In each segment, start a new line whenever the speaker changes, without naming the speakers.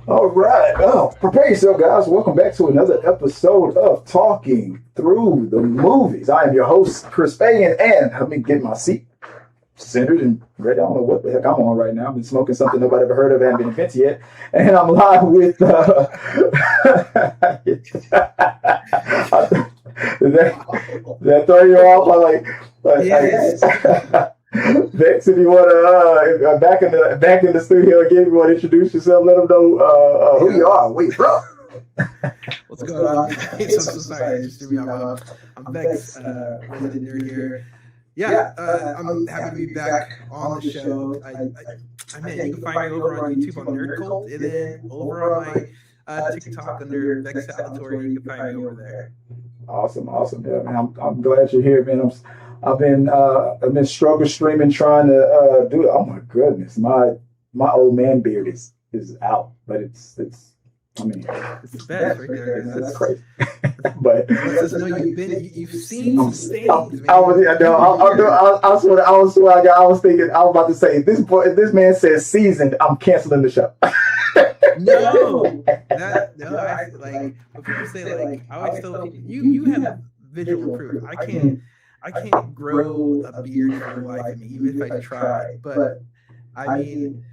All right. Oh, prepare yourself, guys. Welcome back to another episode of Talking Through the Movies. I am your host, Chris Fagan, and let me get my seat centered and ready. I don't know what the heck I'm on right now. I've been smoking something nobody ever heard of, haven't been invented yet. And I'm live with... did that throw you off?
Yes.
Vex, if you want to, back in the studio again, you want to introduce yourself, let them know who you are, where you from.
What's going on? I'm so sorry. I'm Vex, resident nerd here. I'm happy to be back on the show. I mean, you can find me over on YouTube on Nerd Cult, and then over on my TikTok under Vex Salvatore. You can find me over there.
Awesome. Yeah, man, I'm glad you're here, man. I've been struggle streaming trying to do it. Oh my goodness, my old man beard is out, but it's the
best right there.
That's crazy. But
you've seen some things.
I was thinking I was about to say if this man says seasoned, I'm canceling the show.
When people say I always tell people you have visual proof. I can't grow a beard in real life, even if I try. But I mean,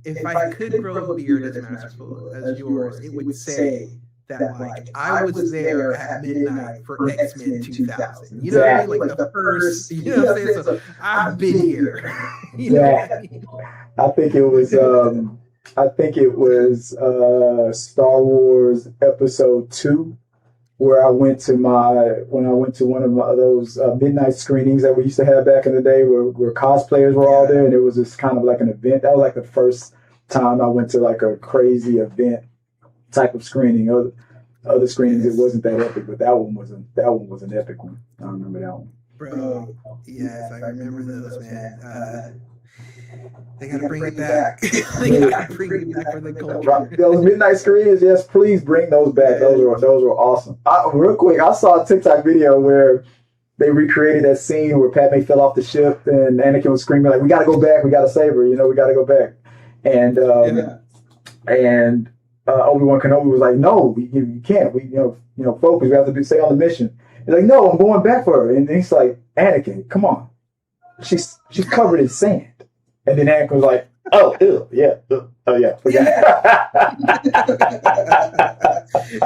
if I could grow a beard as masterful as yours, it would say that I was there at midnight for X-Men 2000. You know what I mean? The first. You know what I'm saying? So I've been here. You know what I mean?
I think it was Star Wars Episode 2. Where I went to one of those midnight screenings that we used to have back in the day where cosplayers were all there, and it was just kind of like an event. That was like the first time I went to like a crazy event type of screening. Other screenings, it wasn't that epic, but that one was an epic one. I remember that one.
Bro, yes, I remember those, man. They gotta bring it back. They gotta bring it back for the culture.
Those midnight screens, yes, please bring those back. Those were awesome. Real quick, I saw a TikTok video where they recreated that scene where Padme fell off the ship and Anakin was screaming like, "We gotta go back. We gotta save her. We gotta go back." And Obi-Wan Kenobi was like, "No, you can't. We focus. We have to stay on the mission." He's like, "No, I'm going back for her." And he's like, "Anakin, come on. She's covered in sand." And then Anakin was like, "Oh, ew, yeah, forgot."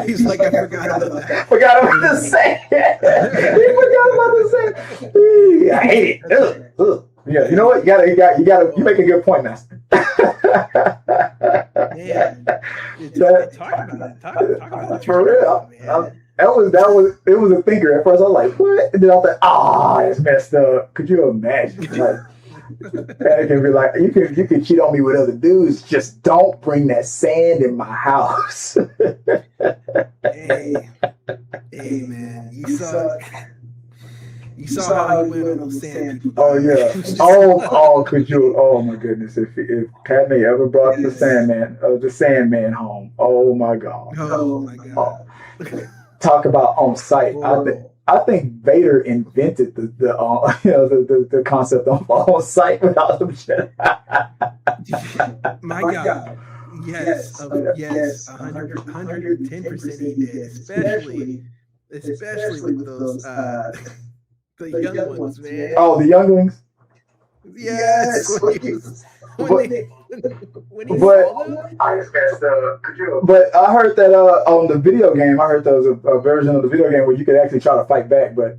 He's like, "I forgot about that."
Forgot about the sand. He forgot about the sand. I hate it. Yeah, you know what? You make a good point, Master.
Man, talk about it.
For real. It was a thinker. At first I was like, what? And then I thought, it's messed up. Could you imagine? Can be like, you can cheat on me with other dudes, just don't bring that sand in my house.
hey man, you saw how you went on those sand people.
Oh yeah. Could you? Oh my goodness! If Padme ever brought the Sandman home, oh my god. Talk about on site. I think Vader invented the concept of on site without them shit.
My God. Yes, 110% he did. Especially with those the young ones, man.
Oh, the younglings.
Yes.
But I heard that on the video game, I heard there was a version of the video game where you could actually try to fight back, but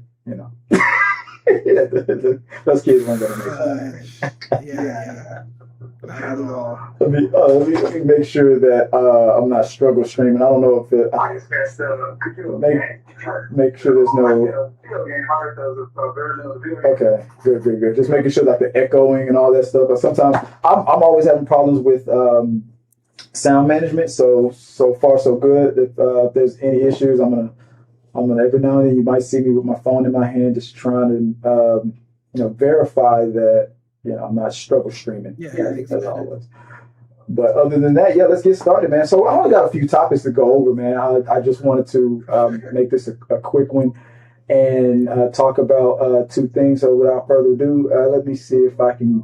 those kids weren't gonna make it.
Yeah. Not at all.
Let me make sure that I'm not struggle streaming. I don't know if it. Make sure there's no. Okay, good. Just making sure like the echoing and all that stuff. But sometimes I'm always having problems with sound management. So far so good. If there's any issues, I'm gonna every now and then you might see me with my phone in my hand, just trying to verify that. I'm not struggle streaming.
Yeah,
that's always. But other than that, let's get started, man. So I only got a few topics to go over, man. I just wanted to make this a quick one. and talk about two things. So without further ado, let me see if I can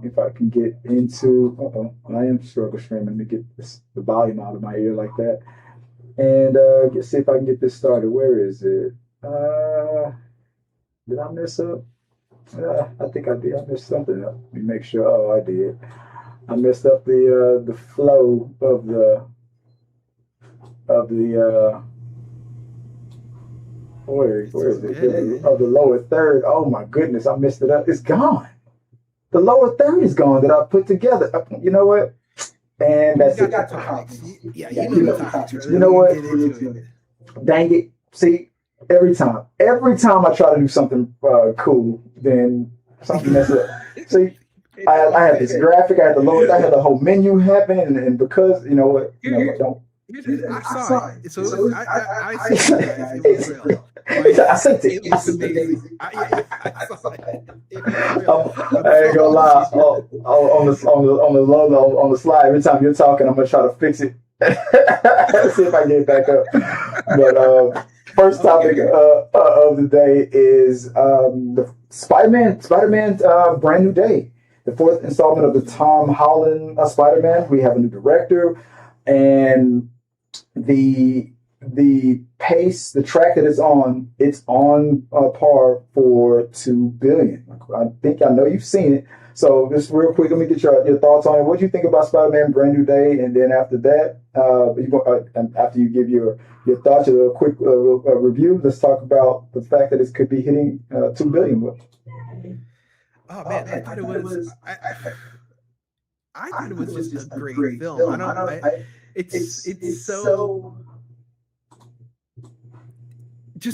get into. I am struggle streaming. Let me get the volume out of my ear like that, and see if I can get this started. Where is it? Did I mess up? I think I did. I messed something up. Let me make sure. Oh, I did. I messed up the flow of the where is it? Oh, the lower third. Oh my goodness, I messed it up. It's gone. The lower third is gone that I put together. You know what? And that's it.
Yeah, you know the topics.
You know what? Dang it. See, every time I try to do something cool, then something messes up. See, I had this graphic, I had the whole menu happen, and because you know what, don't.
I saw it. So I saw it. It was real.
I sent it.
It was amazing. I saw it. It was real.
I ain't gonna lie. On the logo on the slide, every time you're talking, I'm gonna try to fix it. See if I can get it back up. But first topic of the day is the Spider-Man Brand New Day, the fourth installment of the Tom Holland Spider-Man. We have a new director, and the pace, the track that it's on par for 2 billion. I think I know you've seen it. So just real quick, let me get your thoughts on it. What do you think about Spider-Man Brand New Day? And then after that, after you give your thoughts, a quick review, let's talk about the fact that it could be hitting 2 billion.
Oh man, I thought it was. I thought it was just a great film. It's so. It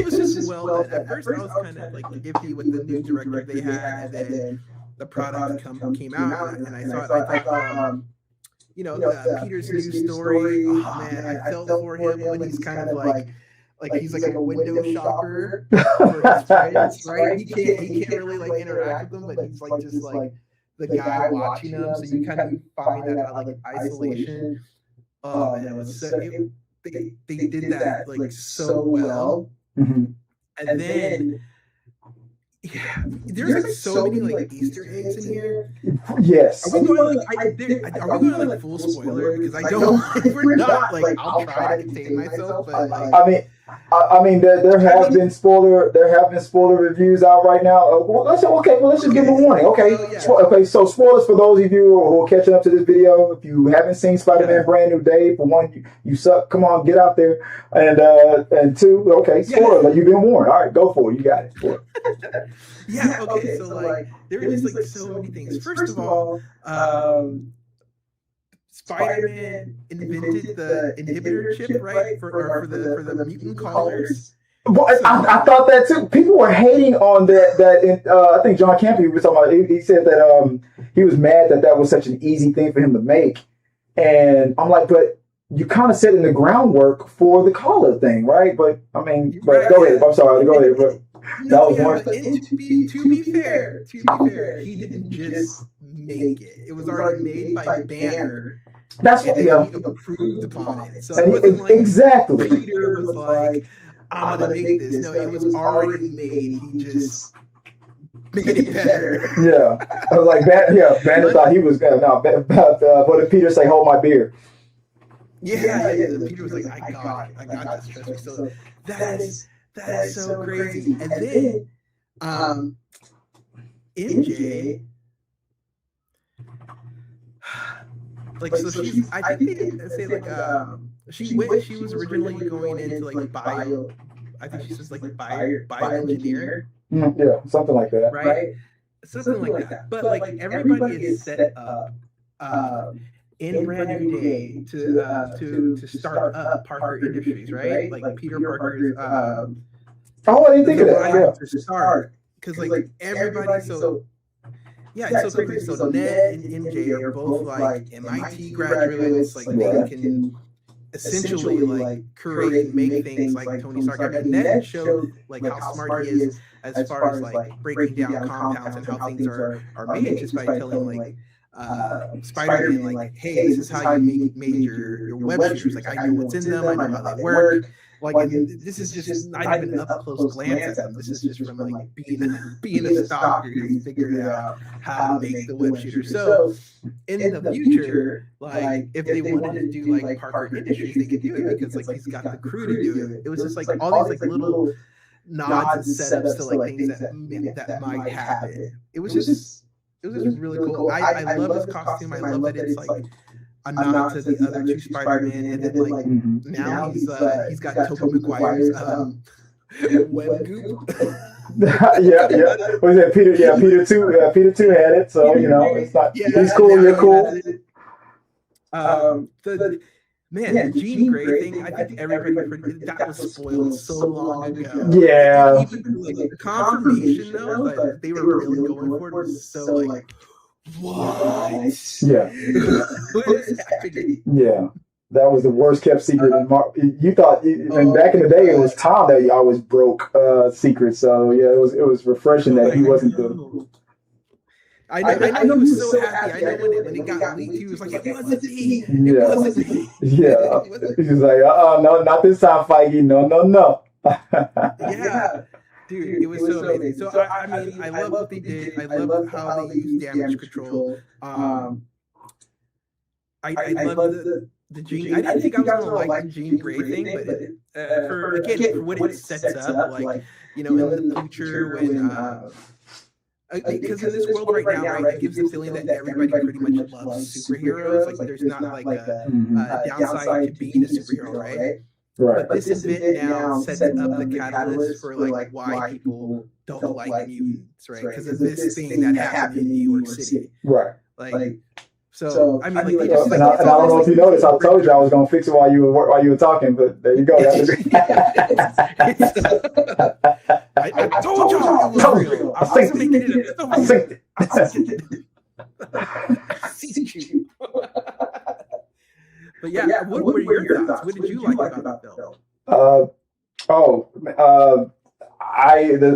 was just well done. At first, I was kind of like iffy with the new director they had, and then the product came out, and I thought, Peter's new story. Oh man, I felt for him when he's kind of like he's like a window shopper for his friends, right? He can't really like interact with them, but he's like just like the guy watching them. So you kind of find that like isolation. Oh man, it was so. They did that like so well,
mm-hmm.
And then there's like so many like Easter eggs in here.
Yes.
Are we going like full spoiler? Because I don't. If we're not, like I'll try to contain myself, but like
I mean, there have been spoiler reviews out right now. Let's just give a warning. Okay, so spoilers for those of you who are catching up to this video. If you haven't seen Spider-Man Brand New Day, for one, you suck. Come on, get out there, and two, okay, spoiler. Like, you've been warned. All right, go for it. You got it.
Yeah. Okay. So like there is like so many things. First of all, Spider-Man invented the inhibitor chip, right? For the mutant callers.
Well, I thought that too. People were hating on that. I think John Campbell was talking about. He said that he was mad that was such an easy thing for him to make, and I'm like, but you kind of set in the groundwork for the collar thing, right? But I mean, go ahead. I'm sorry. Go ahead. But that was one thing.
To be fair, he didn't just make it. It was already made by Banner.
That's what he
approved upon it. So it wasn't like
exactly.
Peter was like, I'm gonna make this. No, it was already made. He just made it better.
Yeah, I was like, Banner thought he was gonna. No, what did Peter say? Hold my beer.
Yeah. Peter was like, I got this. Trust me. So that is so crazy. And then, MJ. Like, so she, I think they say like she was originally going into like bio. I think she's just like bioengineer.
Yeah, something like that.
Right? Something like that. But like everybody is set up in Brand New Day to start up Parker Industries, right? Like Peter Parker's
I didn't think of that.
To start, because like everybody Yeah, it's so crazy. So Ned and MJ are both like MIT graduates. Like they can essentially like create and make things like Tony Stark. I mean, Ned showed like how smart he is as far as like breaking down compounds and how things are made just by telling like Spider-Man like, hey, this is how you made your web shooters. Like I know what's in them. I know how they work. this is just not even an up close glance at them. This is just from like being a stalker who's figured out how to make the web shooter. So in the future, like if they wanted to do like Parker Industries, they could do it because like he's got the crew to do it. It was just like all these like little nods and setups to like things that might happen. It was just really cool. I love his costume. I love that it's like a nod to the other two Spider-Man, and then like now he's got Tobey Maguire's web goop.
yeah. Was that Peter? Yeah, Peter too. Peter too had it. So it's not. He's cool. You're cool.
The Jean Grey thing, I think everybody that was spoiled so long ago.
Yeah.
Even like the confirmation though that they were really going for it was so like, what?
Yeah.
What is happening?
Yeah. That was the worst kept secret in you thought, and back in the day, it was Tom that always broke secrets. So yeah, it was refreshing that he wasn't the.
I know he was so happy. I know when it got leaked, he was like, it wasn't me. It wasn't me.
Yeah. He was like, no, not this time, Feige. No.
Yeah. Dude, it was so amazing. So, I mean, I love what they did. I love how they used damage control. I love the Jean. I didn't think I was going to like the Jean Grey thing, but for what it sets up, like, in the future when... because in this world right now, right, it gives the feeling that everybody pretty much loves superheroes. Like there's not like a downside to being a superhero, right?
Right.
But this event now sets up the catalyst for like why people don't like mutants, right? Because of this thing that happened in New York City,
right?
Like, so I mean, like, they just,
and I don't know if you noticed, I told you I was going to fix it while you were talking, but there you go.
I told you it was real. I was making it up. I synced it. But yeah, what were your thoughts? What did you like about the film?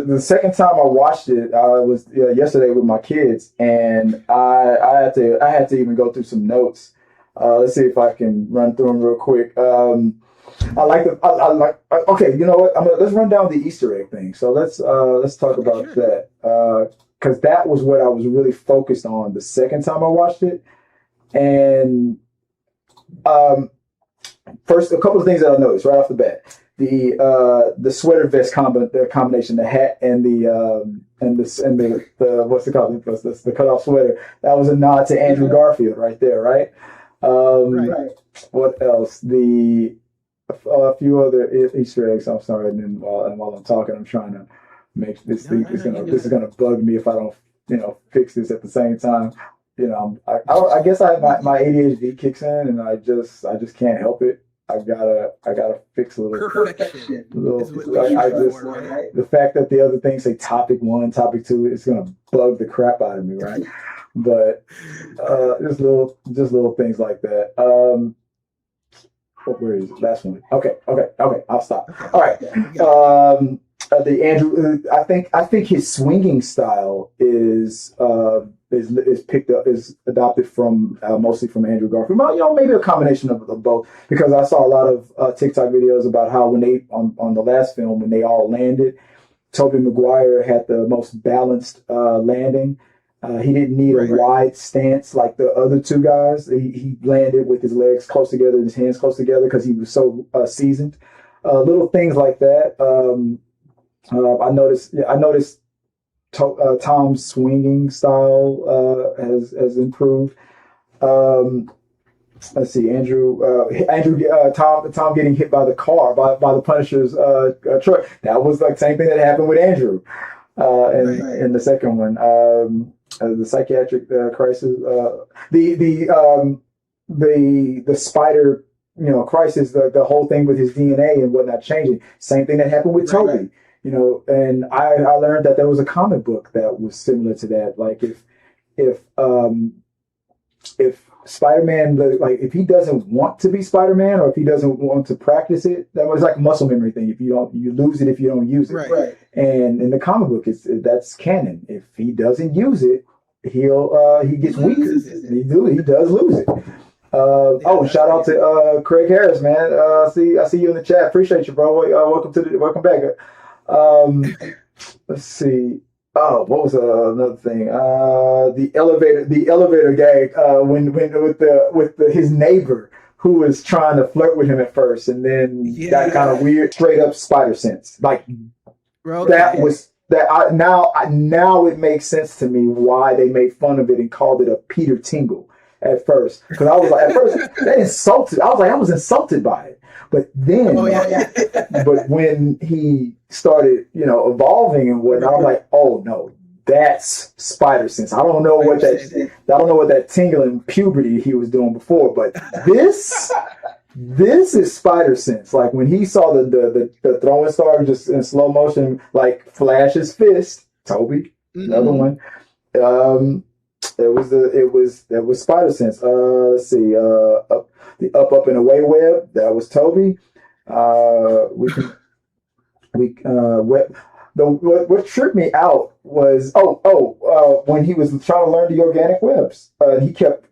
The second time I watched it, I was yesterday with my kids, and I had to even go through some notes. Let's see if I can run through them real quick. Okay, you know what? Let's run down the Easter egg thing. So let's talk about that, because that was what I was really focused on the second time I watched it. And first, a couple of things that I noticed right off the bat: the sweater vest combination, the hat and the what's it called? The cutoff sweater. That was a nod to Andrew Garfield right there, right? Right. What else? A few other Easter eggs. I'm sorry, and then while I'm talking, I'm trying to make this thing. This is gonna bug me if I don't, fix this at the same time. I guess I have my ADHD kicks in, and I just can't help it. I gotta fix a little
perfection.
The fact that the other things say topic 1, topic 2, it's gonna bug the crap out of me, right? But just little things like that. Where is it? Last one. Okay. I'll stop. All right. The Andrew. I think his swinging style is picked up, is adopted from mostly from Andrew Garfield. Well, maybe a combination of both, because I saw a lot of TikTok videos about how when they on the last film, when they all landed, Tobey Maguire had the most balanced landing. He didn't need a wide stance like the other two guys. He landed with his legs close together and his hands close together because he was so seasoned. Little things like that. I noticed Tom's swinging style has improved. Let's see, Tom getting hit by the car by the Punisher's truck. That was like the same thing that happened with Andrew in the second one. The psychiatric crisis, the spider, crisis, the whole thing with his DNA and whatnot changing. Same thing that happened with Toby. And I learned that there was a comic book that was similar to that. Like if Spider-Man, like if he doesn't want to be Spider-Man, or if he doesn't want to practice it, that was like a muscle memory thing. If you lose it if you don't use it.
Right.
And in the comic book, that's canon. If he doesn't use it, he gets weaker. He does lose it. Shout out to Craig Harris, man. I see you in the chat. Appreciate you, bro. Welcome back. Let's see. Oh, what was another thing? The elevator gag when with his neighbor who was trying to flirt with him at first, and then got kind of weird, straight up spider sense. Like now it makes sense to me why they made fun of it and called it a Peter Tingle at first, because I was like, at first they insulted. I was insulted by it, but then, but when he started, evolving and whatnot, I'm like, oh no, that's spider sense. I don't know what that tingling puberty he was doing before, but this is spider sense. Like when he saw the throwing star just in slow motion, like flash his fist, Toby, another one. That was spider sense. Let's see. The up and away web, that was Toby. What tripped me out was when he was trying to learn the organic webs, he kept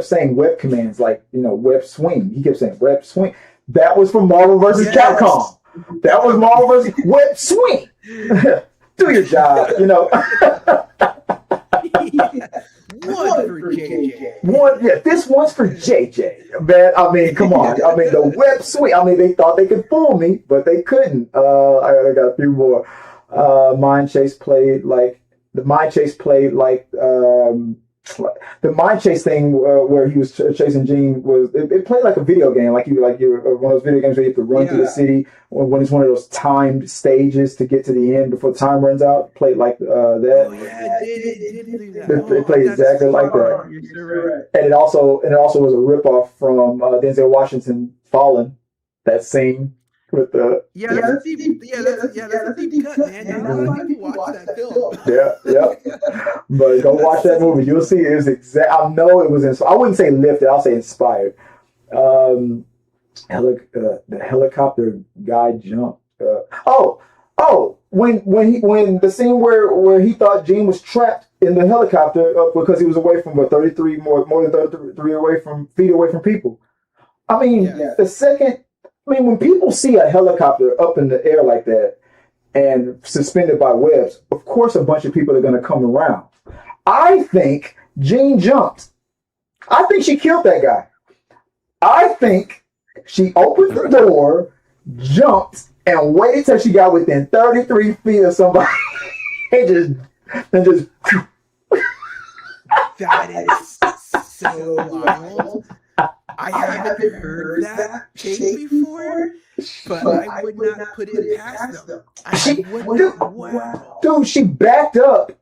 saying web commands like web swing. He kept saying web swing. That was from Marvel vs. Capcom. That was Marvel vs. Web swing. Do your job,
One for JJ.
This one's for JJ. Man, I mean, come on. I mean, the web swing. I mean, they thought they could fool me, but they couldn't. I got a few more. Mind Chase played like the Mind Chase thing where he was chasing Jean was it played like a video game, like you one of those video games where you have to run through the city when it's one of those timed stages to get to the end before time runs out. Played like that.
Oh yeah, it did do that.
It played exactly like that.
You're right.
And it also was a ripoff from Denzel Washington Fallen. That scene with the
that's a deep cut, man. A lot of people watch that film.
Yeah. But go watch that movie. You'll see it was exact. I know it was. I wouldn't say lifted. I'll say inspired. The helicopter guy jumped. When the scene where he thought Jean was trapped in the helicopter because he was away from 33 more than 33 feet away from people. I mean, when people see a helicopter up in the air like that and suspended by webs, of course a bunch of people are going to come around. I think Jean jumped. I think she killed that guy. I think she opened the door, jumped, and waited till she got within 33 feet of somebody and just
That is so wild. I haven't heard that take before, but I would not put it past them.
Dude, she backed up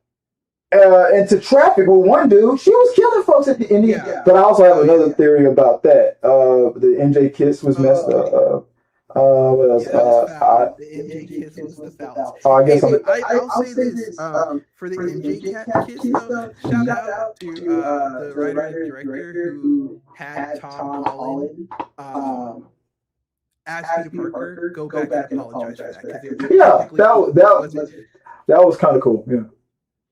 into traffic with one dude. She was killing folks at the end. But I also have another theory about that. The MJ kiss was messed up. What else?
The MJ kiss was the foul.
I guess
I'll say this for the MJ kiss though. Shout out to the writer and director who had Tom Holland as Peter Parker. Go back and apologize for that.
That was kind of cool.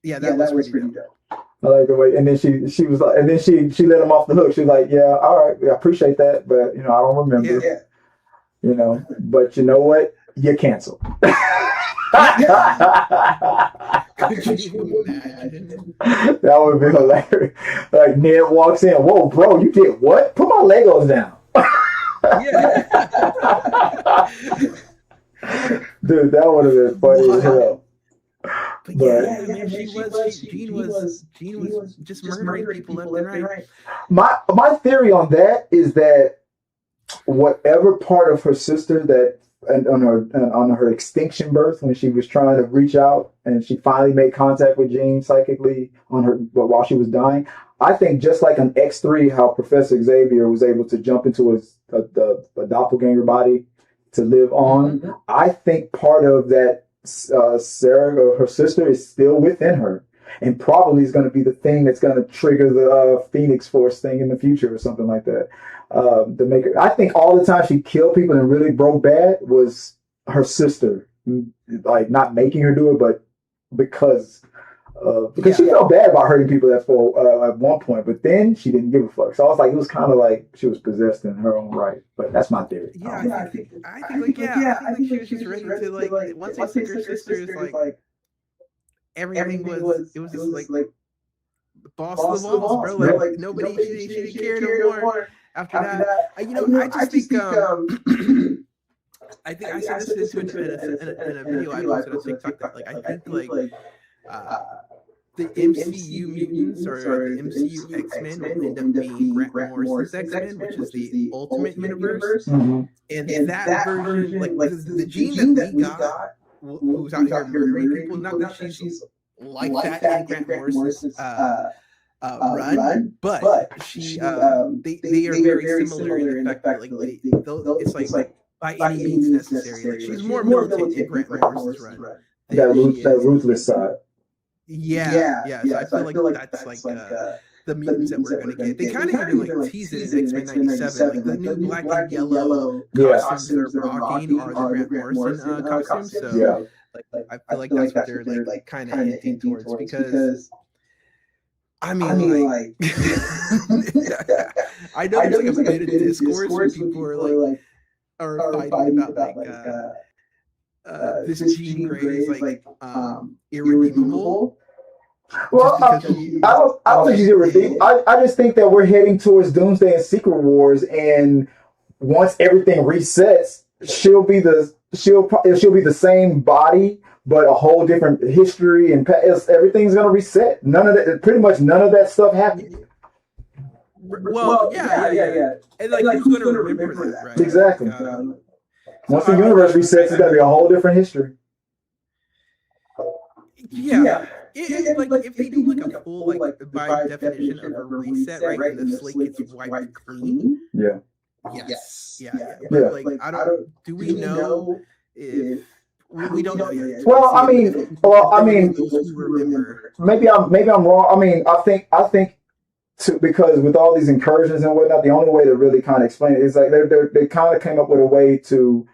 Yeah, that was pretty dope.
I like the way, and then she was like, and then she let him off the hook. She was like, "Yeah, all right, I appreciate that, but I don't remember." Yeah. But you know what? You're canceled.
Could you imagine?
That would be hilarious. Like Ned walks in, whoa, bro, you did what? Put my Legos down. Dude, that would have been funny as hell.
But Jean was just murdering people left and right.
My theory on that is that whatever part of her sister that on her extinction birth, when she was trying to reach out and she finally made contact with Jean psychically while she was dying, I think just like on X3, how Professor Xavier was able to jump into a doppelganger body to live on, I think part of that Sarah, or her sister, is still within her, and probably is going to be the thing that's going to trigger the Phoenix Force thing in the future or something like that. I think all the time she killed people and really broke bad was her sister, like not making her do it, but because Because she felt bad about hurting people at one point, but then she didn't give a fuck. So I was like, it was kind of like she was possessed in her own right. But that's my theory.
Yeah, I think she was just ready to like once they took her sisters, like everything was just like boss of the walls, bro. Like nobody she didn't care no more after that. I just think I think I said this in a video I posted on TikTok that like I think like the MCU mutants or the MCU X-Men will end up being Grant Morrison's X-Men, which is the Ultimate Universe.
Mm-hmm.
And that version, like the Jean that we got, who's out here murdering people, not that she's like that in Grant Morrison's run, but she they are very similar in the fact that like it's like by any means necessary. Like she's more militant in Grant Morrison's run.
That ruthless side.
Yeah. So I feel like that's like the mutants that we're gonna get. They kind of even like tease it in X-Men '97, like the new black and yellow costumes they're rocking are the Grant Morrison costumes. So like I feel like that's what they're like kind of hinting towards because. I mean, like, I know there's like a bit of discourse where people are fighting about like this Jean Grey is like irredeemable.
Well, I don't think she's irredeemable. I just think that we're heading towards Doomsday and Secret Wars, and once everything resets, she'll be the same body, but a whole different history, and everything's gonna reset. Pretty much none of that stuff happened.
Well, yeah. And like who's gonna remember that, right?
Exactly. Once the universe resets, it's gonna be a whole different history.
Yeah. Like if they do like a full like by definition of a reset, right? And the slate gets wiped clean.
Yeah.
Yes. Yeah. But like I don't. Do we know if? We don't know yet.
Well, I mean, maybe I'm wrong. I mean, I think because with all these incursions and whatnot, the only way to really kind of explain it is like they kind of came up with a way to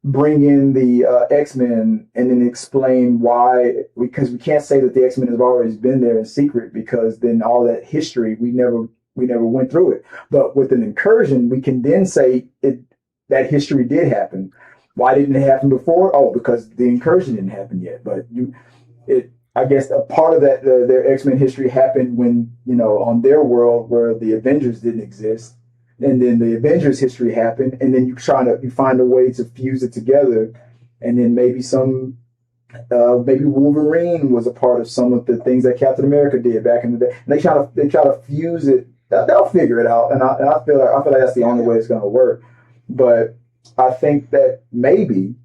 bring in the X-Men and then explain why, because we can't say that the X-Men have always been there in secret, because then all that history we never went through it. But with an incursion, we can then say that history did happen. Why didn't it happen before? Oh, because the incursion didn't happen yet. But I guess a part of that their X-Men history happened when, on their world where the Avengers didn't exist, and then the Avengers history happened, and then you find a way to fuse it together, and then maybe maybe Wolverine was a part of some of the things that Captain America did back in the day. And they try to fuse it. They'll figure it out, and I feel like that's the only way it's going to work. But I think that maybe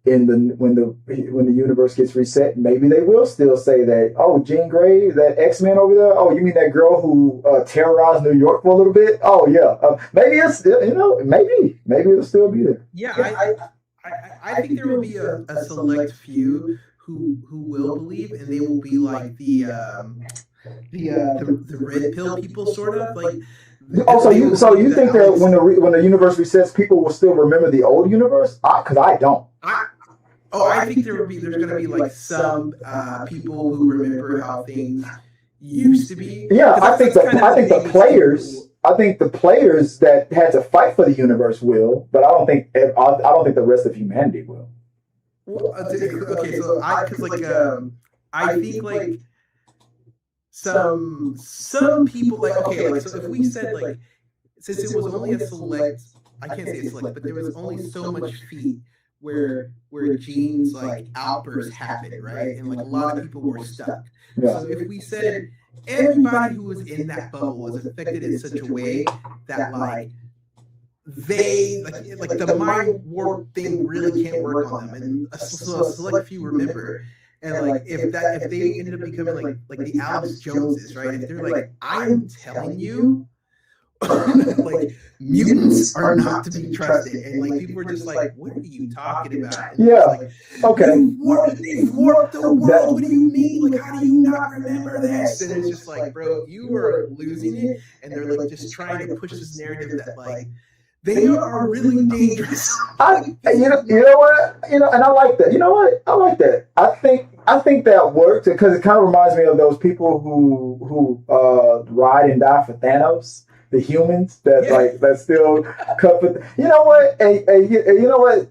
when the universe gets reset, maybe they will still say that, oh, Jean Grey, that X-Men over there, oh, you mean that girl who terrorized New York for a little bit? Oh yeah, maybe it's still, maybe it'll still be there.
Yeah, I think there will be a select few who will believe, and they will be like the red pill people, sort of like.
Oh, so you think that when the universe resets, people will still remember the old universe? Because I don't.
I think there's going to be like some people who remember how things used to be.
Yeah, I think the players that had to fight for the universe will, but I don't think the rest of humanity will.
Well, okay, so I think like. Some people like so if we said like, since it was only a select, I can't say a select, but there was only so much feet where Jean's like outbursts happened, right? And like a lot of people were stuck. Yeah. So if we said everybody who was in that bubble was affected in such a way that like they like the mind warp thing really can't work on them, and a select few remember. And like if they ended up becoming like the Alex Joneses, right? If they're like, I'm telling you, like mutants are not to be trusted, and like people were just like, what are you talking about? And
okay.
They've warped the world. What do you mean? Like, how do you not remember this? And it's just like, bro, you are losing it. And they're like just trying to push this narrative that like they are really dangerous.
You know what? And I like that. You know what? I like that. I think I think that worked because it kind of reminds me of those people who ride and die for Thanos. The humans that still cut for. You know what? You know what?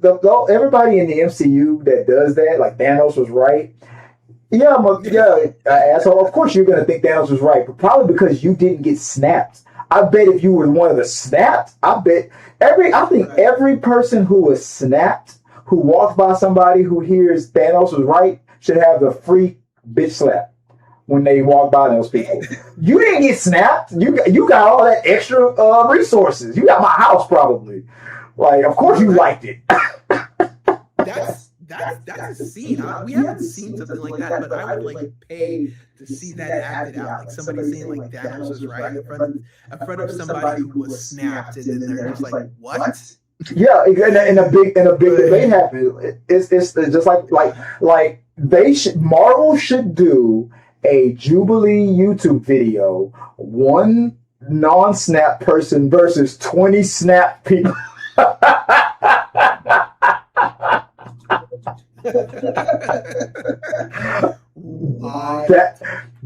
Everybody in the MCU that does that, like Thanos was right. Yeah, asshole. Of course you're gonna think Thanos was right, but probably because you didn't get snapped. I bet if you were one of the snapped, I think every person who was snapped, who walks by somebody who hears Thanos was right, should have the free bitch slap when they walk by those people. You didn't get snapped. You got all that extra resources. You got my house probably. Like, of course you liked it.
That's a scene. We haven't seen something like that, but I would like pay to see that acted out. Like somebody saying like Thanos was right in front of somebody who was snapped, and then they're just like, what?
Yeah, and a big debate happened. It's just like Marvel should do a Jubilee YouTube video, one non-snap person versus 20 snap people.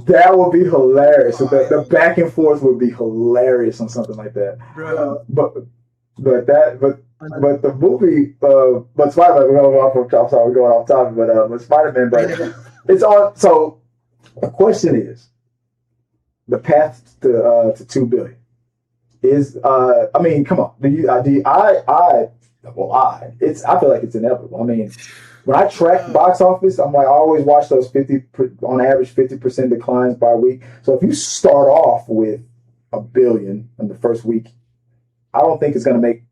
That would be hilarious. So the back and forth would be hilarious on something like that. But the movie, but Spider-Man. I'm sorry, we're going off topic. But Spider-Man, but it's on. So the question is, the path to $2 billion is. I mean, come on. I feel like it's inevitable. I mean, when I track box office, I'm like, I always watch those on average 50% declines by week. So if you start off with $1 billion in the first week, I don't think it's going to make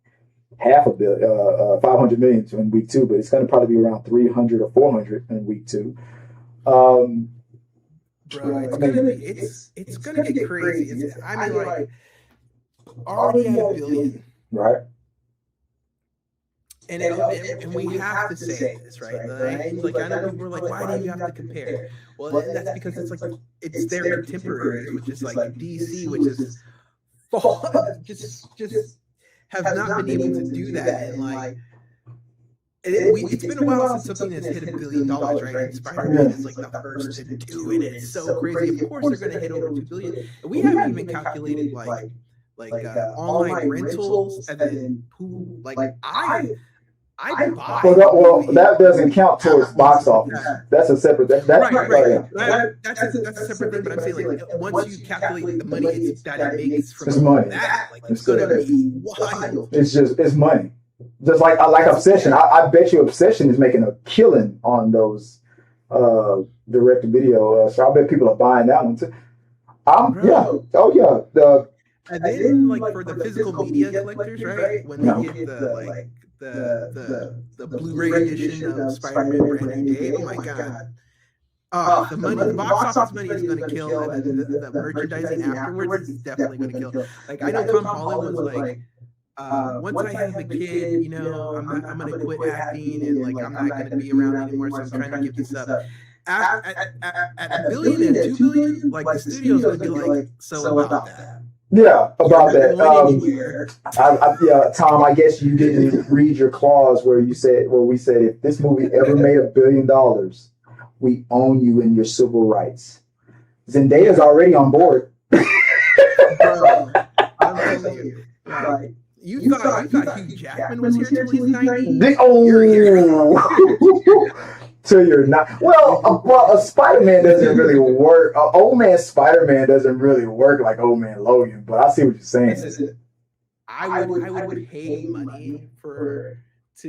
$500 million in week 2, but it's going to probably be around 300 or 400 in week 2.
It's gonna get crazy. I mean, like, already at $1 billion,
right?
And we have to say this, right? Like I know people are like, why do you have to compare? Well, and that's because it's their contemporaries, which is like DC, which is just have not been able to do that, and like. It's been a while since something has hit $1 billion, right? And Spider-Man is like the first to do it. It's so crazy. Of course, they're going to hit over $2 billion. And we haven't even calculated like online rentals, and then who I buy.
Well, that doesn't count towards box office. That's a separate. That's
right. That's a separate thing. But I'm saying like once you calculate the money that it makes from that, like it's going to be wild.
It's money. Just like Obsession, I bet you Obsession is making a killing on those direct to video. So I bet people are buying that one too.
And then like for the physical media collectors, right? When they get the Blu-ray edition of Spider-Man Brand New Day, oh my god. The box office money is going to kill, and the merchandising afterwards is definitely going to kill. Like I know Tom Holland was like, once I have a kid, you know, I'm gonna quit acting, and like I'm not gonna be around anymore, so I'm trying to give this up. At $1 billion and $2 billion, like the studio's gonna be like, so about that.
Yeah, about that. Tom, I guess you didn't read your clause where we said if this movie ever made $1 billion, we own you in your civil rights. Zendaya's already on board.
Bro, I'm telling you, like. You thought Hugh Jackman was here till he's 90?
So you're not. Well, a Spider-Man doesn't really work. Old man Spider-Man doesn't really work like old man Logan. But I see what you're saying.
I would pay money to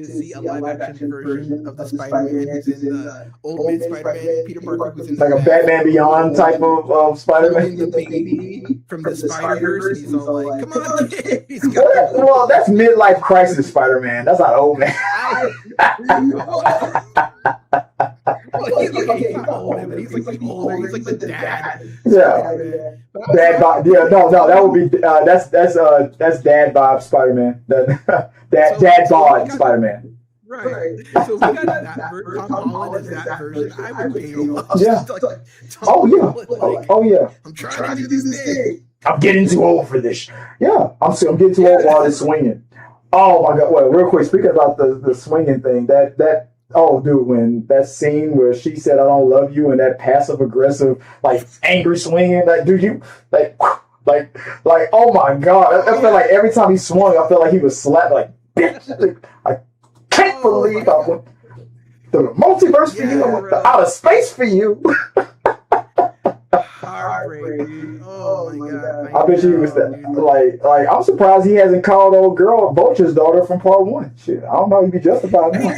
see a live action version of the Spider-Man who's in the old man Spider-Man, Peter Parker who's in
like a Batman Beyond type of Spider-Man.
The baby from the Spider-Verse. He's all like, "Come on, kid."
Well, that's midlife crisis Spider-Man. That's not old man.
He's not old, but he's like older. He's like the dad.
Yeah. Dad Bob. Yeah, no, that would be that's Dad Bob Spider-Man. Dad Bod Spider-Man.
Right. So we got that Tom Holland as that version. I would pay a lot.
Yeah. Yeah.
I'm trying to do this thing.
I'm getting too old for this. Yeah. I'm getting too old while it's swinging. Oh my God. Well, real quick, speaking about the swinging thing, that Oh, dude, when that scene where she said "I don't love you" and that passive aggressive, like angry swinging, like, dude, you like, like, oh my god! I felt like every time he swung, I felt like he was slapped, like, bitch. I can't believe I went the multiverse for you, I went the outer space for you.
Heartbreak, dude. Oh my god!
I bet she was like. I'm surprised he hasn't called old girl Vulture's daughter from part one. Shit, I don't know. He'd be justified now.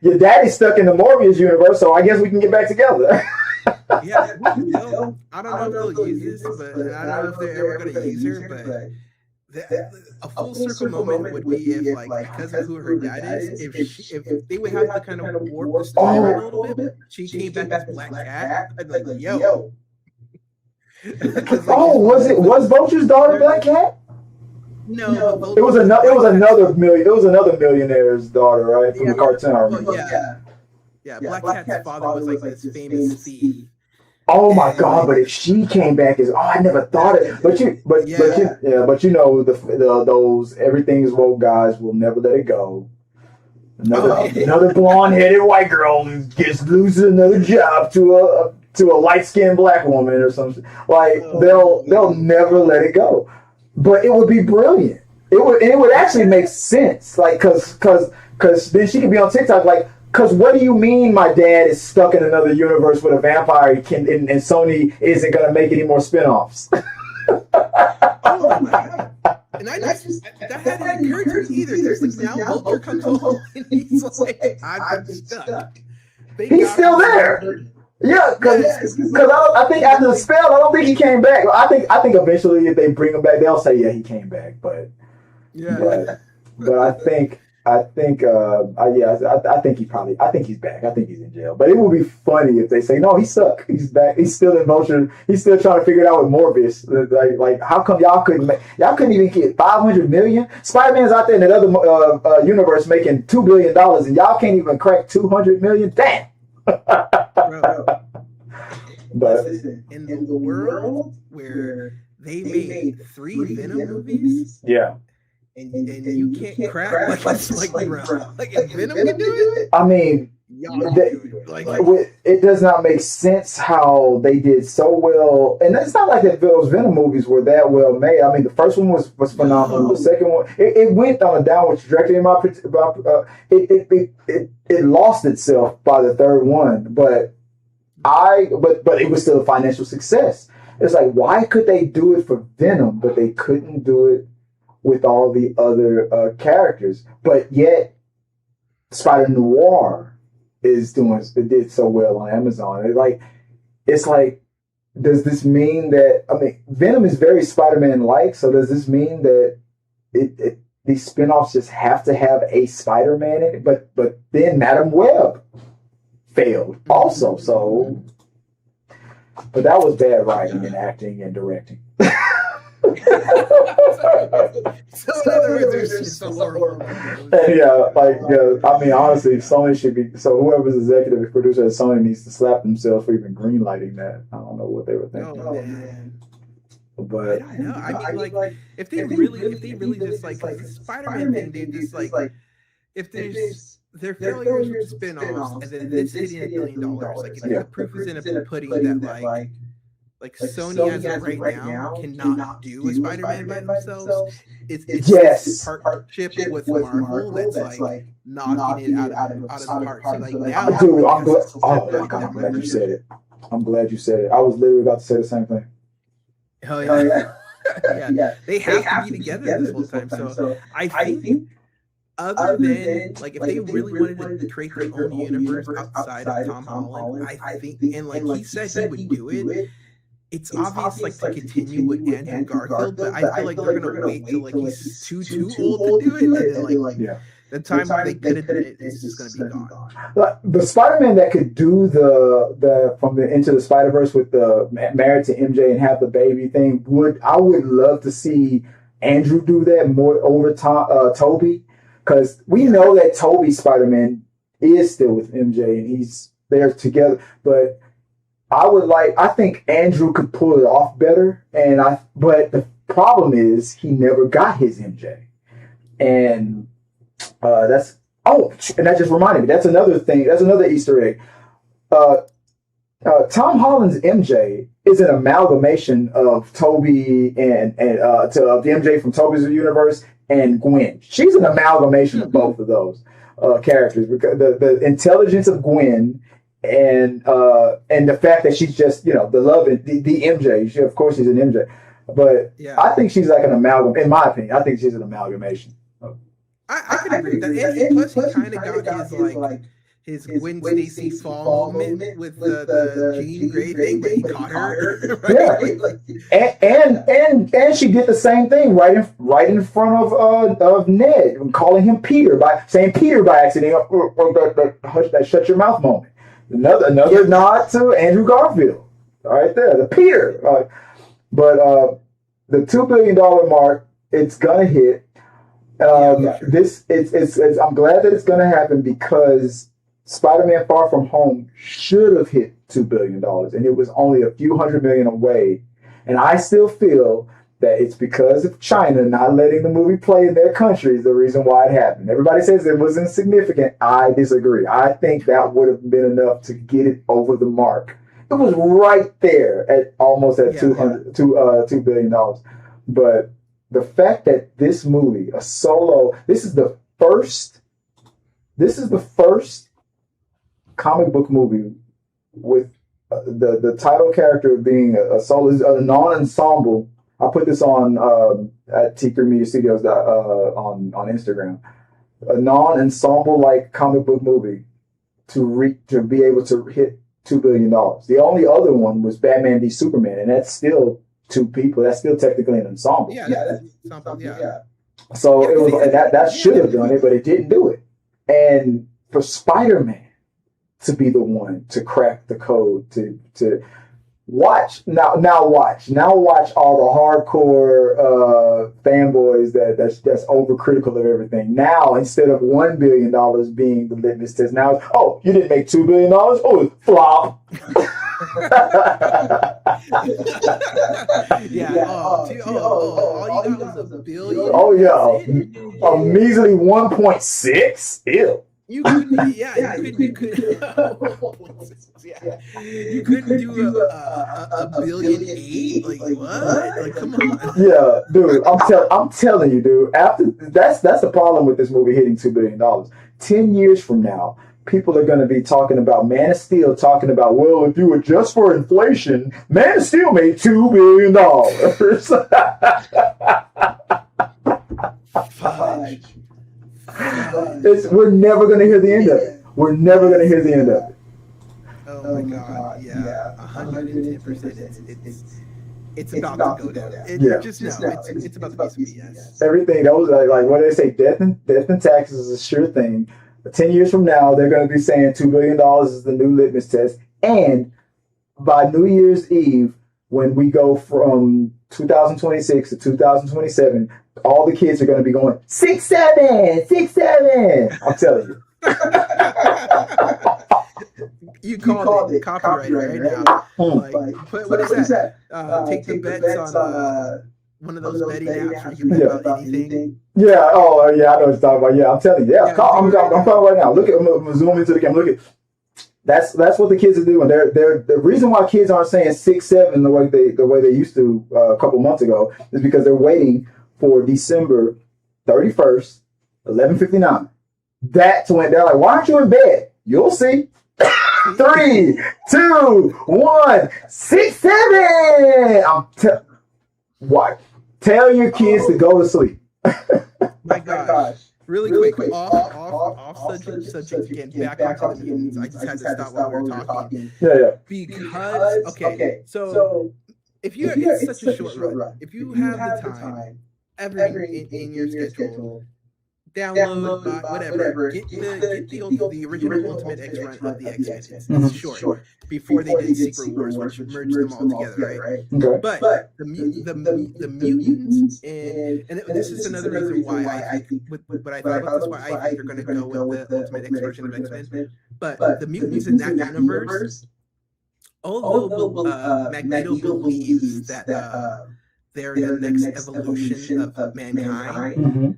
Your daddy's stuck in the Morbius universe, so I guess we can get back together.
Yeah, I don't know if they'll use this, but I don't know if they're ever going to use her. But a full circle moment would be if, like, because of who her dad is, if they would have to kind of warp the story a little bit, she came back as Black Cat. I'd be like, yo.
Was Vulture's daughter Black Cat?
No,
it was another millionaire's daughter, right? From the cartoon, I remember.
Yeah, Black Cat's father was like this famous thief.
Oh my god! But if she came back as I never thought it. But you know those everything's woke guys will never let it go. Another blonde-headed white girl loses another job to a light-skinned black woman or something. Like they'll never let it go. But it would be brilliant. It would actually make sense. Like because then she could be on TikTok like. Because what do you mean my dad is stuck in another universe with a vampire and Sony isn't going to make any more spinoffs?
Oh my god. And that hadn't occurred to me either. There's like now Vulture comes home and he's like, I'm stuck.
He's still there. Yeah, because I think after the spell, I don't think he came back. I think eventually if they bring him back, they'll say, yeah, he came back. But I think he's back. I think he's in jail. But it would be funny if they say, no, he's stuck. He's back. He's still in motion. He's still trying to figure it out with Morbius. Like how come y'all couldn't even get $500 million? Spider-Man's out there in that other universe making $2 billion and y'all can't even crack $200 million? Damn. But
in the world where they made 3 Venom movies,
yeah.
And you can't crack like bro. Like if Venom can do it,
I mean, it does not make sense how they did so well. And it's not like that those Venom movies were that well made. I mean, the first one was phenomenal. The second one, it went on a downward trajectory. It lost itself by the third one, but it was still a financial success. It's like, why could they do it for Venom, but they couldn't do it with all the other characters? But yet, Spider Noir did so well on Amazon. It's like, does this mean that? I mean, Venom is very Spider-Man-like. So does this mean that these spinoffs just have to have a Spider-Man in it? But then Madam Web failed also. So, but that was bad writing and acting and directing.
So in other words, there's just horrible.
I mean, honestly, Sony should be. So whoever's executive producer at Sony needs to slap themselves for even greenlighting that. I don't know what they were thinking.
Oh man.
But
I don't know. I mean, like, if they really just like the Spider-Man thing, they just like if their failures with spin-offs and then this hitting $1 billion, like if the proof is in a pudding that like Sony as of right now cannot do a Spider-Man by themselves. It's
yes.
a partnership with Marvel that's like knocking it out of the park. So like now,
dude, I'm glad. Oh my god, I'm glad you said it. I'm glad you said it. I was literally about to say the same thing.
Hell yeah. Yeah. They have to be together this whole time. So I think other than like if they really wanted to create their own universe outside of Tom Holland, I think, and like he said he would do it. It's obvious, like, to continue with Andrew Garfield, but I feel like they're gonna wait till like he's too old to do it, and then the time they could have done it is just gonna be gone.
The Spider-Man that could do the from the Into the Spider-Verse with the married to MJ and have the baby thing I would love to see Andrew do that more over Toby, because we know that Toby's Spider-Man is still with MJ and he's there together, but I think Andrew could pull it off better, but the problem is he never got his MJ. And that's and that just reminded me. That's another thing. That's another Easter egg. Tom Holland's MJ is an amalgamation of Toby and of the MJ from Toby's universe and Gwen. She's an amalgamation of both of those characters. Because the intelligence of Gwen and the fact that she's just the love and the MJ. Of course, she's an MJ, but I think she's like an amalgam. In my opinion, I think she's an amalgamation.
I can agree with that. And plus, he kind of got his Gwen Stacy fall moment with the Jean Grey thing, but he caught her. Right?
Yeah, and she did the same thing right in front of Ned, calling him Peter by saying Peter by accident. That shut your mouth moment. Another nod to Andrew Garfield, right there, the Peter. But the $2 billion mark, it's gonna hit. I'm glad that it's gonna happen because Spider-Man Far From Home should have hit $2 billion, and it was only a few hundred million away. And I still feel that it's because of China not letting the movie play in their country is the reason why it happened. Everybody says it was insignificant. I disagree. I think that would have been enough to get it over the mark. It was right there at almost at $2 billion. But the fact that this movie, a solo, this is the first comic book movie with the title character being a solo, a non-ensemble. I put this on at T3 Media Studios on Instagram. A non-ensemble like comic book movie to be able to hit $2 billion. The only other one was Batman v Superman, and that's still two people. That's still technically an ensemble. So it was that should have done it, but it didn't do it. And for Spider-Man to be the one to crack the code to watch now watch all the hardcore fanboys that's overcritical of everything. Now instead of $1 billion being the litmus test, now it's, you didn't make $2 billion. Oh, flop.
All you got was $1 billion.
Oh yeah, a measly 1.6. Ew.
You couldn't do $1.8 billion. Like what? Like come on.
Yeah, dude. I'm telling you, dude. After that's the problem with this movie hitting $2 billion. 10 years from now, people are going to be talking about Man of Steel. Talking about, well, if you adjust for inflation, Man of Steel made $2 billion.
Fudge.
We're never going to hear the end of it. We're never going to hear the end of it.
Oh my God! Yeah, 110%. It's about to go down. It's about to be some BS.
Everything that was like what do they say? Death and taxes is a sure thing. 10 years from now, they're going to be saying $2 billion is the new litmus test. And by New Year's Eve, when we go from 2026 to 2027, all the kids are going to be going 6'7", 6'7". I'm telling you.
You called it copyright right now. What is that? Take the bets on one of those betting apps where you bet about anything.
Yeah. Oh, yeah. I know what you're talking about. Yeah, I'm telling you. Yeah. I'm calling right now. Look at. I'm gonna zoom into the camera. Look at. That's what the kids are doing. They're the reason why kids aren't saying 6'7" the way they used to a couple months ago is because they're waiting for December 31st, 11:59. That's when they're like, "Why aren't you in bed?" You'll see. 3, 2, 1, 6'7". What? Tell your kids to go to sleep.
My gosh. Really quick, off subject again, back onto the mutants. I just had to stop while we were talking.
Yeah.
Because, okay, so if you it's such a short run. If you have the time ever in your schedule, download, whatever, get the original Ultimate X run of the X-Men. It's short. Before they did Secret Wars, which merged them all together, right?
Okay.
But the mutants, and this is another reason why I think, what I thought about this, why I think they're going to go with the Ultimate X version of X-Men. But the mutants in that universe, although Magneto believes that they're the next evolution of mankind.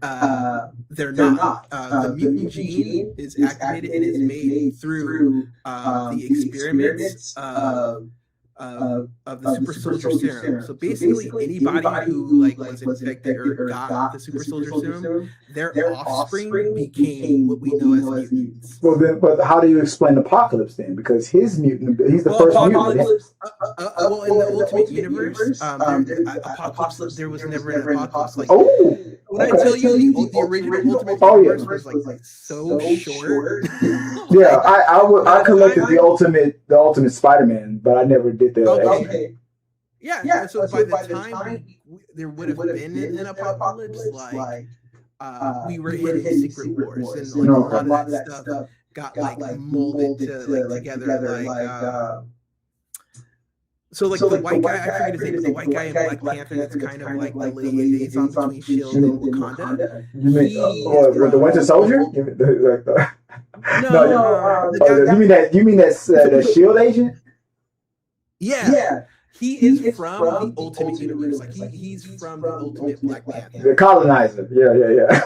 They're not. The mutant gene is activated and is made through the experiments of the super soldier serum. So basically, anybody who like was infected or got the super soldier serum, their offspring became what we know as mutants.
Well, then, but how do you explain Apocalypse then? Because his mutant, he's the first mutant.
Well, in the Ultimate Universe, Apocalypse, there was never an Apocalypse. Like, when I tell you the original Ultimate Universe was like so short.
Yeah, I collected the Ultimate Spider-Man, but I never did the.
Okay. Yeah. So by the time there would have been an apocalypse, like we were hitting Secret Wars, and like a lot of that stuff got like molded to like together. So like the white guy, I forget his name, but the white guy in Black Panther that's kind of like the liaison between S.H.I.E.L.D. and Wakanda.
You mean with the Winter Soldier? You mean that's the S.H.I.E.L.D. agent?
Yeah. He is from the Ultimate Universe. Like he's from the Ultimate Black Panther.
The colonizer. Yeah.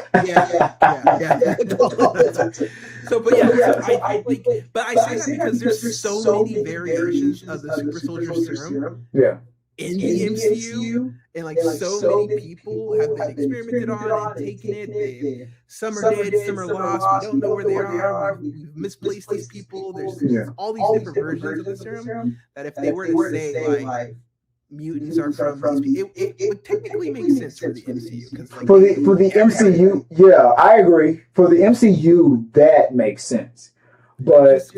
So, but I say that because there's so many variations of the Super Soldier Serum.
Yeah.
In the MCU, and like so many people have been experimented on and taken it. Some are dead, some are lost. We don't know where they are. We've misplaced these people. There's all these different versions of the serum that if they were to say like mutants are from these people, it would technically make sense for the MCU. Like,
for the MCU, yeah, I agree. For the MCU, that makes sense. But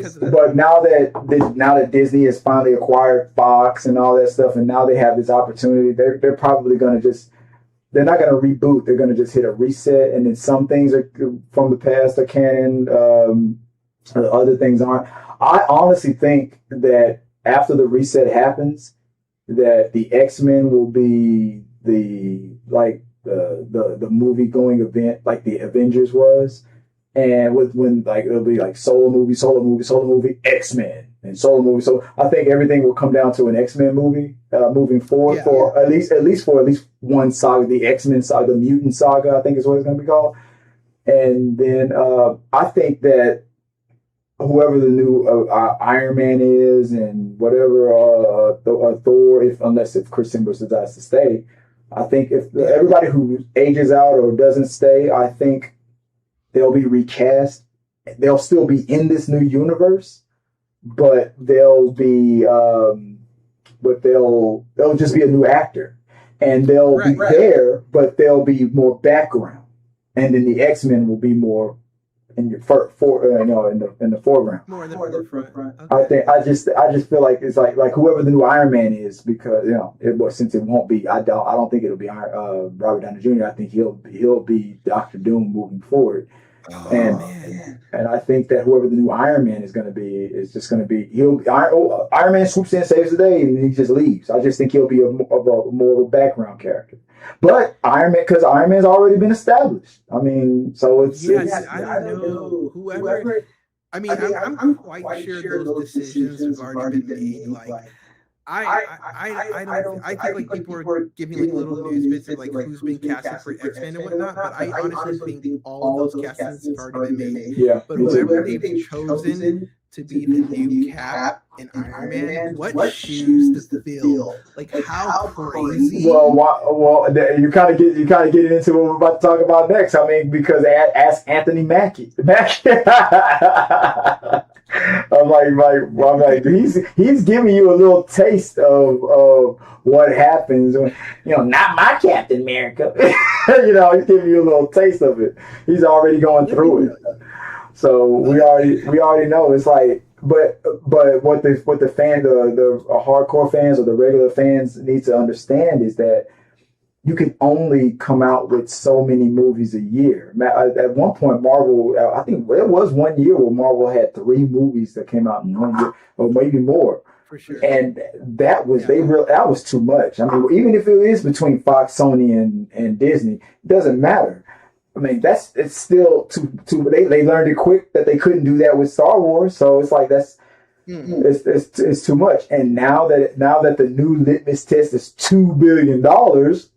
now that Disney has finally acquired Fox and all that stuff, and now they have this opportunity, they're probably going to they're not going to reboot. They're going to just hit a reset, and then some things are from the past are canon, other things aren't. I honestly think that after the reset happens, that the X-Men will be the movie going event like the Avengers was. And when like it'll be like solo movie, X-Men and solo movie. So I think everything will come down to an X-Men movie moving forward for at least one saga, the X-Men saga, the Mutant Saga, I think is what it's going to be called. And then I think that whoever the new Iron Man is and whatever Thor, unless Chris Hemsworth decides to stay, I think if everybody who ages out or doesn't stay, I think they'll be recast. They'll still be in this new universe, but they'll just be a new actor, and they'll be there, but they'll be more background, and then the X-Men will be more in your in the foreground.
More in the forefront.
Okay. I just feel like it's like whoever the new Iron Man is, because since it won't be, I don't think it'll be Robert Downey Jr. I think he'll be Doctor Doom moving forward. And I think that whoever the new Iron Man is going to be is just going to be Iron Man swoops in, saves the day, and he just leaves. I just think he'll be more of a background character. But Iron Man's already been established. I mean, so it's
I don't know whoever. I mean, I'm quite sure those decisions have already been made. Like I think like people are giving like little news bits of like who's been casted for X-Men and whatnot, but I honestly think all of those castings have already been made.
Yeah.
But whoever they've chosen to be the new Cap and Iron Man, what shoes to fill? Like how crazy?
Well, you kind of get into what we're about to talk about next. I mean, because ask Anthony Mackie. I'm like, he's giving you a little taste of what happens when, not my Captain America. He's giving you a little taste of it. He's already going through it. So we already know. It's like, but what the fan, the hardcore fans or the regular fans need to understand is that you can only come out with so many movies a year. At one point, Marvel, I think it was 1 year where Marvel had 3 movies that came out in 1 year, or maybe more.
For sure.
And that was that was too much. I mean, even if it is between Fox, Sony, and Disney, it doesn't matter. I mean, it's still too. They learned it quick that they couldn't do that with Star Wars. So it's like It's too much. And now that the new litmus test is $2 billion,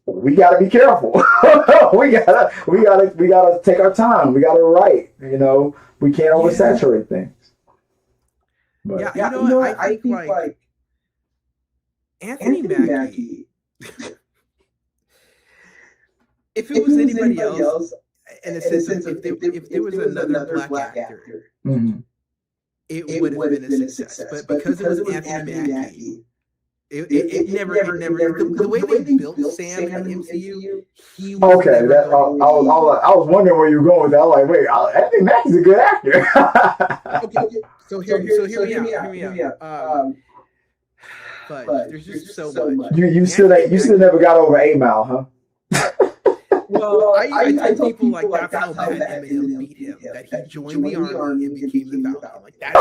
we got to be careful. we gotta take our time. We gotta write. We can't oversaturate things.
But I think like Anthony Mackie. If it was anybody else, in a sense, if there was another black actor, it would have been a success. But because it was Anthony Mackie, it never. The way they built Sam in the MCU, he was
okay. I was wondering where you were going with that. I was like, wait, Anthony Mackie's a good actor.
okay. So hear me out. But there's just so much.
You still never got over 8 Mile, huh?
Well, I tell people like that's how bad Eminem beat him. That he joined the army and became the Falcon. Like that's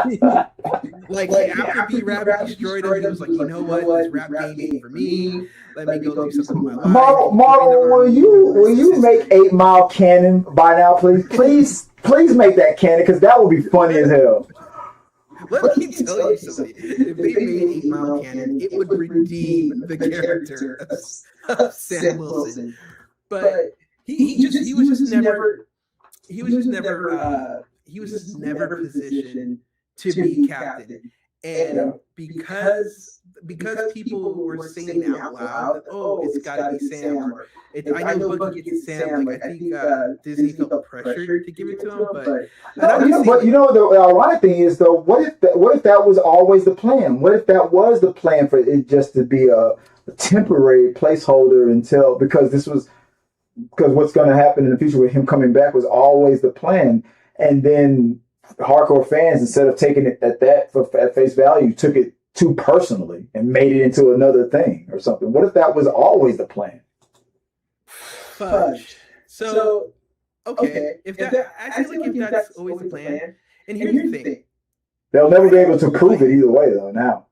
just like after B-Rap destroyed him, he was like, you know what, this rap game ain't for me. Let me go do something with my life.
Marvel, will you make 8 Mile canon by now, please? Please make that canon, because that would be funny as hell.
Let me tell you something. If they made 8 Mile canon, it would redeem the character of Sam Wilson. But he was just never positioned to be captain. And because people were saying out loud that, it's got to be Sam, or I know Bucky gets Sam. Like I think Disney felt pressured to give it to him, but
the ironic thing is though, what if that was always the plan? What if that was the plan for it just to be a temporary placeholder because what's going to happen in the future with him coming back was always the plan, and then hardcore fans, instead of taking it at face value, took it too personally and made it into another thing or something. What if that was always the plan?
Fudge. So okay, if that's always the plan, and here's the thing,
they'll never be able to prove it either way though. Now,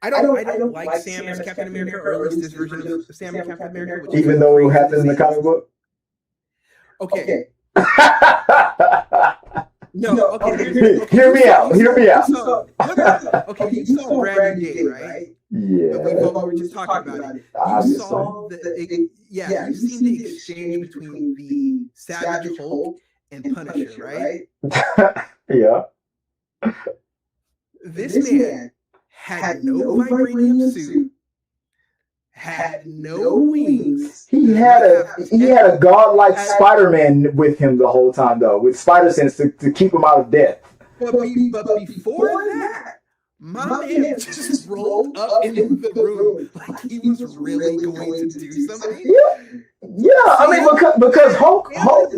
I don't like Sam as Captain America, or at least this version of Sam as Captain America,
even though it happens in the comic book.
Okay. No,
okay. Hear me out.
Okay, you saw Brand New Day, right?
Yeah.
We were just talking about it. You saw you've seen the exchange between the Savage Hulk and Punisher, right?
Yeah.
This man had no vibranium suit, had no wings.
He had a godlike Spider-Man with him the whole time, though, with spider sense to keep him out of death.
But before that, my man just rolled up into the room like he was really going to do something.
Yeah. I mean, because Hulk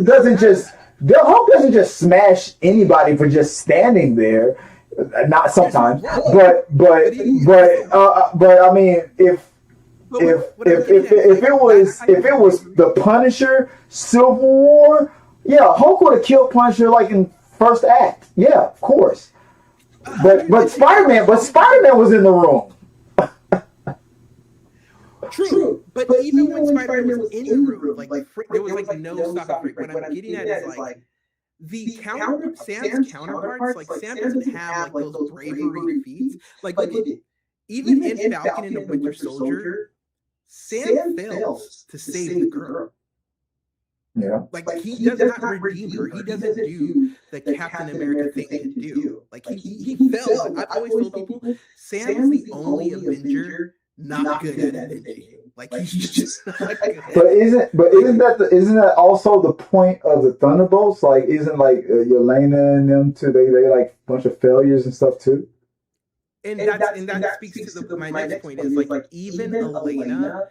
doesn't just smash anybody for just standing there. Not sometimes, but I mean, if it was the Punisher Civil War, yeah, Hulk would have killed Punisher like in first act. Yeah, of course. But Spider-Man was in the room.
True, but even when Spider-Man was in the room, like there was like no stopping break. What I'm getting at is like Sam's counterparts, like Sam doesn't have like those bravery feats. Like even in Falcon and the Winter Soldier, Sam fails to save the girl.
Yeah.
Like he does not redeem her. He doesn't do the Captain America thing to do. Like he fails. I've always told people Sam's the only Avenger not good at avenging. Like he's just not good.
Isn't that also the point of the Thunderbolts? Like isn't like Yelena and them too? They like a bunch of failures and stuff too.
And that speaks to my next point is like even Elena,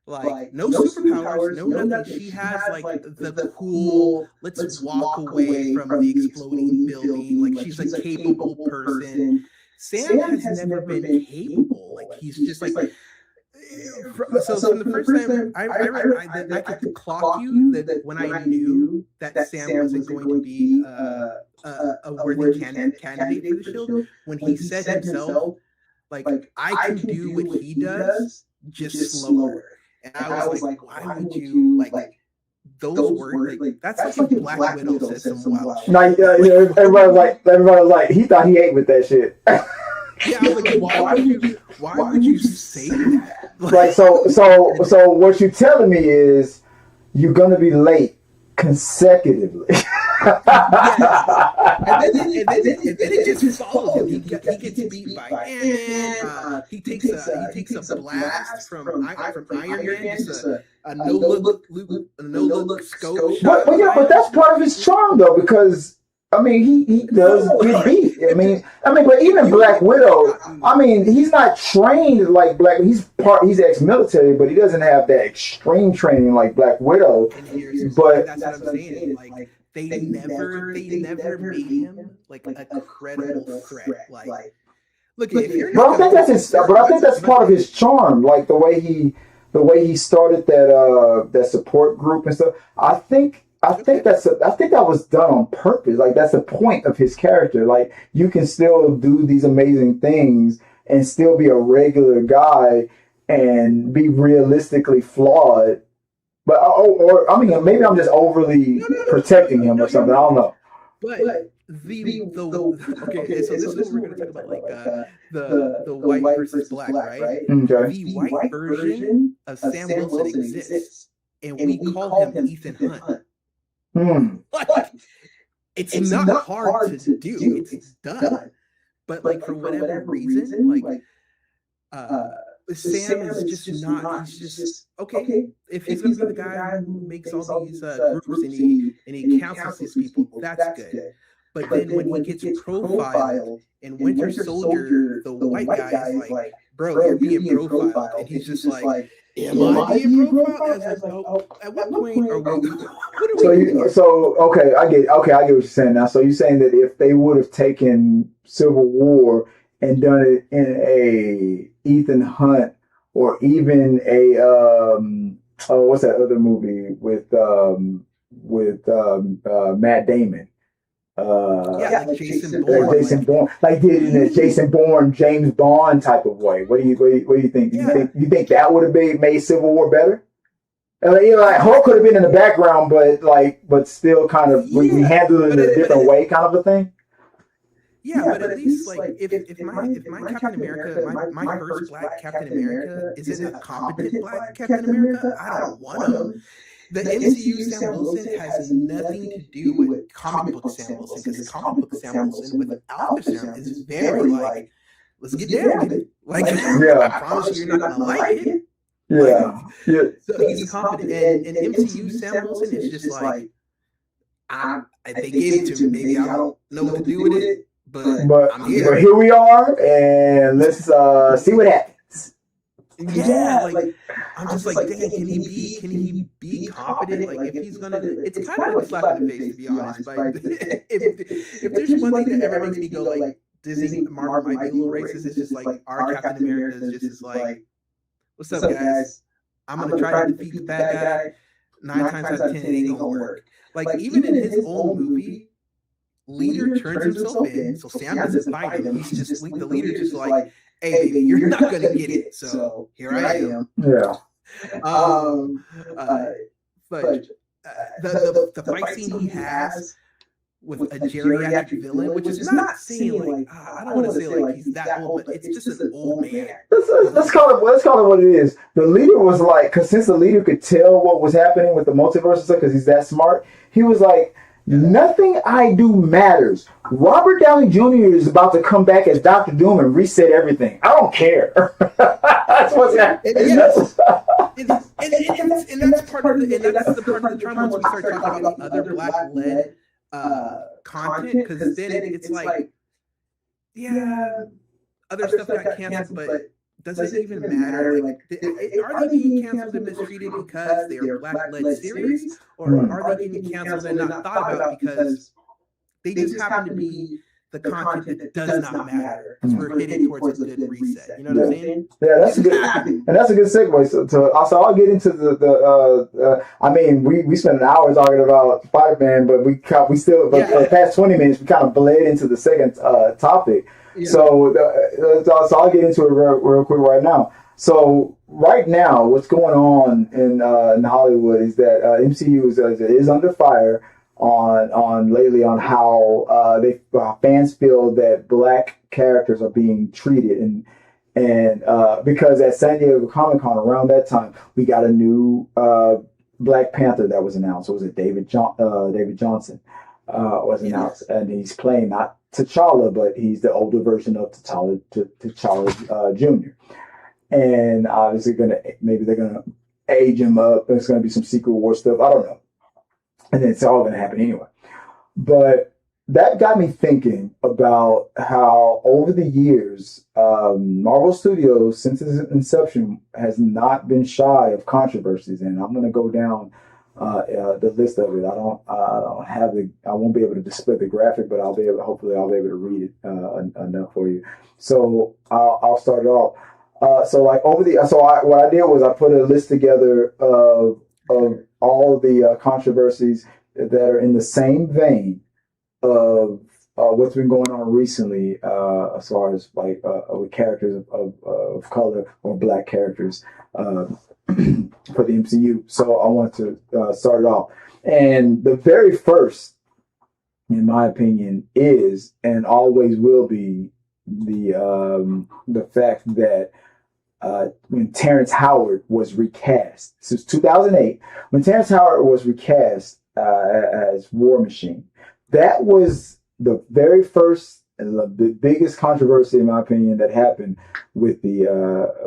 like no superpowers, no nothing. She has like the cool let's walk away from the exploding building. Like she's a capable person. Sam has never been capable. Like he's just like. So from the first time I could clock you that when I knew that Sam wasn't going to be a worthy candidate for the Shield, when he said himself, like I can do what he does, just slower. And I was like, why would you like those words, like that's like if Black Widow said some wild shit.
Like, everybody was like, he thought he ate with that shit.
Yeah, I was like, why would you say that?
Like, so what you're telling me is you're gonna be late consecutively.
And then it just follows him. He gets beat by Ant-Man. He takes a blast from Iron Man. Just a no look scope shot.
But that's part of his charm though, because I mean he does get beat. I mean, but even Black Widow, I mean, he's not trained like Black. He's ex-military, but he doesn't have that extreme training like Black Widow. But
that's what I'm saying. Like they never made him like a credible threat. Like, look, if you're
but I think that's part of his charm, like the way he started that support group and stuff. I think that was done on purpose. Like, that's the point of his character. Like, you can still do these amazing things and still be a regular guy and be realistically flawed. But I mean, maybe I'm just overly protecting him or something. I don't know.
But okay, so this is what we're going to talk about, like the white versus black, right?
Okay.
The white version of Sam Wilson exists, and we call him Ethan Hunt. Like, it's not hard to do. It's done. But like for whatever reason, like Sam is just not. He's just okay. If he's gonna be the guy who makes all these groups and he counsels these people, that's good. But then when he gets profiled in Winter Soldier, the white guy is like, "Bro, you're being profiled," and he's just like, "Am I being profiled?" I was like, "No." At what point are we?
Okay, I get what you're saying now. So you're saying that if they would have taken Civil War and done it in a Ethan Hunt or even a what's that other movie with Matt Damon?
Like Jason Bourne.
Like did it in a Jason Bourne, James Bond type of way. What do you think? You think that would have made Civil War better? Like Hulk could have been in the background, but still kind of we handled it in a different way, kind of a thing.
Yeah, but at least like if my Captain America, my first black Captain America isn't a competent black Captain America, I don't want him. The MCU Sam Wilson has nothing to do with comic book Sam Wilson, because comic book Sam Wilson without the Sam is very like, let's get down to it. Like, I promise you, you're not gonna like it.
Yeah.
So he's competent, and MCU Sam Wilson is just like, they gave it to me. Maybe I don't know what to do with it. But
here we are, and let's see what happens.
Yeah, like I'm just like, dang, can he be competent? Like, if he's gonna, it's kind of a slap in the face, to be honest. But if there's one thing that ever makes me go like, Disney, Marvel might be a little racist, it's just like our Captain America is just like, what's up, guys? I'm gonna try to defeat the bad guy. 9 times out of 10, it ain't gonna work. Like, even in his own movie, leader turns himself in, so Sam doesn't fight him. He's just the leader's just like, "Hey, baby, you're not gonna get it." So here I am.
Yeah.
But the fight scene he has with a geriatric villain, which is not saying like, I don't want to say like he's that old, but it's just an old man.
Let's call it what it is. The leader was like, because since the leader could tell what was happening with the multiverse and stuff, because he's that smart, he was like, nothing I do matters. Robert Downey Jr. is about to come back as Dr. Doom and reset everything. I don't care. That's what's happening.
And that's part of the trauma once we start talking about the other black-led content, because then it's like, other stuff got canceled, but does it even matter? Like, are they being canceled and mistreated because they are black-led series, or are they being canceled and not thought about because they just happen to be the content that does not matter, because we're headed towards a good reset? You know what I'm saying?
Yeah, that's a good segue. So I'll get into the I mean, we spent an hour talking about Spider-Man, but we still for the past 20 minutes we kind of bled into the second topic. Yeah. So I'll get into it real quick right now. So right now, what's going on in Hollywood is that MCU is under fire on lately on how fans feel that black characters are being treated, and because at San Diego Comic-Con around that time we got a new Black Panther that was announced. So was it David Johnson was announced, and he's playing not T'Challa, but he's the older version of T'Challa Jr. And obviously maybe they're gonna age him up. There's gonna be some Secret War stuff. I don't know, and then it's all gonna happen anyway. But that got me thinking about how over the years, Marvel Studios, since its inception, has not been shy of controversies. And I'm going to go down the list of it. I don't have I won't be able to display the graphic, but hopefully I'll be able to read it enough for you. So I'll start it off. What I did was I put a list together of all the controversies that are in the same vein of what's been going on recently, as far as with characters of color or black characters for the MCU. So I want to start it off, and the very first, in my opinion, is and always will be the fact that when Terrence Howard was recast, since 2008, when Terrence Howard was recast as War Machine. That was the very first and the biggest controversy, in my opinion, that happened with the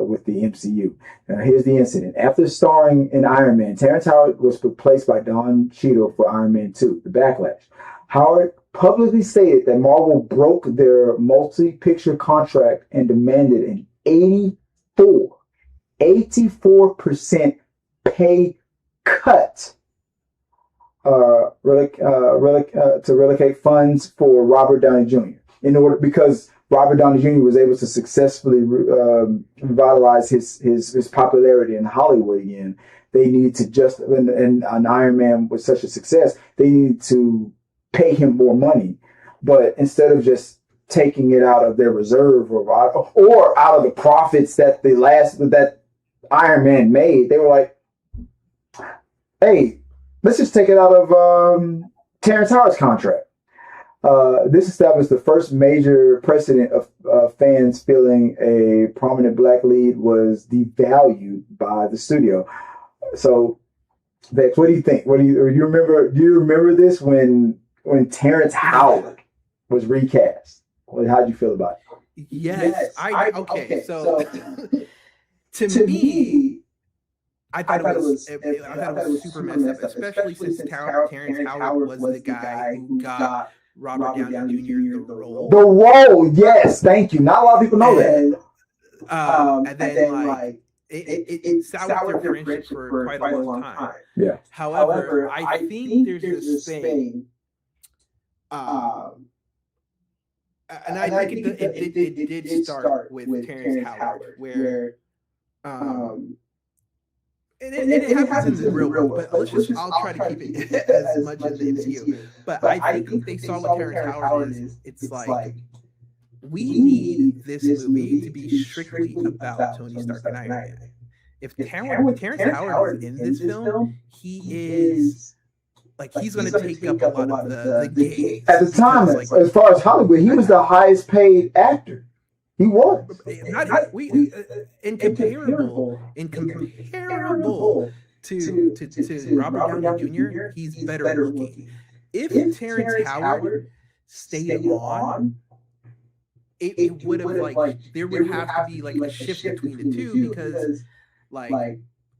MCU. Now, here's the incident. After starring in Iron Man, Terrence Howard was replaced by Don Cheadle for Iron Man 2, The Backlash. Howard publicly stated that Marvel broke their multi-picture contract and demanded an 84% pay cut to reallocate funds for Robert Downey Jr. Because Robert Downey Jr. was able to successfully revitalize his popularity in Hollywood again. They needed to and Iron Man was such a success, they needed to pay him more money. But instead of just taking it out of their reserve or out of the profits that that Iron Man made, they were like, hey, let's just take it out of Terrence Howard's contract. This established the first major precedent of fans feeling a prominent black lead was devalued by the studio. So, Vex, what do you think? Do you remember this when Terrence Howard was recast? How'd you feel about it?
Yes. Okay. So to me, I thought it was super messed up, especially since Terrence Howard was the guy who got Robert Downey Jr. the role.
The role, yes, thank you. Not a lot of people know that.
And then it soured their friendship for quite a long time.
Yeah.
However, I think there's this thing, and I think it did start with Terrence Howard, where and it happens in the real world, but I'll try to keep it as much as the MCU. But I think they saw what Terrence Howard is. It's like, we need this movie to be strictly about Tony Stark and Iron Man. If Terrence Howard is in this film, he is he's going to take up a lot of the gaze.
At the time, as far as Hollywood, he was the highest paid actor. He was.
Incomparable to Robert Downey Jr., he's better looking. If Terrence Howard stayed on, it would have there would have to be a shift between the two, because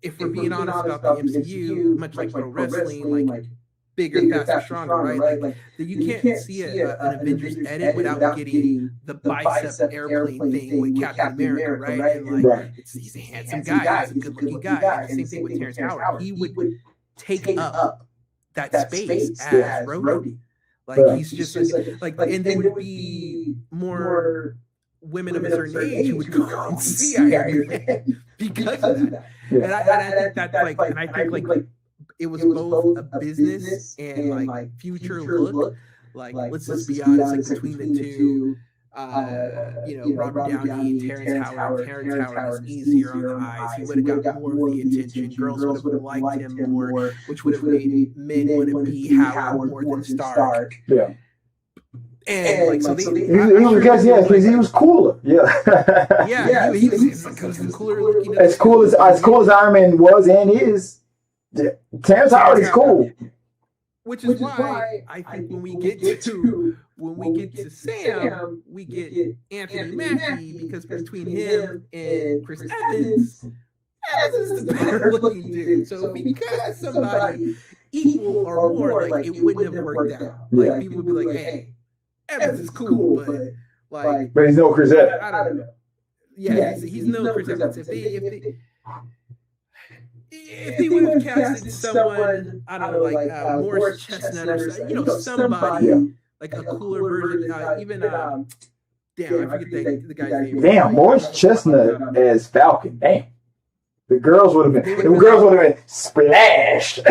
if we're being honest about the MCU, much like pro wrestling, bigger, faster, stronger, right? You can't see an Avengers edit without getting the bicep airplane thing with Captain America, right? And he's a handsome guy, he's a good-looking guy. And the same thing with Terrence Howard. He would take up that space as Rhodey. He's just and there would be more women of a certain age who would go and see Iron Man because of that. Yeah. And I think that's and I think it was both a business and future look. Let's just be honest, between the two, Robert Downey, Terrence Howard. Terrence Howard was easier on the eyes. He would have got more of the attention. Girls would have liked him more, which would have made men want to be Howard more than Stark.
Yeah.
And like,
because he was cooler.
Yeah. He was cooler looking.
As cool as Iron Man was and is, Terrence Howard is cool.
Which is why I think when we get to Sam, we get Anthony Mackie, because between him and Chris Evans is the better looking dude. So because somebody equal or more, like, it wouldn't have worked out. Like, people would be like, hey, Evans is cool, but
he's no Chris Evans.
I don't know. Yeah, he's no Chris Evans. If they would have casted someone, I don't know, like Morris Chestnut or somebody like a cooler version, even damn, I forget the guy's name.
Damn, Morris Chestnut as Falcon. Damn, the girls would have been splashed. It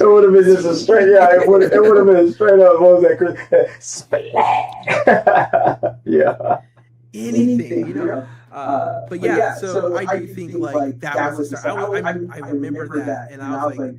would have been just a straight, it would have been straight up. What was that, Chris? Splash. Yeah.
Anything, but yeah, so I do think like that was the start. I remember that, and I was like,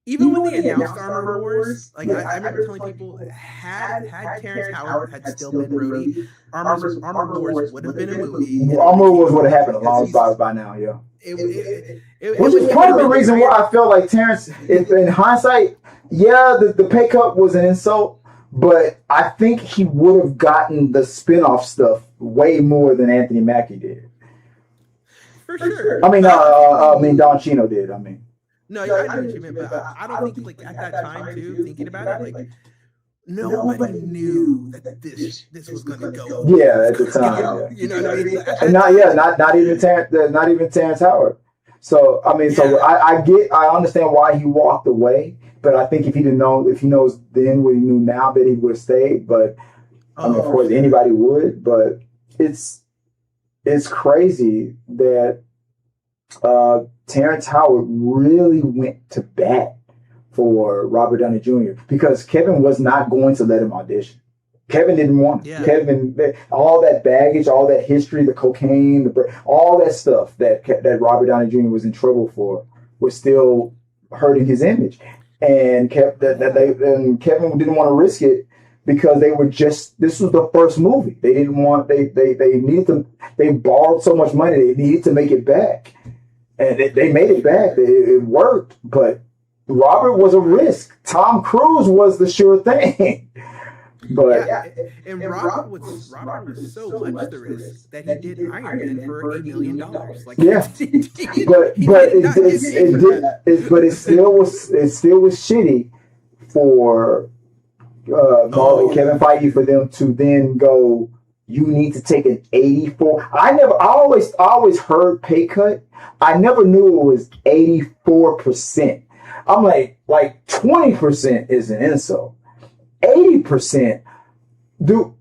even when they announced Armor Wars, like I remember telling people, had Terrence Howard had still been Rhodey, Armor Wars would have been a movie.
Armor Wars would have happened a long time by now, yeah. Which is part of the reason why I felt like Terrence, in hindsight, the pay cut was an insult. But I think he would have gotten the spin-off stuff way more than Anthony Mackie did.
For sure.
I mean, Don Chino did. I mean.
No, I know what you meant, but I don't think, like, at that time, too, thinking about it, like, nobody knew that this was going to go.
Yeah, at the time.
You know what I mean?
And not even Terrence Howard. So I mean, I understand why he walked away. But I think if he knows then what he knew now, that he would have stayed. But I mean, of course, anybody would. But it's crazy that Terrence Howard really went to bat for Robert Downey Jr. because Kevin was not going to let him audition. Kevin didn't want him. Kevin, all that baggage, all that history, the cocaine, all that stuff that Robert Downey Jr. was in trouble for was still hurting his image. And Kevin didn't want to risk it because this was the first movie. They didn't want, they borrowed so much money, they needed to make it back. And they made it back. It worked, but Robert was a risk. Tom Cruise was the sure thing. But
and Robert was so much the risk that he did Iron Man for $8 million. Like,
but it still was shitty for Marvel, Kevin Feige, for them to then go, you need to take an 84. I always heard pay cut. I never knew it was 84%. I'm like 20% is an insult. 80%. Dude,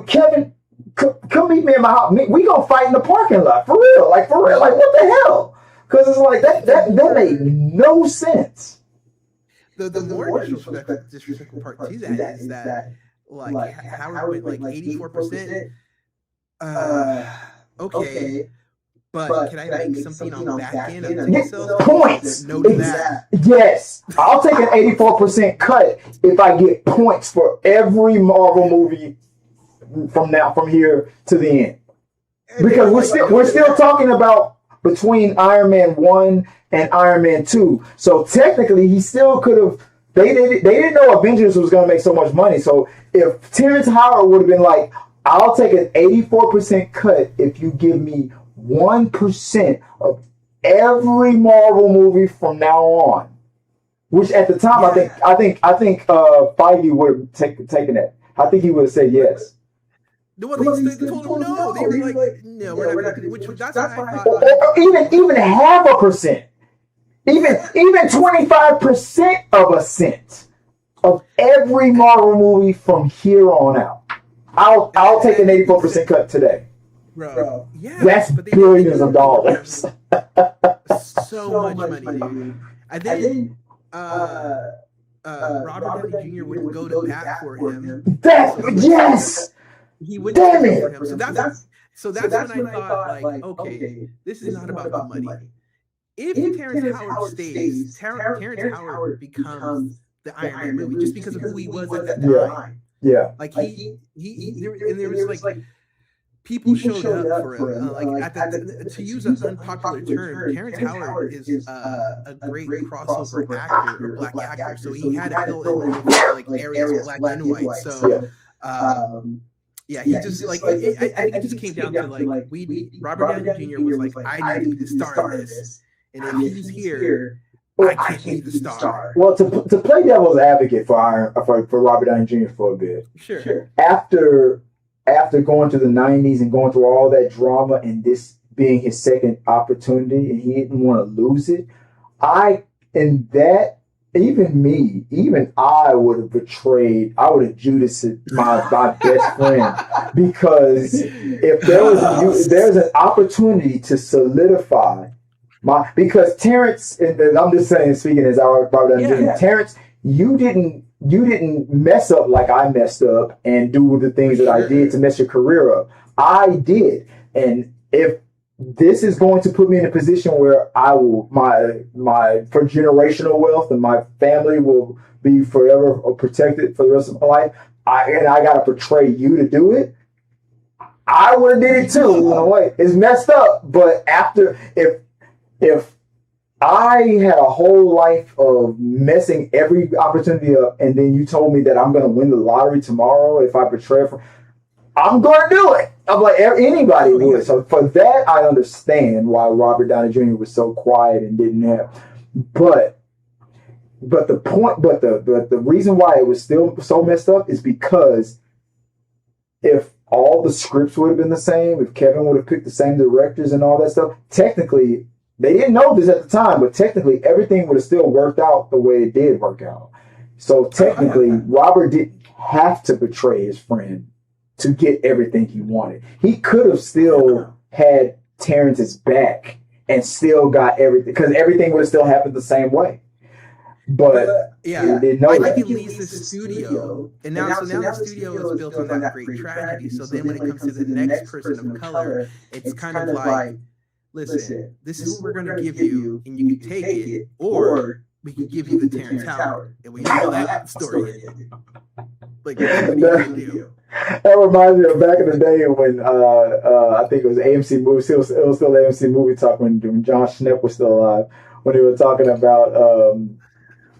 Kevin, come meet me in my house. We gonna fight in the parking lot for real. Like what the hell? Because it's like that made no sense.
The more disrespectful part to that is that like Howard went like 84%. Okay. But can I make something on the back end of myself?
Points.
No to that.
Yes. I'll take an 84% cut if I get points for every Marvel movie from here to the end. Because we're still talking about between Iron Man 1 and Iron Man 2. So technically he still could have, they didn't know Avengers was going to make so much money. So if Terrence Howard would have been like, I'll take an 84% cut if you give me 1% of every Marvel movie from now on, which at the time I think Feige would have taken that. I think he would have said yes.
They told him no. They were like, no, we're not going to. That's why I thought.
Even 0.5%, even 25% of a cent of every Marvel movie from here on out. I'll take an 84% cut today.
Bro, yeah,
that's billions of dollars.
So much money, dude. And then Robert Downey Jr. would go to bat for him.
Yes.
He wouldn't stand for him. So that's when I thought, like, okay, this is not about the money. If Terrence Howard stays, Terrence Howard becomes the Iron Man movie just because of who he was at that time.
Yeah.
Like there was like people showed up for him. To use an unpopular term, Terrence Howard is a great crossover actor, or black actor. So he had to fill in like areas of black and white. So yeah, he just like I think it just came down to like Robert Downey Jr. was like, I need to be the star of this, and if he's here, I can't be the star.
Well, to play devil's advocate for Robert Downey Jr. for a bit,
sure.
After going through the 90s and going through all that drama and this being his second opportunity, and he didn't want to lose it, even I would have betrayed, I would have Judased my best friend, because if there's an opportunity to solidify because Terrence, and I'm just saying, speaking as our Robert Downey Jr., Terrence, you didn't mess up like I messed up and do the things that I did to mess your career up. I did, and if this is going to put me in a position where I will for generational wealth and my family will be forever protected for the rest of my life, I got to portray you to do it. I would have did it too. In a way, it's messed up, but if I had a whole life of messing every opportunity up, and then you told me that I'm going to win the lottery tomorrow if I betray it, I'm going to do it. I'm like, anybody would. So for that, I understand why Robert Downey Jr. was so quiet and didn't have. But the reason why it was still so messed up is because if all the scripts would have been the same, if Kevin would have picked the same directors and all that stuff, technically, they didn't know this at the time, but technically everything would have still worked out the way it did work out. So technically, Robert didn't have to betray his friend to get everything he wanted. He could have still had Terrence's back and still got everything, because everything would have still happened the same way. But he didn't know
I think it leaves the studio, and now the studio is built on that great tragedy. So then when it comes to the next person of color, it's kind of like, listen, this is what we're going to give you, and you can take it, or we can give you the Terrence Howard, and we know that story. Like, what do you do?
That reminds me of back in the day when I think it was AMC Movie. It was still AMC Movie Talk when John Schnepp was still alive. When they were talking about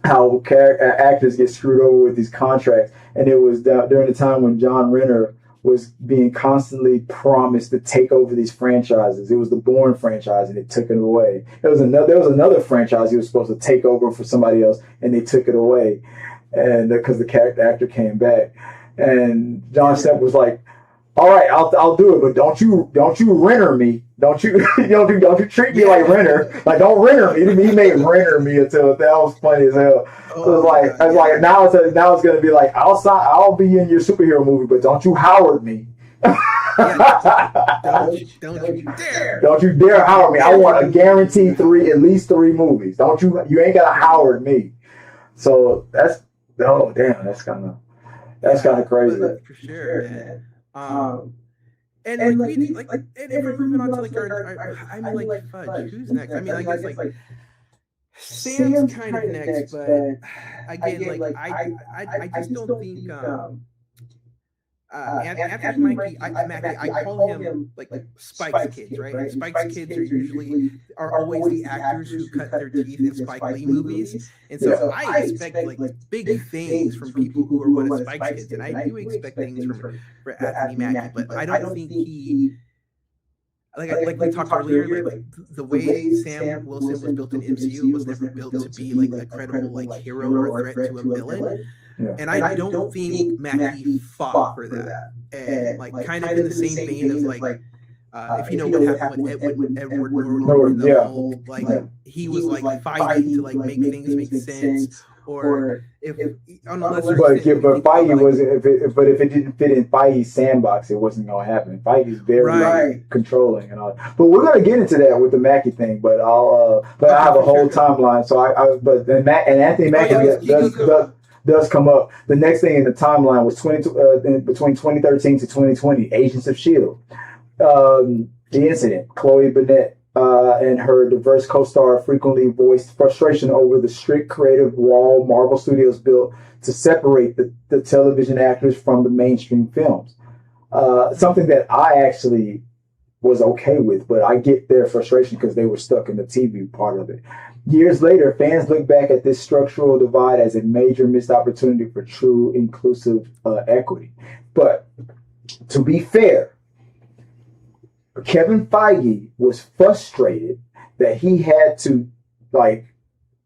how actors get screwed over with these contracts, and it was during the time when John Renner was being constantly promised to take over these franchises. It was the Bourne franchise, and they took it away. There was another franchise he was supposed to take over for somebody else, and they took it away, and because the actor came back. And John Stepp was like, "All right, I'll do it, but don't you Renner me? Don't you treat me like Renner? Like, don't Renner me." He made Renner me until that was funny as hell. So it's like now it's gonna be like, I'll be in your superhero movie, but don't you Howard me.
Don't you dare!
Don't you dare Howard me. I want a guaranteed at least three movies. Don't you ain't gotta Howard me. So that's kind of crazy.
For sure, man. And if we're moving on to like our fudge, who's next? I mean, I guess like Sam's kind of next, but again, like I just don't think Anthony Mackie, I call him like Spike's kids, right? And Spike's kids are always the actors who cut their teeth in Spike Lee movies, and so I expect like big things from people who are one of Spike's kids, and I do expect things for Anthony Mackie, but I don't think he. Like we talked earlier, like the way Sam Wilson was built in MCU was never built to be like a credible like hero or threat to a villain. Yeah. And I don't think Mackie fought for that. And like kind of in the same vein of like if you know what happened with Edward Norton, the whole like he was like fighting to like make things make sense. Or if
Feige wasn't. But if it didn't fit in Feige's sandbox, it wasn't going to happen. Feige's very controlling and all. But we're going to get into that with the Mackie thing. But I have a whole timeline. So and Anthony Mackie does come up. The next thing in the timeline was between 2013 to 2020, Agents of S.H.I.E.L.D. The incident, Chloe Bennett and her diverse co-star frequently voiced frustration over the strict creative wall Marvel Studios built to separate the television actors from the mainstream films. Something that I actually was okay with, but I get their frustration because they were stuck in the TV part of it. Years later, fans look back at this structural divide as a major missed opportunity for true inclusive equity. But to be fair, Kevin Feige was frustrated that he had to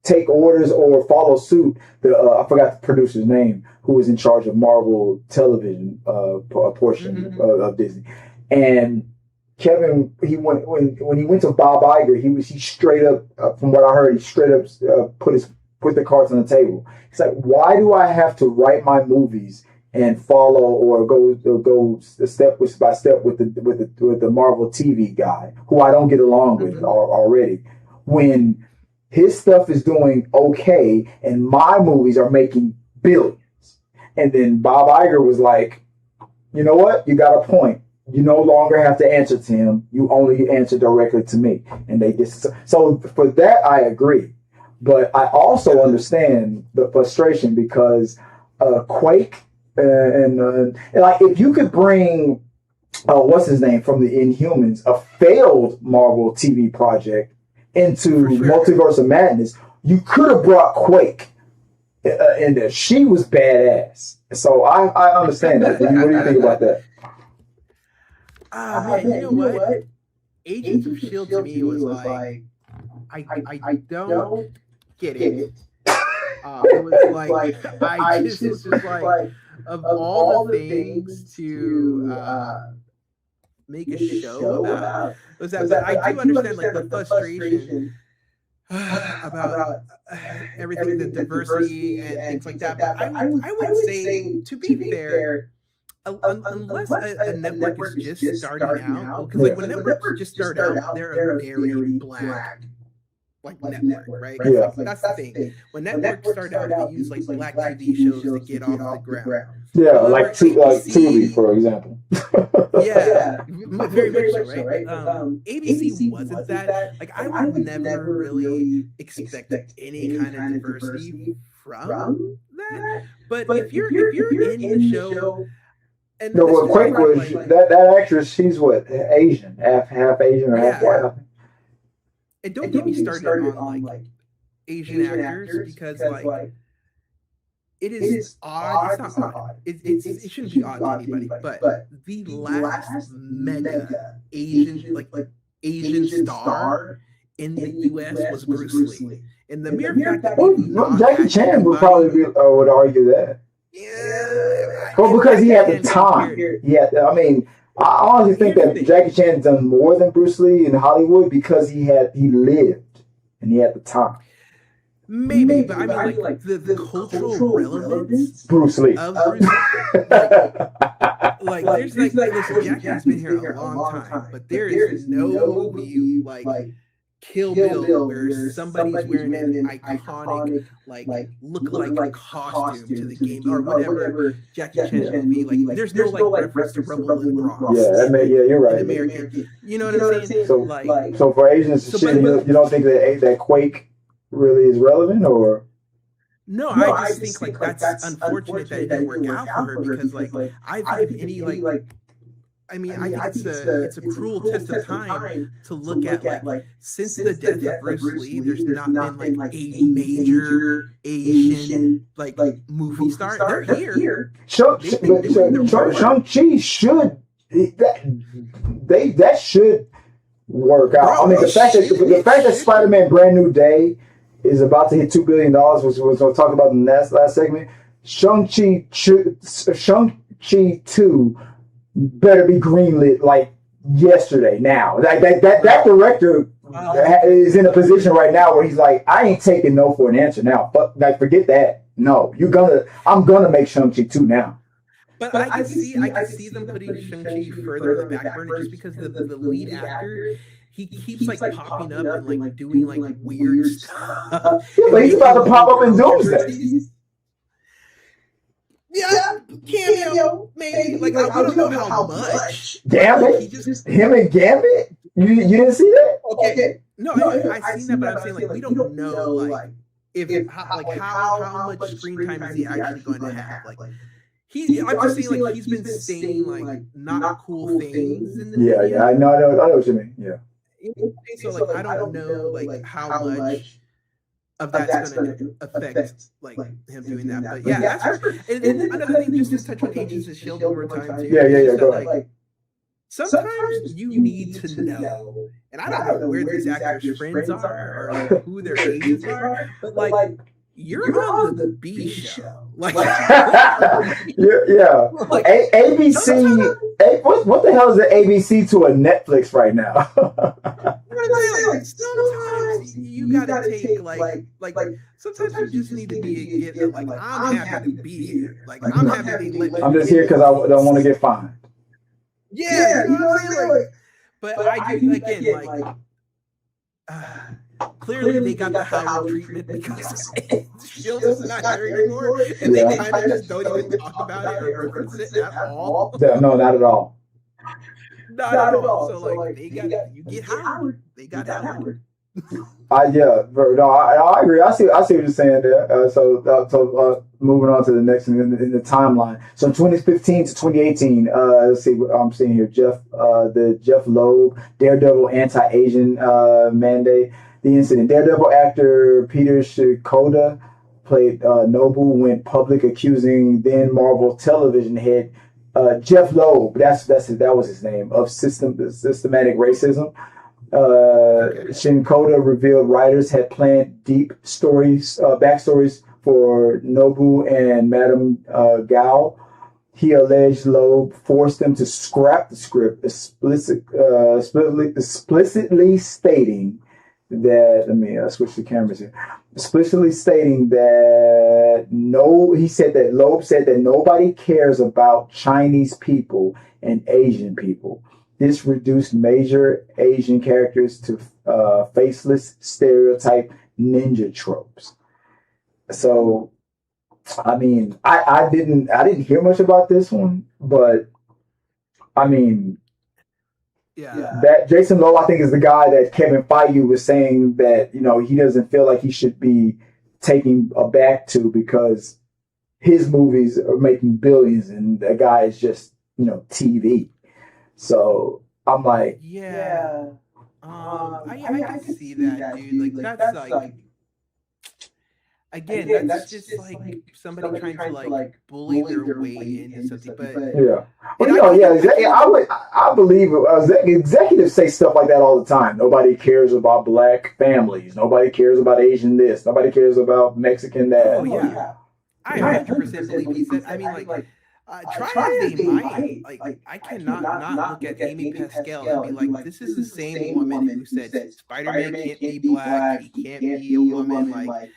take orders or follow suit. I forgot the producer's name, who was in charge of Marvel television portion of Disney, and Kevin, when he went to Bob Iger, he straight up, from what I heard, he straight up put the cards on the table. He's like, why do I have to write my movies and follow or go step by step with the Marvel TV guy who I don't get along with already, when his stuff is doing okay and my movies are making billions? And then Bob Iger was like, you know what? You got a point. You no longer have to answer to him. You only answer directly to me. And they just so for that I agree, but I also understand the frustration because Quake and like if you could bring what's his name from the Inhumans, a failed Marvel TV project, into Multiverse of Madness, you could have brought Quake in there. She was badass. So I understand that. What do you think about that?
Man, you know what? Agents of S.H.I.E.L.D. to me was like, I don't get it. It was like, it's just like, of all the things to make a show about, was that, but I do understand like the frustration about everything, the diversity and things like that. But I would say, to be fair, unless a network is just starting out, because like when networks just start out, they're a very black network, right?
Yeah.
Like, that's the thing. When networks start out, they use like black TV shows to get off the ground.
Yeah, like Tubi, for example.
Yeah, very much so, right? ABC wasn't that. Like, I would never really expect any kind of diversity from that. But if you're in the show. And
no, what Quake was that actress? She's what, Asian, half Asian or half white.
And don't get me started on like Asian actors because like it is odd. It's not odd. It shouldn't be odd to anybody. But the last mega Asian star in the U.S. was Bruce Lee. And the mere fact that
Jackie Chan would probably would argue that.
Yeah.
Well, because he had the time. Yeah, I mean, I honestly think that Jackie Chan done more than Bruce Lee in Hollywood because he lived and he had the time.
Maybe, but I mean, like the cultural relevance
Bruce Lee.
Of Bruce Lee, like there's listen, Jackie's been here a long time, but there is no movie like Kill Bill where somebody's wearing an iconic look-alike costume to the game or whatever Jackie Chan movie. Like there's no reference to Rebel in the Bronx.
Yeah, you're right.
American, you know what I'm saying?
So for Asians, you don't think that Quake really is relevant, or?
No, I just think that's unfortunate that it didn't work out for her because I think any I mean, I think it's a cruel test of time to look at since the death of Bruce Lee, there's not been a major Asian movie star. They're here.
Shang-Chi should that should work out. I mean, the fact that Spider-Man: Brand New Day is about to hit $2 billion, which we're going to talk about in the last segment. Shang-Chi 2 better be greenlit like yesterday. Now, that director is in a position right now where he's like, I ain't taking no for an answer now. But forget that. No, I'm gonna make Shang-Chi 2 now.
But I can see them putting Shang-Chi further in the back burner just because the lead actor, he keeps popping up and doing weird stuff.
Yeah, but he's about to pop up in Doomsday.
Yeah, cameo, maybe. Like, we don't know how much.
Gambit?
He just
him and Gambit? You didn't see that?
Okay. No, I seen that, but I'm saying like we don't know like if how much screen time is he actually going to have? Like I'm just saying like he's been saying like not cool things in the media.
Yeah, I know what you mean. Yeah.
So like I don't know like how much of that's going to affect like him doing that. But yeah, that's and another thing, just to touch on Agents of Shield one more time too.
Yeah. Go ahead.
Like, sometimes you need to know, and I don't know where these actors' friends are or like who their agents are, but like you're on the B show, like
yeah. Like, ABC. What the hell is the ABC to a Netflix right now?
Like, sometimes you gotta take like sometimes you just need to be like I'm happy to be here, like I'm happy to be.
I'm just here because I don't want to get fined.
Yeah, you know what I'm saying? Like, but I do again like clearly they got the Howard treatment because Shield is not here anymore, and they kind of just don't even talk about it or reference it at all.
No, not at all.
Not at all. So like they got you get Howard. They got Howard.
I agree. I see what you're saying there. So moving on to the next in the timeline. So 2015 to 2018. Let's see what I'm seeing here. The Jeff Loeb Daredevil anti-Asian mandate. The incident. Daredevil actor Peter Shikoda played Nobu went public accusing then Marvel television head Jeff Loeb. That was his name of systematic racism. Shinkoda revealed writers had planned deep backstories for Nobu and Madame Gao. He alleged Loeb forced them to scrap the script, explicitly stating that. Let me switch the cameras here. Explicitly stating that he said that Loeb said that nobody cares about Chinese people and Asian people. This reduced major Asian characters to faceless stereotype ninja tropes. So, I mean, I didn't hear much about this one, but I mean,
yeah,
that Jason Lowe, I think, is the guy that Kevin Feige was saying that he doesn't feel like he should be taken aback to because his movies are making billions and that guy is just TV. So I'm like,
yeah. I can see that, dude. Like that's like again, that's just like somebody trying to like bully their way into something. But
yeah, I believe executives say stuff like that all the time. Nobody cares about black families. Nobody cares about Asian this. Nobody cares about Mexican that.
Oh yeah, I 100% believe he said. I mean, like. Try as they might, like I cannot not look at Amy Pascal and be like, this is the same woman who said Spider-Man can't be black, he can't be a woman, like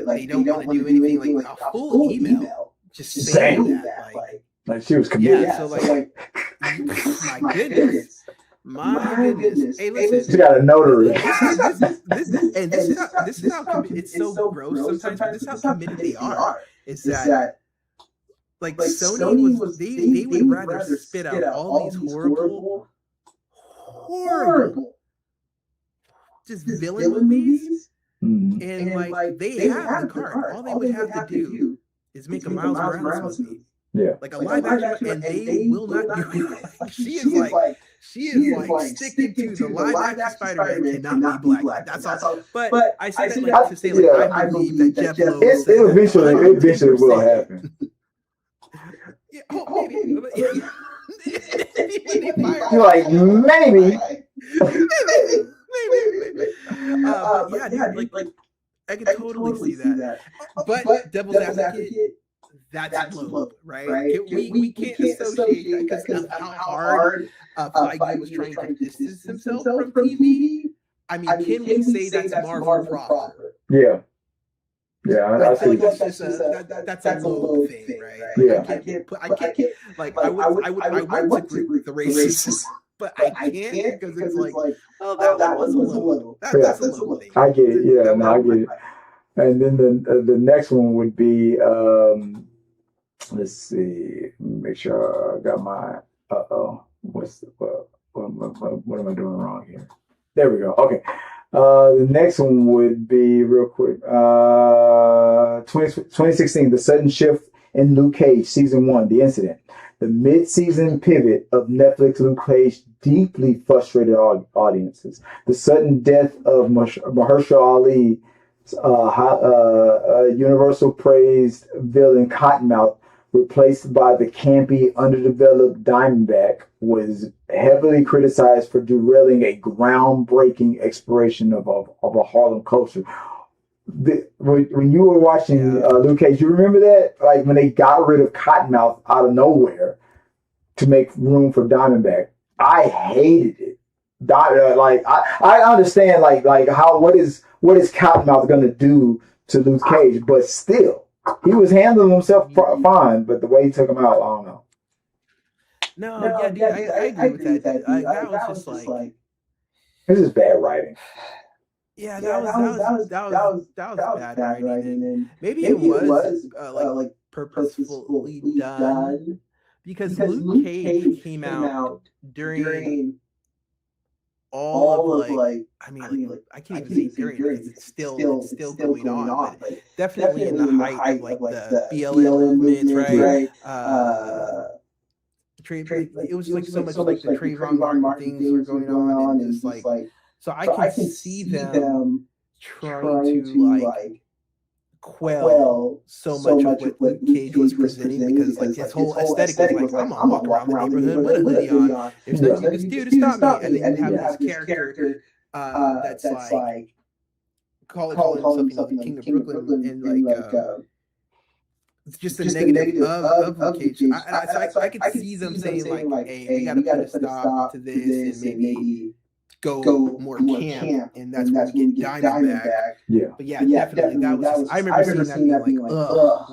they don't want to do anything, like a full email just saying that,
like she was committed.
Yeah, so like my goodness. Hey, listen.
She got a notary.
This is how it's so gross sometimes, but this is how committed they are. Is that like Sony was they would rather spit out all these horrible just villain movies, and like they have the card. All they would have to do is make a Miles Morales movie.
Yeah,
like a live action, and they will not do it. Like, she is like sticking to the live action Spider-Man cannot be black. That's all. But I say that like to say like I believe that Jeff Lowe.
It eventually will happen.
Yeah, maybe.
You're like maybe.
But yeah, dude, like I can totally see that. But Devil's Advocate, that's Loeb, right? We can't associate that because of how hard Feige was trying to distance himself from TV. I mean, can we say that's Marvel proper?
Yeah. Yeah,
I feel like that's a Loeb thing, right?
Yeah.
I can't. Like I want to group the races, but I can't because it's like, oh, that was a Loeb. That's a Loeb thing.
I get it. Yeah, no, I get it. And then the next one would be let's see. Make sure I got my. What am I doing wrong here? There we go. Okay. The next one would be real quick. 2016, the sudden shift in Luke Cage, season 1, the incident. The mid-season pivot of Netflix Luke Cage deeply frustrated audiences. The sudden death of Mahershala Ali, universal praised villain Cottonmouth, replaced by the campy, underdeveloped Diamondback, was heavily criticized for derailing a groundbreaking exploration of a Harlem culture. When you were watching Luke Cage, you remember that? Like when they got rid of Cottonmouth out of nowhere to make room for Diamondback. I hated it. I understand like how what is Cottonmouth gonna do to Luke Cage, but still. He was handling himself fine, but the way he took him out, I don't know.
No, yeah, dude, I agree with that. That was just like
this is bad writing.
Yeah, that was bad writing. And maybe it was like purposefully done because Luke Cage came out during all of like I can't even say during because it's still going on, but definitely in the height of like the BLM movement, right? It was like so much like the Trayvon Martin things were going on, and just like so I can see them trying to like quell so much of what Luke Cage was presenting because like his whole aesthetic was like I'm gonna walk around the neighborhood with a hoodie on. There's nothing you can do to stop me, and then you have this character that's like calling himself the King of Brooklyn and like it's just the negative of Luke Cage. I could see them saying like, hey, we gotta put a stop to this and maybe go more camp, and that's when we get Diamondback.
Yeah.
But yeah, definitely that was just, I remember seeing that being like,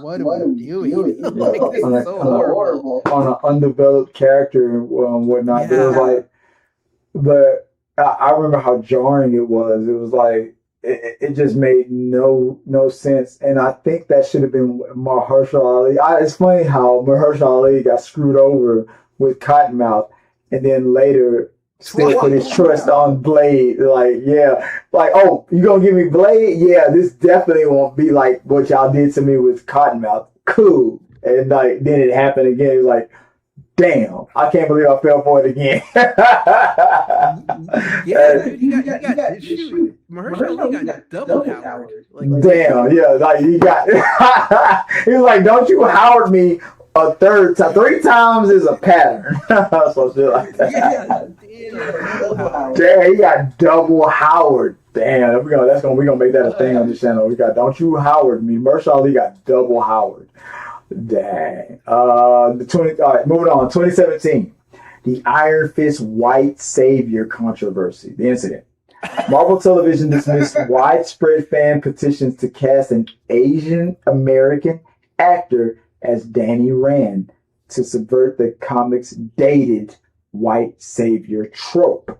what are we doing? Like, this is so horrible.
On an undeveloped character and whatnot. Yeah. It was like, but I remember how jarring it was. It was like, it just made no sense. And I think that should have been Mahershala Ali. It's funny how Mahershala Ali got screwed over with Cottonmouth, and then later still put his trust on Blade. Like, yeah. Like, oh, you gonna give me Blade? Yeah, this definitely won't be like what y'all did to me with Cottonmouth. Cool. And like, then it happened again. It's like, damn, I can't believe I fell for it again.
Yeah, dude, you got Mahershala got double Howard. Like,
damn, yeah, like you got. He was like, "Don't you Howard me a third time? 3 times is a pattern." So shit like that. Damn, he got double Howard. Damn, we're gonna make that a thing on this channel. We got "Don't you Howard me." Mahershala Ali got double Howard. Dang. All right, moving on. 2017, the Iron Fist White Savior controversy, the incident. Marvel Television dismissed widespread fan petitions to cast an Asian American actor as Danny Rand to subvert the comic's dated white savior trope.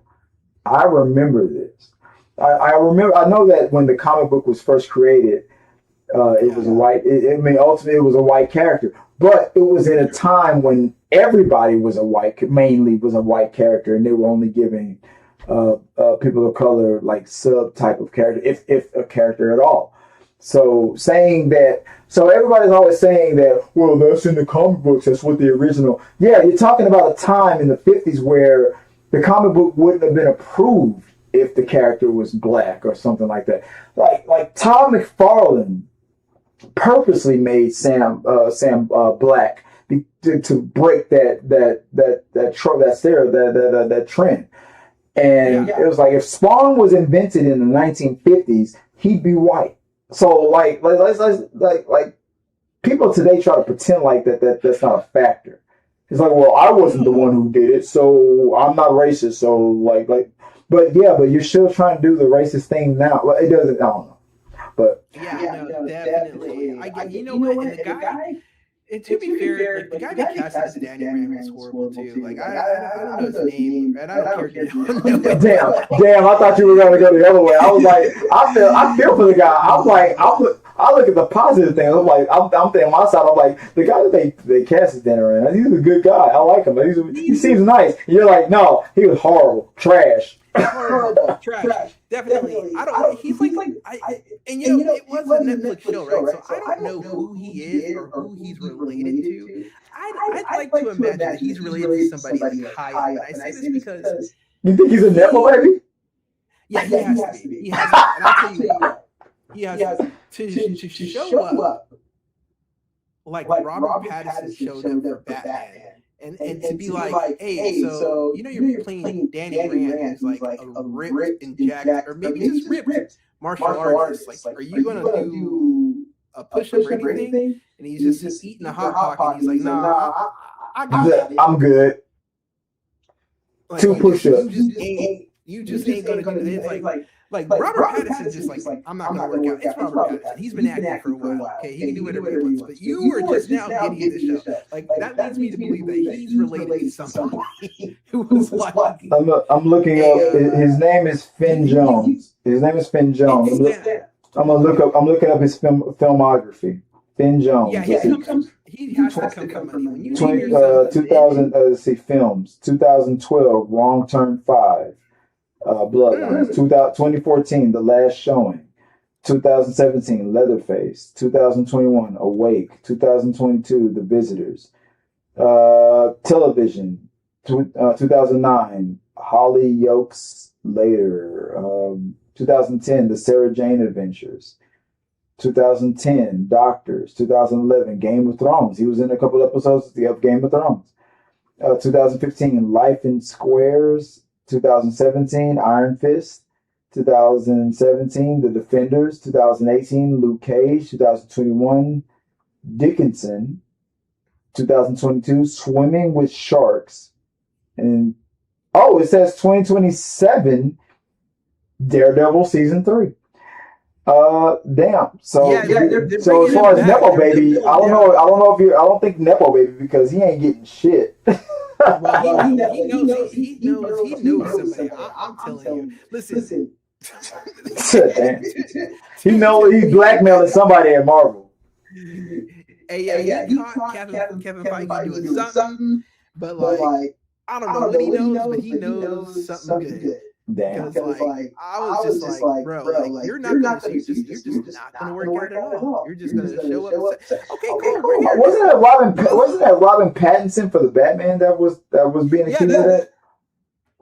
I remember this. I know that when the comic book was first created, it was a white. Ultimately, it was a white character, but it was in a time when everybody was mainly was a white character, and they were only giving people of color like sub type of character, if a character at all. So everybody's always saying that, well, that's in the comic books. That's what the original. Yeah, you're talking about a time in the 50s where the comic book wouldn't have been approved if the character was black or something like that. Like Todd McFarlane purposely made Sam black to break that trend. And it was like if Spawn was invented in the 1950s, he'd be white. So like people today try to pretend like that's not a factor. It's like, well, I wasn't the one who did it, so I'm not racist. So but you're still trying to do the racist thing now. Well, it doesn't. I don't know. But
definitely. You know what? And the guy, and to be fair, like, the guy that cast as Danny Rand was horrible too. Like I don't know his name, and I don't care.
Damn! I thought you were gonna go the other way. I was like, I feel for the guy. I was like, I look at the positive thing. I'm like, I'm thinking on my side. I'm like, the guy that they cast is Danny Rand. He's a good guy. I like him. He seems nice. And you're like, no, he was horrible, trash.
Horrible, trash. Definitely. I don't. He's like, and it was a Netflix show, right? So I don't know who he is or who he's related to. I'd like to imagine that he's related to somebody like high. And I say this because
you think he's a Nepo baby?
Yeah, he has to be. He has to be. And I'll tell you what. He has to show up like Robert Pattinson showed up for Batman. And to be like, hey, so you're playing Danny Rand, who's like a ripped and jacked, or maybe just ripped martial artist. Like, are you gonna do a push-up or anything? And he's just eating a hot pocket. And he's like, nah, I got it.
I'm good.
Like,
2 push-ups.
You just ain't gonna do it. Like Robert Pattinson's just like, I'm not gonna work out. It's Robert Pattinson. He's been acting for a while. Okay, he can do whatever he wants. But you were just now getting in the show. Like that leads me to believe that he's related to somebody who was like.
I'm looking up. His name is Finn Jones. I'm looking up his filmography. Finn Jones.
Yeah, he has to come from money. When you
2000. Let's see, films. 2012, Wrong Turn 5. Bloodlines. 2014, The Last Showing. 2017, Leatherface. 2021, Awake. 2022, The Visitors. Television. 2009, Holly Yokes Later. 2010, The Sarah Jane Adventures. 2010, Doctors. 2011, Game of Thrones. He was in a couple episodes of Game of Thrones. 2015, Life in Squares. 2017, Iron Fist. 2017, The Defenders. 2018, Luke Cage. 2021, Dickinson. 2022, Swimming with Sharks. And it says 2027, Daredevil season 3. Damn. So so as far as Nepo baby, I don't think Nepo baby because he ain't getting shit.
Well, he knows somebody. I'm telling you. Listen.
He knows he's blackmailing somebody at Marvel.
Hey, he caught Kevin Feige doing something, but like I don't know what he knows, but he knows something good.
Damn.
Like, I was just like, bro, like, you're not gonna not gonna work out at all. You're just gonna show up and say, okay, cool, we're here.
Wasn't that Robin Pattinson for the Batman that was being accused of that?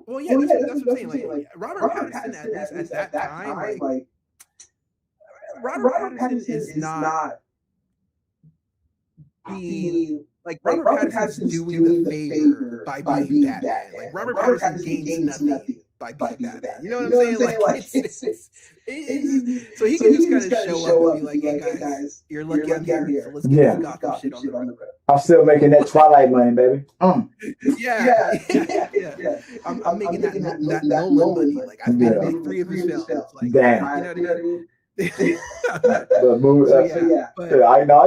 Well, yeah, that's what I'm saying. Like Robert Pattinson at that time, like Robert Pattinson is not being like Robert Pattinson's doing the favor by being Batman. Like Robert Pattinson gains nothing by being Batman. You know what I'm saying? Like it's so he can just kind of show up and be like, "Hey guys, you're lucky I'm here. So let's get some Gotham shit on the road."
I'm still making that Twilight money, baby.
Yeah. I'm making that Nolan money. Like I've got to make 3 of his films. Like,
damn.
You know what I mean?
I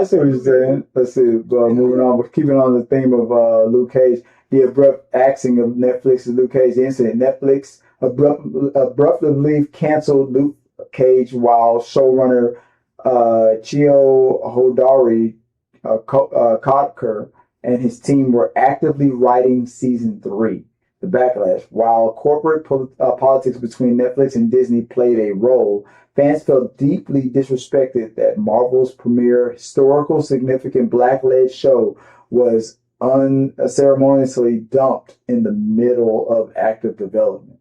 see what you're saying. Let's see. Moving on, but keeping on the theme of Luke Cage, the abrupt axing of Netflix's Luke Cage incident. Netflix abruptly canceled Luke Cage while showrunner Chio Hodari Kottker and his team were actively writing season 3. The backlash. While corporate politics between Netflix and Disney played a role, fans felt deeply disrespected that Marvel's premier historical significant black-led show was unceremoniously dumped in the middle of active development.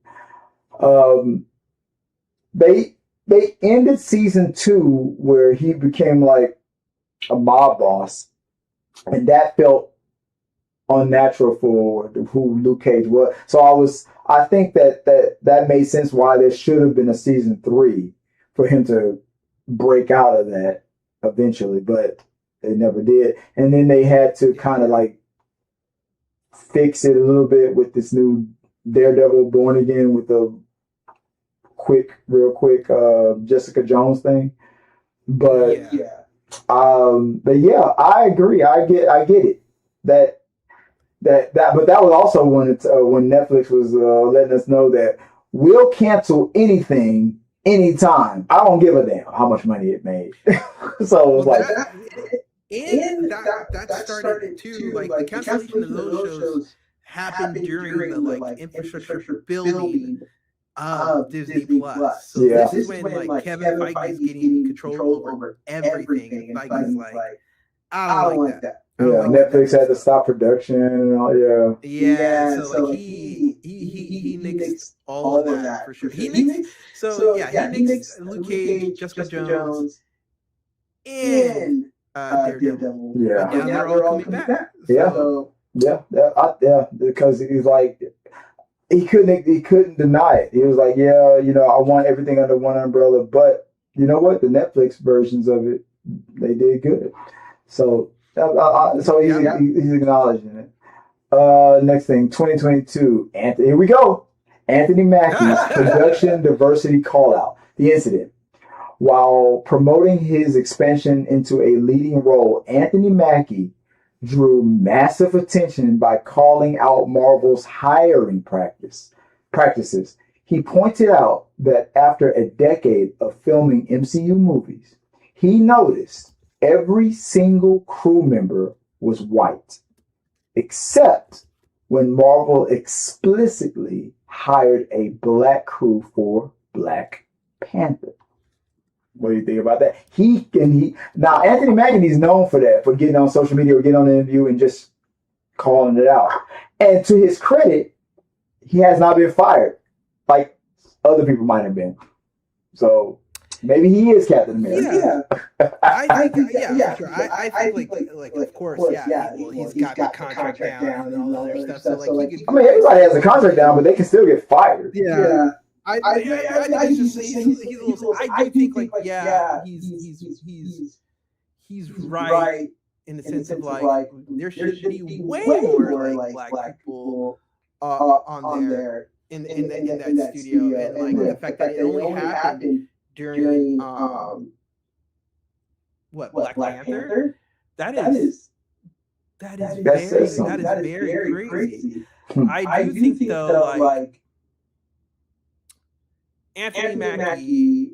They ended season 2 where he became like a mob boss, and that felt unnatural for who Luke Cage was. So I think that made sense why there should have been a season 3 for him to break out of that eventually, but they never did. And then they had to kind of like fix it a little bit with this new Daredevil Born Again with the real quick Jessica Jones thing. But I agree. I get it. But that was also when Netflix was letting us know that we'll cancel anything anytime. I don't give a damn how much money it made. So it was like
that started too. Like the cancellation of those shows happened during the like infrastructure building of Disney Plus. So this is when like Kevin Feige is getting control over everything. And Feige's like, I don't like that.
Netflix had to stop production and all.
Yeah. So like he nixed all of that for sure. He nixed Luke Cage, Jessica Jones, and Daredevil.
Yeah,
and they're all coming back.
Because he's like, he couldn't deny it. He was like, I want everything under one umbrella, but you know what? The Netflix versions of it, they did good. So he's acknowledging it. Next thing, 2022. Here we go. Anthony Mackie's production diversity call out. The incident. While promoting his expansion into a leading role, Anthony Mackie drew massive attention by calling out Marvel's hiring practices. He pointed out that after a decade of filming MCU movies, he noticed every single crew member was white, except when Marvel explicitly hired a black crew for Black Panther. What do you think about that? Now Anthony Mackie is known for that, for getting on social media or getting on an interview and just calling it out. And to his credit, he has not been fired like other people might have been. So maybe he is Captain America.
I think sure. I think like of course, he's got the contract down and all that other stuff. So like,
everybody has a contract down, but they can still get fired.
Yeah. I think he's a little. I do think he's right in the sense of like there should be way more like black people on there in that studio, and like the fact that it only happened during Black Panther. That is very crazy. I do think though like Anthony Mackie.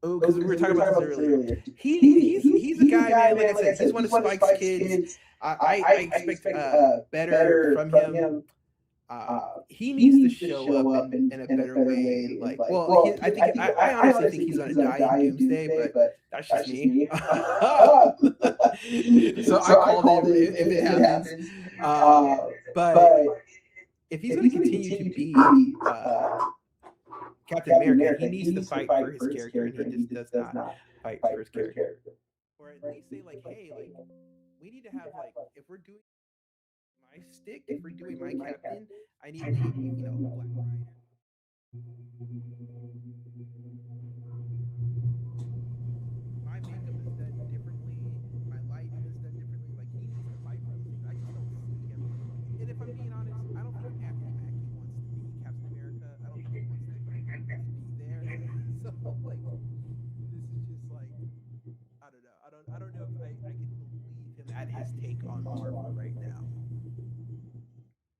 Oh, because we were talking about this earlier. He's a guy, man. Like I said, he's one of Spike's kids. I expect better from him. He needs to show up in a better way. Like, I honestly think he's going to die in Doomsday, but that's just me. So I called it if it happens. But if he's going to continue to be Captain America, he needs to fight for his character, and he just does not fight for his character. Or at least say like, hey, like we need to have like if we're doing my stick, if we're doing my captain, I need Black Rider. My makeup is done differently. My lighting is done differently. Like he needs to fight for those things. I just don't see him. And if I'm being honest, I don't think Anthony Mackie wants to be Captain America. I don't think he wants to be there. So like, this is just like, I don't know. I don't know if I can believe him at his take on Marvel right now.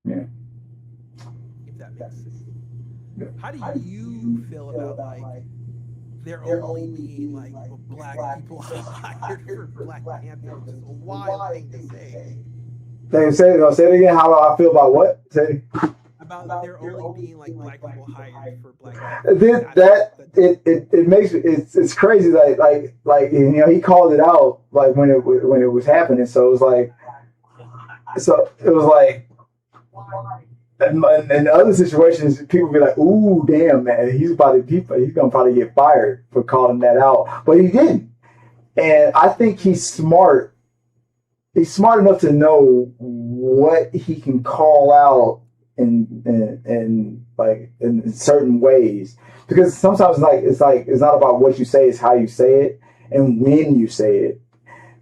Yeah.
If that makes sense. How do you feel about like there only being like black people hired for Black Panther, which is a wild thing to say.
Say it again. How do I feel about what?
About there only being like black people hired for Black
Panther. It makes it's crazy. Like he called it out like when it was happening. So it was like. In other situations, people be like, "Ooh, damn, man, he's gonna probably get fired for calling that out," but he didn't. And I think he's smart. He's smart enough to know what he can call out in certain ways. Because sometimes it's not about what you say; it's how you say it and when you say it.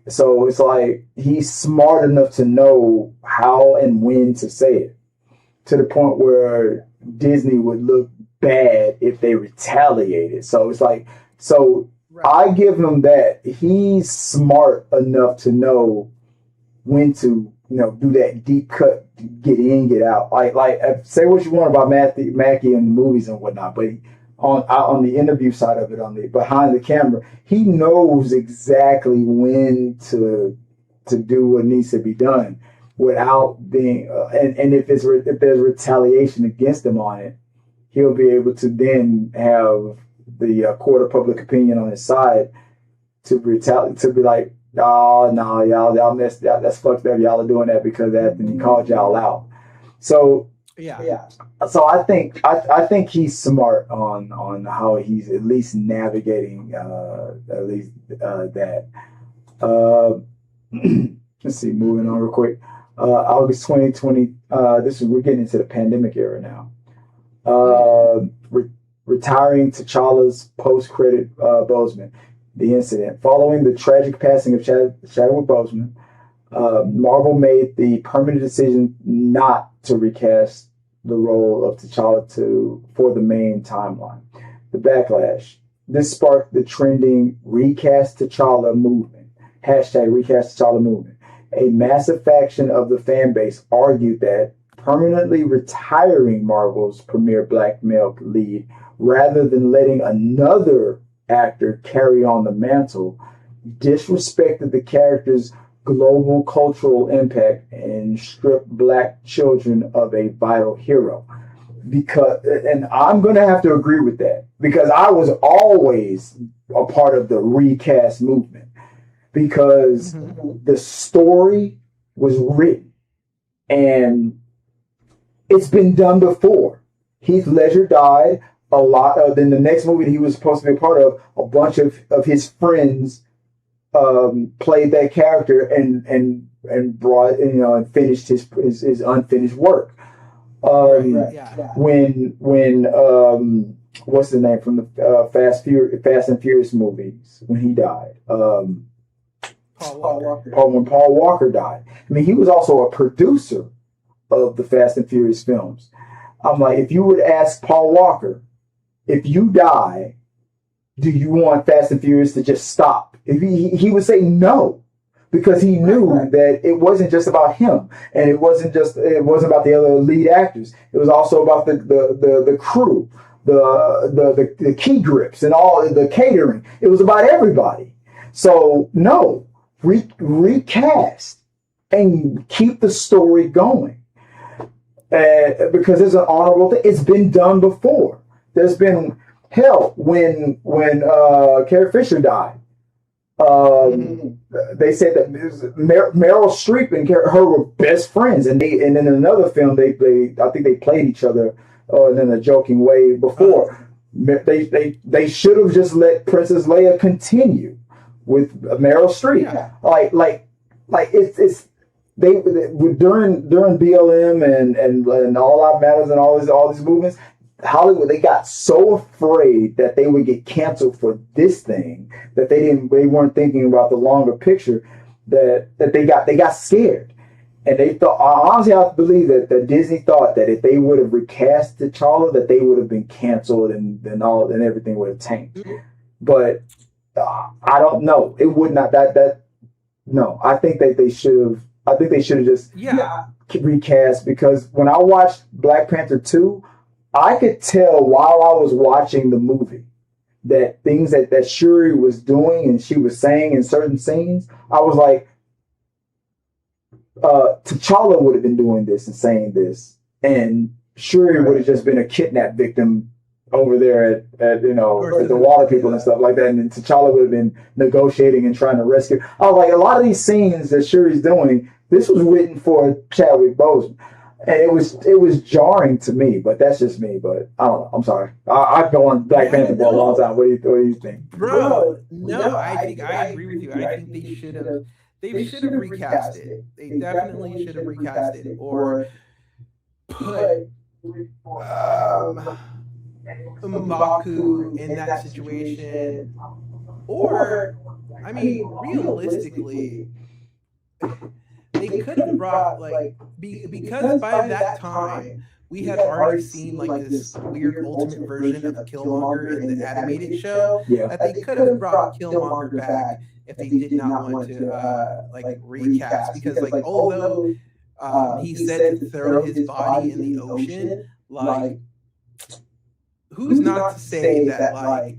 So it's like he's smart enough to know how and when to say it. To the point where Disney would look bad if they retaliated. So it's like, right. I give him that. He's smart enough to know when to, do that deep cut, get in, get out. Like say what you want about Mackie and the movies and whatnot, but on the interview side of it, on the behind the camera, he knows exactly when to do what needs to be done without being and if there's retaliation against him on it, he'll be able to then have the court of public opinion on his side to be like, oh no, y'all messed that, that's fucked up. Y'all are doing that because Anthony called y'all out. So yeah. So I think he's smart on how he's at least navigating at least that. Let's see, moving on real quick. August 2020. We're getting into the pandemic era now. Retiring T'Challa's post-credit Boseman. The incident following the tragic passing of Chadwick Boseman, Marvel made the permanent decision not to recast the role of T'Challa for the main timeline. The backlash. This sparked the trending Recast T'Challa movement. Hashtag Recast T'Challa movement. A massive faction of the fan base argued that permanently retiring Marvel's premier black male lead rather than letting another actor carry on the mantle disrespected the character's global cultural impact and stripped black children of a vital hero. And I'm going to have to agree with that because I was always a part of the recast movement because the story was written and it's been done before. Heath Ledger died. A lot. Then the next movie that he was supposed to be a part of, a bunch of his friends played that character and brought and finished his unfinished work. When what's the name from the Fast and Furious movies when he died? When Paul Walker died. I mean, he was also a producer of the Fast and Furious films. I'm like, if you would ask Paul Walker, if you die, do you want Fast and Furious to just stop? If he would say no, because he knew that it wasn't just about him, and it wasn't about the other lead actors. It was also about the crew, the key grips, and all the catering. It was about everybody. So no, recast and keep the story going, because it's an honorable thing. It's been done before. There's been hell when Carrie Fisher died. They said that Meryl Streep and her were best friends, and in another film I think they played each other in a joking way before. They should have just let Princess Leia continue with Meryl Streep. Like it's they during BLM and All Lives Matters and all these movements. Hollywood, they got so afraid that they would get canceled for this thing that they weren't thinking about the longer picture that they got scared. And they thought, honestly, I believe that Disney thought that if they would have recast T'Challa, that they would have been canceled and everything would have tanked. But I don't know. It would not no. I think that they should have just recast, because when I watched Black Panther 2, I could tell while I was watching the movie that things that Shuri was doing and she was saying in certain scenes, I was like, T'Challa would have been doing this and saying this, and Shuri would have just been a kidnap victim over there at the water people and stuff like that, and then T'Challa would have been negotiating and trying to rescue. I was like, a lot of these scenes that Shuri's doing, this was written for Chadwick Boseman. And it was jarring to me, but that's just me. But I don't know. I'm sorry. I've been on Black Panther for a long time. What do you think,
bro? No, I think I agree with you. I think they should have recast it. They definitely should have recast it, or put M'Baku in that situation. Or, I mean, realistically, they could have brought, because by that time we had already seen this weird ultimate version of Killmonger in the animated show. That they could have brought Killmonger back if they did not want to recast, because although he said to throw his body in the ocean, who's not to say that like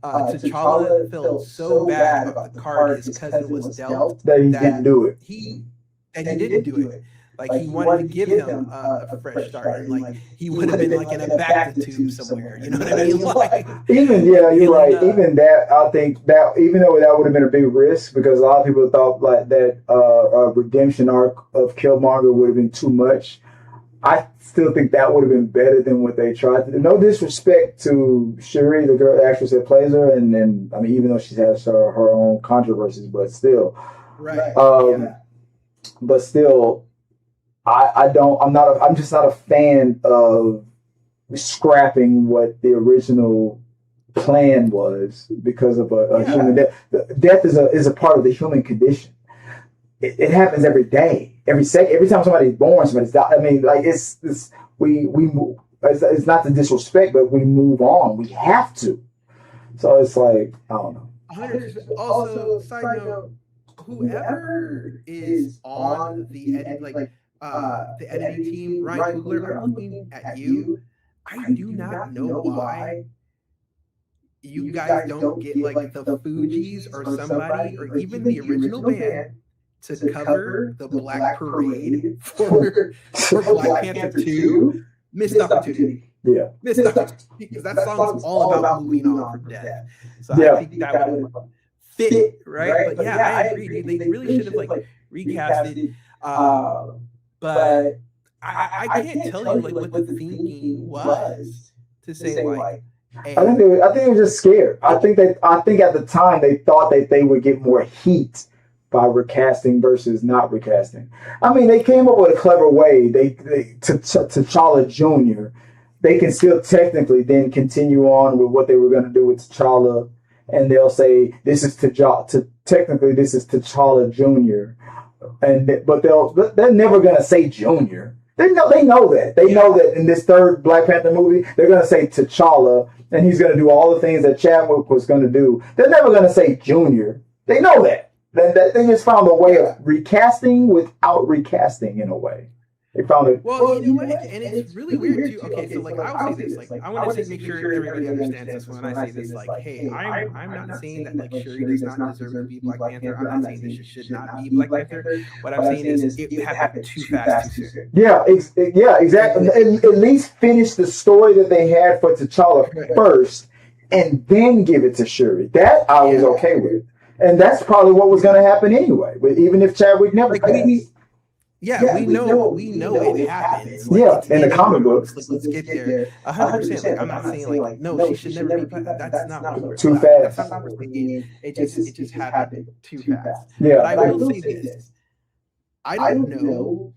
T'Challa felt so bad about the card his cousin was dealt
that he didn't do it.
He didn't do it. Like he wanted to give him a fresh start, and like he would have been like in a back tube somewhere. You know what I mean? Like,
even you're right. Even that, I think that even though that would have been a big risk, because a lot of people thought like that redemption arc of Killmonger would have been too much. I still think that would have been better than what they tried to do. No disrespect to Shuri, the girl, the actress that plays her, and I mean, even though she has her own controversies, but still,
right?
But still, I'm just not a fan of scrapping what the original plan was because of a human death. Death is a part of the human condition. It happens every day, every second, every time somebody's born, somebody's died. I mean, like we move. It's not to disrespect, but we move on. We have to. So it's like, I don't know.
100%. Also, side note, whoever is on the editing team, Ryan Coogler, I'm looking at you. I do not know why you guys don't get like the Fugees or somebody, or even the original band, to cover the Black Parade for Black Panther 2. Missed opportunity.
Yeah.
Missed opportunity. Because that song's all about moving on from death. So I think that would fit, right? But yeah, I agree. They really should have like recasted. But I can't tell you like what the thinking was to say like. Hey,
I think they were just scared. I think at the time they thought that they would get more heat by recasting versus not recasting. I mean, they came up with a clever way. T'Challa Jr., they can still technically then continue on with what they were going to do with T'Challa, and they'll say this is technically this is T'Challa Jr. But they're never going to say Jr. They know that. They know that in this third Black Panther movie, they're going to say T'Challa, and he's going to do all the things that Chadwick was going to do. They're never going to say Jr. They know that. They just found a way of recasting without recasting in a way. They found it.
Well, you know what? And it's really weird too. Okay, so like I would say this, like I want to make sure everybody understands this when I say this. Like, hey, I'm not saying that like Shuri does not deserve to be Black Panther. I'm not saying this should not be Black Panther. What I'm saying is it happened too fast, too soon.
Yeah, exactly. At least finish the story that they had for T'Challa first, and then give it to Shuri. That I was okay with. And that's probably what was going to happen anyway. Even if Chadwick never passed.
We know it happens.
Like, in the comic books.
Let's get there. 100%. Like, I'm not saying like no, she should never be. That's not what we're
too fast.
That's not what we're thinking. It just happened too fast.
Yeah.
But I will say this: I don't know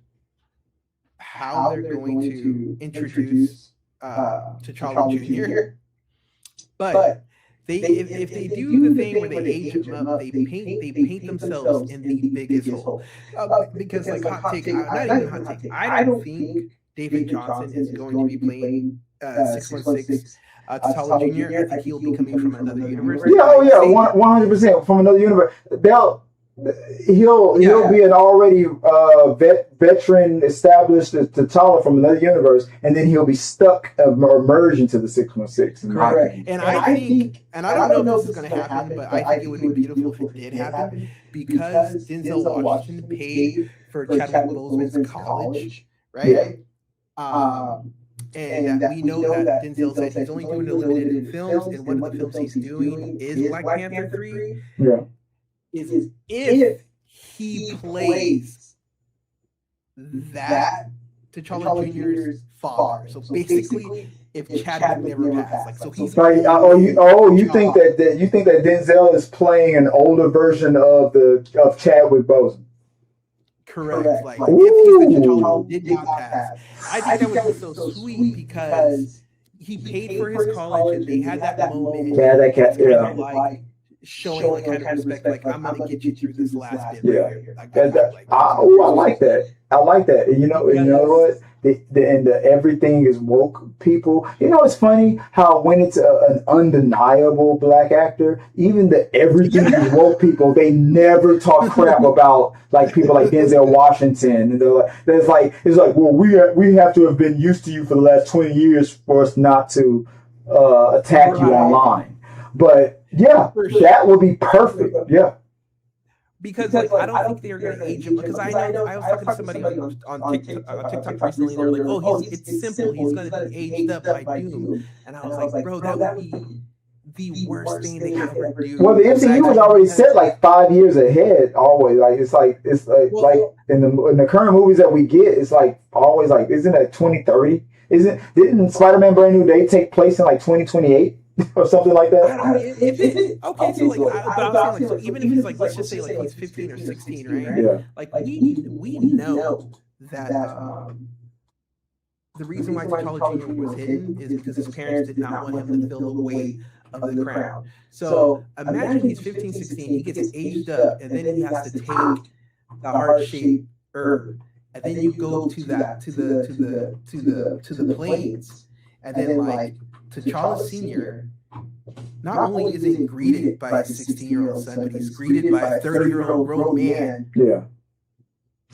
how they're going to introduce T'Challa Jr. But if they do the thing where they age him up, they paint themselves in the biggest hole. Because like hot take, not even hot take. I don't think David Johnson is going to be playing 616 T'Challa Jr. I think he'll be coming from another universe.
Yeah, 100% from another universe. He'll be an already veteran established T'Challa from another universe, and then he'll be stuck or merged into the 616.
Correct. And I think, and I don't know if this is going to happen, but I think it would be beautiful if it did happen, because Denzel Washington paid for Chadwick Boseman's college, right? And we know that Denzel said he's only doing the limited films, and one of the films he's doing is Black Panther 3.
Yeah.
Is if he plays that T'Challa Jr.'s father. So basically, if Chadwick never passed, like so he's
like, you think that Denzel is playing an older version of Chadwick Boseman.
Correct. Like if he's the T'Challa did not pass, I think that would be so sweet because he paid for his college and they had that moment. Like showing like kind of respect, like I'm gonna get you through this last bit.
Yeah, I like that. I like that. And you know what? the everything is woke people. It's funny how when it's an undeniable black actor, even the everything is woke people, they never talk crap about like people like Denzel Washington, and it's like well, we have to have been used to you for the last 20 years for us not to attack you online. But yeah, that would be perfect. Yeah.
Because like I don't think they're gonna age him, because I know I was talking to somebody on TikTok recently, and they were like, "Oh, it's simple. He's gonna be aged up by Doom," and I was like, "Bro, that would be the worst thing they could ever do."
Well, the MCU was already set like 5 years ahead. Always like it's like in the current movies that we get, it's like always like, isn't it 2030? Didn't Spider-Man Brand New Day take place in like 2028? Or something like that.
So even if he's like, let's just say like he's 15 or 16, right?
Yeah.
Like we know that the reason why T'Challa Jr. was hidden is because his parents did not want him to feel the weight of the crown. So imagine he's 15, 16, he gets aged up, and then he has to take the heart-shaped herb, and then you go to the plains, and then like T'Challa Sr. not only is he greeted by a 16-year-old son, but he's greeted by a 30-year-old grown man.
Yeah.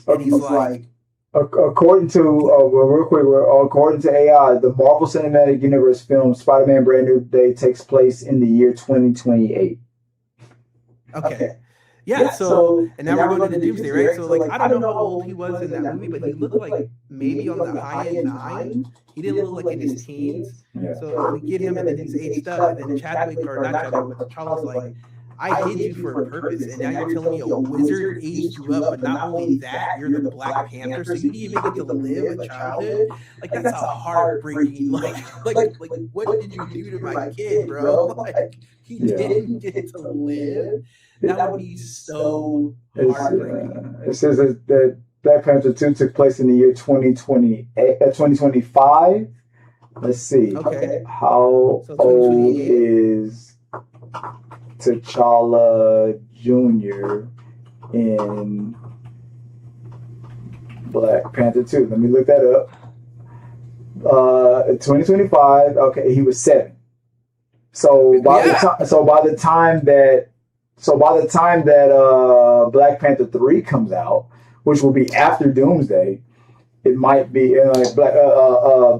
And he's like...
According to, according to AI, the Marvel Cinematic Universe film Spider-Man Brand New Day takes place in the year 2028.
Okay. Yeah, so and now we're going to Doomsday, right? So like I don't know how old he was in that movie, but he looked like maybe on the high end 9. He didn't look like in his teens.
Yeah.
So we get him, and then he's aged up, and then Chadwick, or not Chadwick, but T'Challa's like, I hid you for a purpose, and now you're telling me a wizard aged you up, but not only that, you're the Black Panther, so you didn't even get to live a childhood. Like that's a heartbreaking. Like what did you do to my kid, bro? Like he didn't get to live. That would be so heartbreaking.
It says that Black Panther 2 took place in the year 2025. Let's see.
Okay.
How old is T'Challa Jr. in Black Panther 2? Let me look that up. 2025. Okay, he was 7. So by the time that Black Panther 3 comes out, which will be after Doomsday, it might be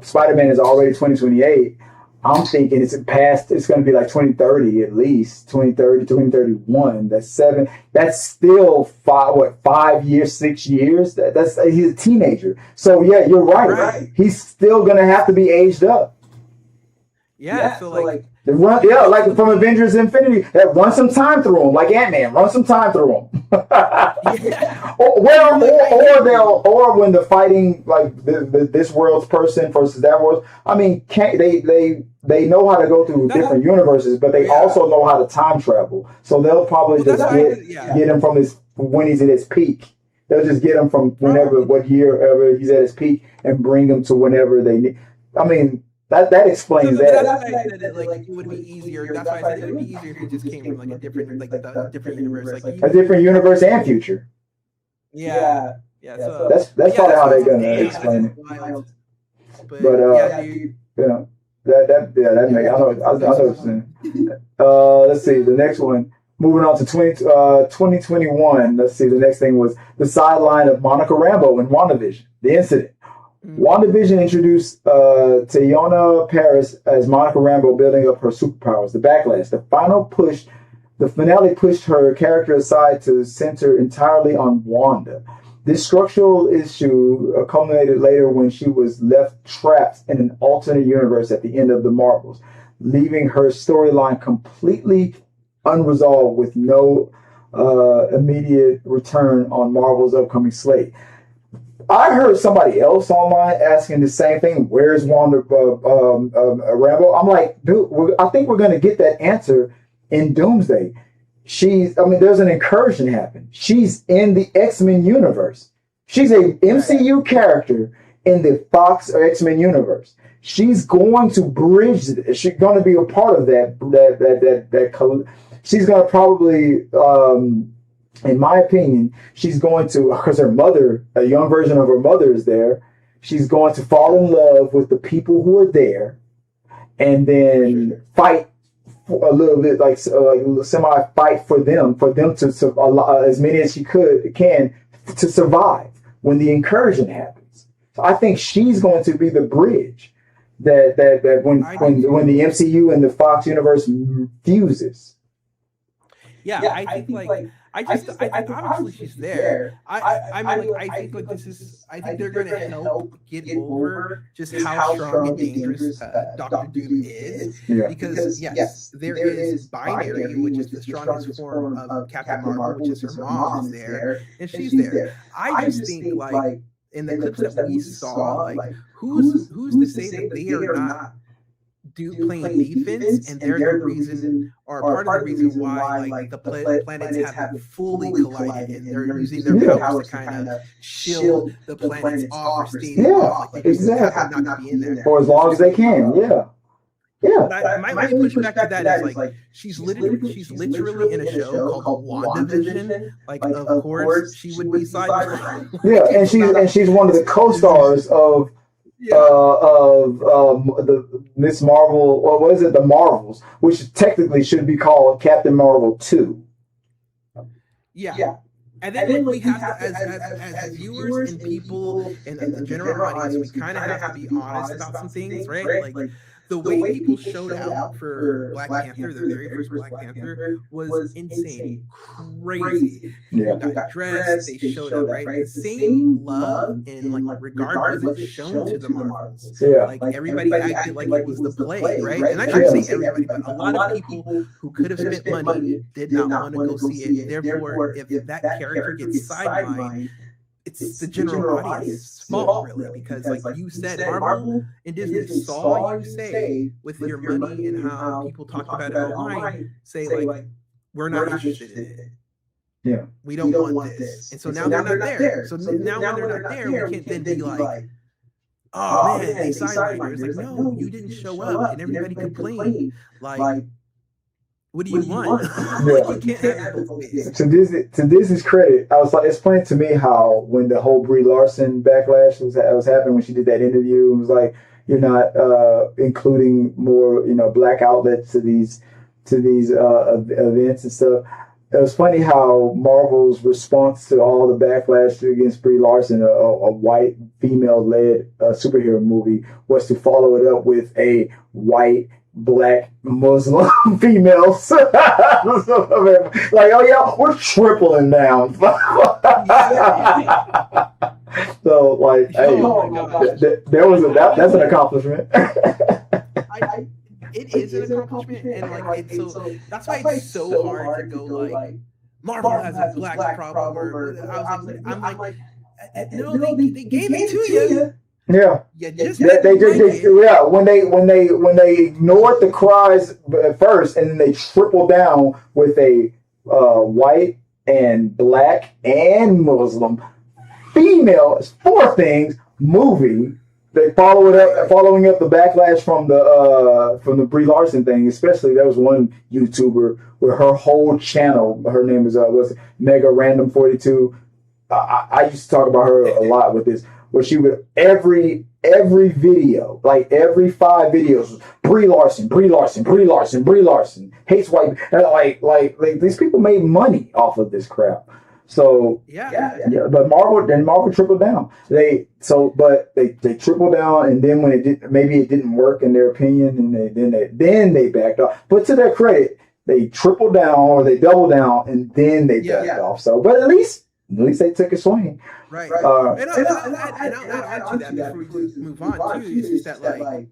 Spider-Man is already 2028. I'm thinking it's going to be like 2030 at least, 2030, 2031. That's 7. That's still 5 years, 6 years? He's a teenager. So yeah, you're right. He's still going to have to be aged up.
Yeah, so like
like from Avengers Infinity, run some time through him, like Ant-Man, run some time through him. or when they're fighting like this world's person versus that world. I mean, they know how to go through different universes, but they also know how to time travel. So they'll probably get him from when he's at his peak. They'll just get him from what year ever he's at his peak, and bring him to whenever they need. I mean. That explains that.
That's why I said it, like it would be easier. That's why I said it would be easier if it just came from like a different universe, like
a different universe and future.
Yeah. So
that's probably how they're gonna explain it. But that makes I know what you're saying. Let's see the next one. Moving on to 2021. Let's see. The next thing was the sideline of Monica Rambeau in WandaVision. The incident. WandaVision introduced Teyonah Parris as Monica Rambeau building up her superpowers. The backlash. The finale pushed her character aside to center entirely on Wanda. This structural issue culminated later when she was left trapped in an alternate universe at the end of the Marvels, leaving her storyline completely unresolved with no immediate return on Marvel's upcoming slate. I heard somebody else online asking the same thing. Where's Wanda Rambeau? I'm like, dude, I think we're going to get that answer in Doomsday. There's an incursion happen. She's in the X-Men universe. She's a MCU character in the Fox or X-Men universe. She's going to bridge it. She's going to be a part of that. She's going to probably. In my opinion, she's going to, because her mother, a young version of her mother is there. She's going to fall in love with the people who are there, and then fight a little bit, like semi fight for them to as many as she can to survive when the incursion happens. So I think she's going to be the bridge that when the MCU and the Fox universe fuses.
Yeah, I think obviously she's there. I think like this is. I think they're going to help get over just how strong and dangerous Doctor Doom is.
Yeah.
Because yes, there is Binary, which is the strongest form of Captain Marvel, which is her mom is there, and she's there. I just think like in the clips that we saw, like who's to say that they are not playing defense, and they're the reason, or part of the reason why like the planets haven't fully collided, and they're using their powers to kind of shield the planets off or stave off. Like,
exactly.
Not to be in there
for as long as they can. Yeah.
But my only pushback to that is like she's literally in a show called WandaVision. Like of course she would be sidelined.
Yeah, and she's one of the co-stars of the Miss Marvel, or what is it, the Marvels, which technically should be called Captain Marvel 2.
Yeah. And then we have to, as viewers and people and the general audience, we kind of have to be honest about some things, right? Like the way people showed out for Black Panther, the very first Black Panther, was insane, crazy. People got dressed, they showed up, right? The same love and like regard wasn't shown to the Marvels.
Like
everybody acted like it was the play, right? And I shouldn't say everybody, but a lot of people who could have spent money did not want to go see it. Therefore, if that character gets sidelined, it's the general audience's fault, really, because like you said, Marvel and Disney saw you say with your money and how people talked about it online, say like we're not interested in it.
Yeah,
we don't want this, and so now they're not there. So now when they're not there, we can't then be like, oh man, they sidelined. It's like, no, you didn't show up, and everybody complained. Like, what do you want? Like, you can't have both ways.
To Disney's credit, I was like, explain to me how when the whole Brie Larson backlash was happening when she did that interview, it was like, you're not including more black outlets to these events and stuff. It was funny how Marvel's response to all the backlash against Brie Larson, a white female-led superhero movie, was to follow it up with a white Black Muslim females. Like, oh yeah, we're tripling down. So like, hey, that's an accomplishment.
It is an accomplishment, and like so that's why it's so hard to go like Marvel has a black problem. Or I'm like, no, they gave it to you.
Yeah, when they ignored the cries at first, and then they tripled down with a white and black and Muslim female 4 things movie. They following up the backlash from the Brie Larson thing. Especially, there was one YouTuber where her whole channel, her name was Mega Random 42. I used to talk about her a lot with this. Where she would every video, like every 5 videos, Brie Larson hates white. Like these people made money off of this crap. So but Marvel tripled down. They tripled down, and then when it didn't work in their opinion, and then they backed off. But to their credit, they tripled down or they doubled down, and then they backed off. So, but at least they took a swing.
Right. And I'll add to that before we move on too. Is that like,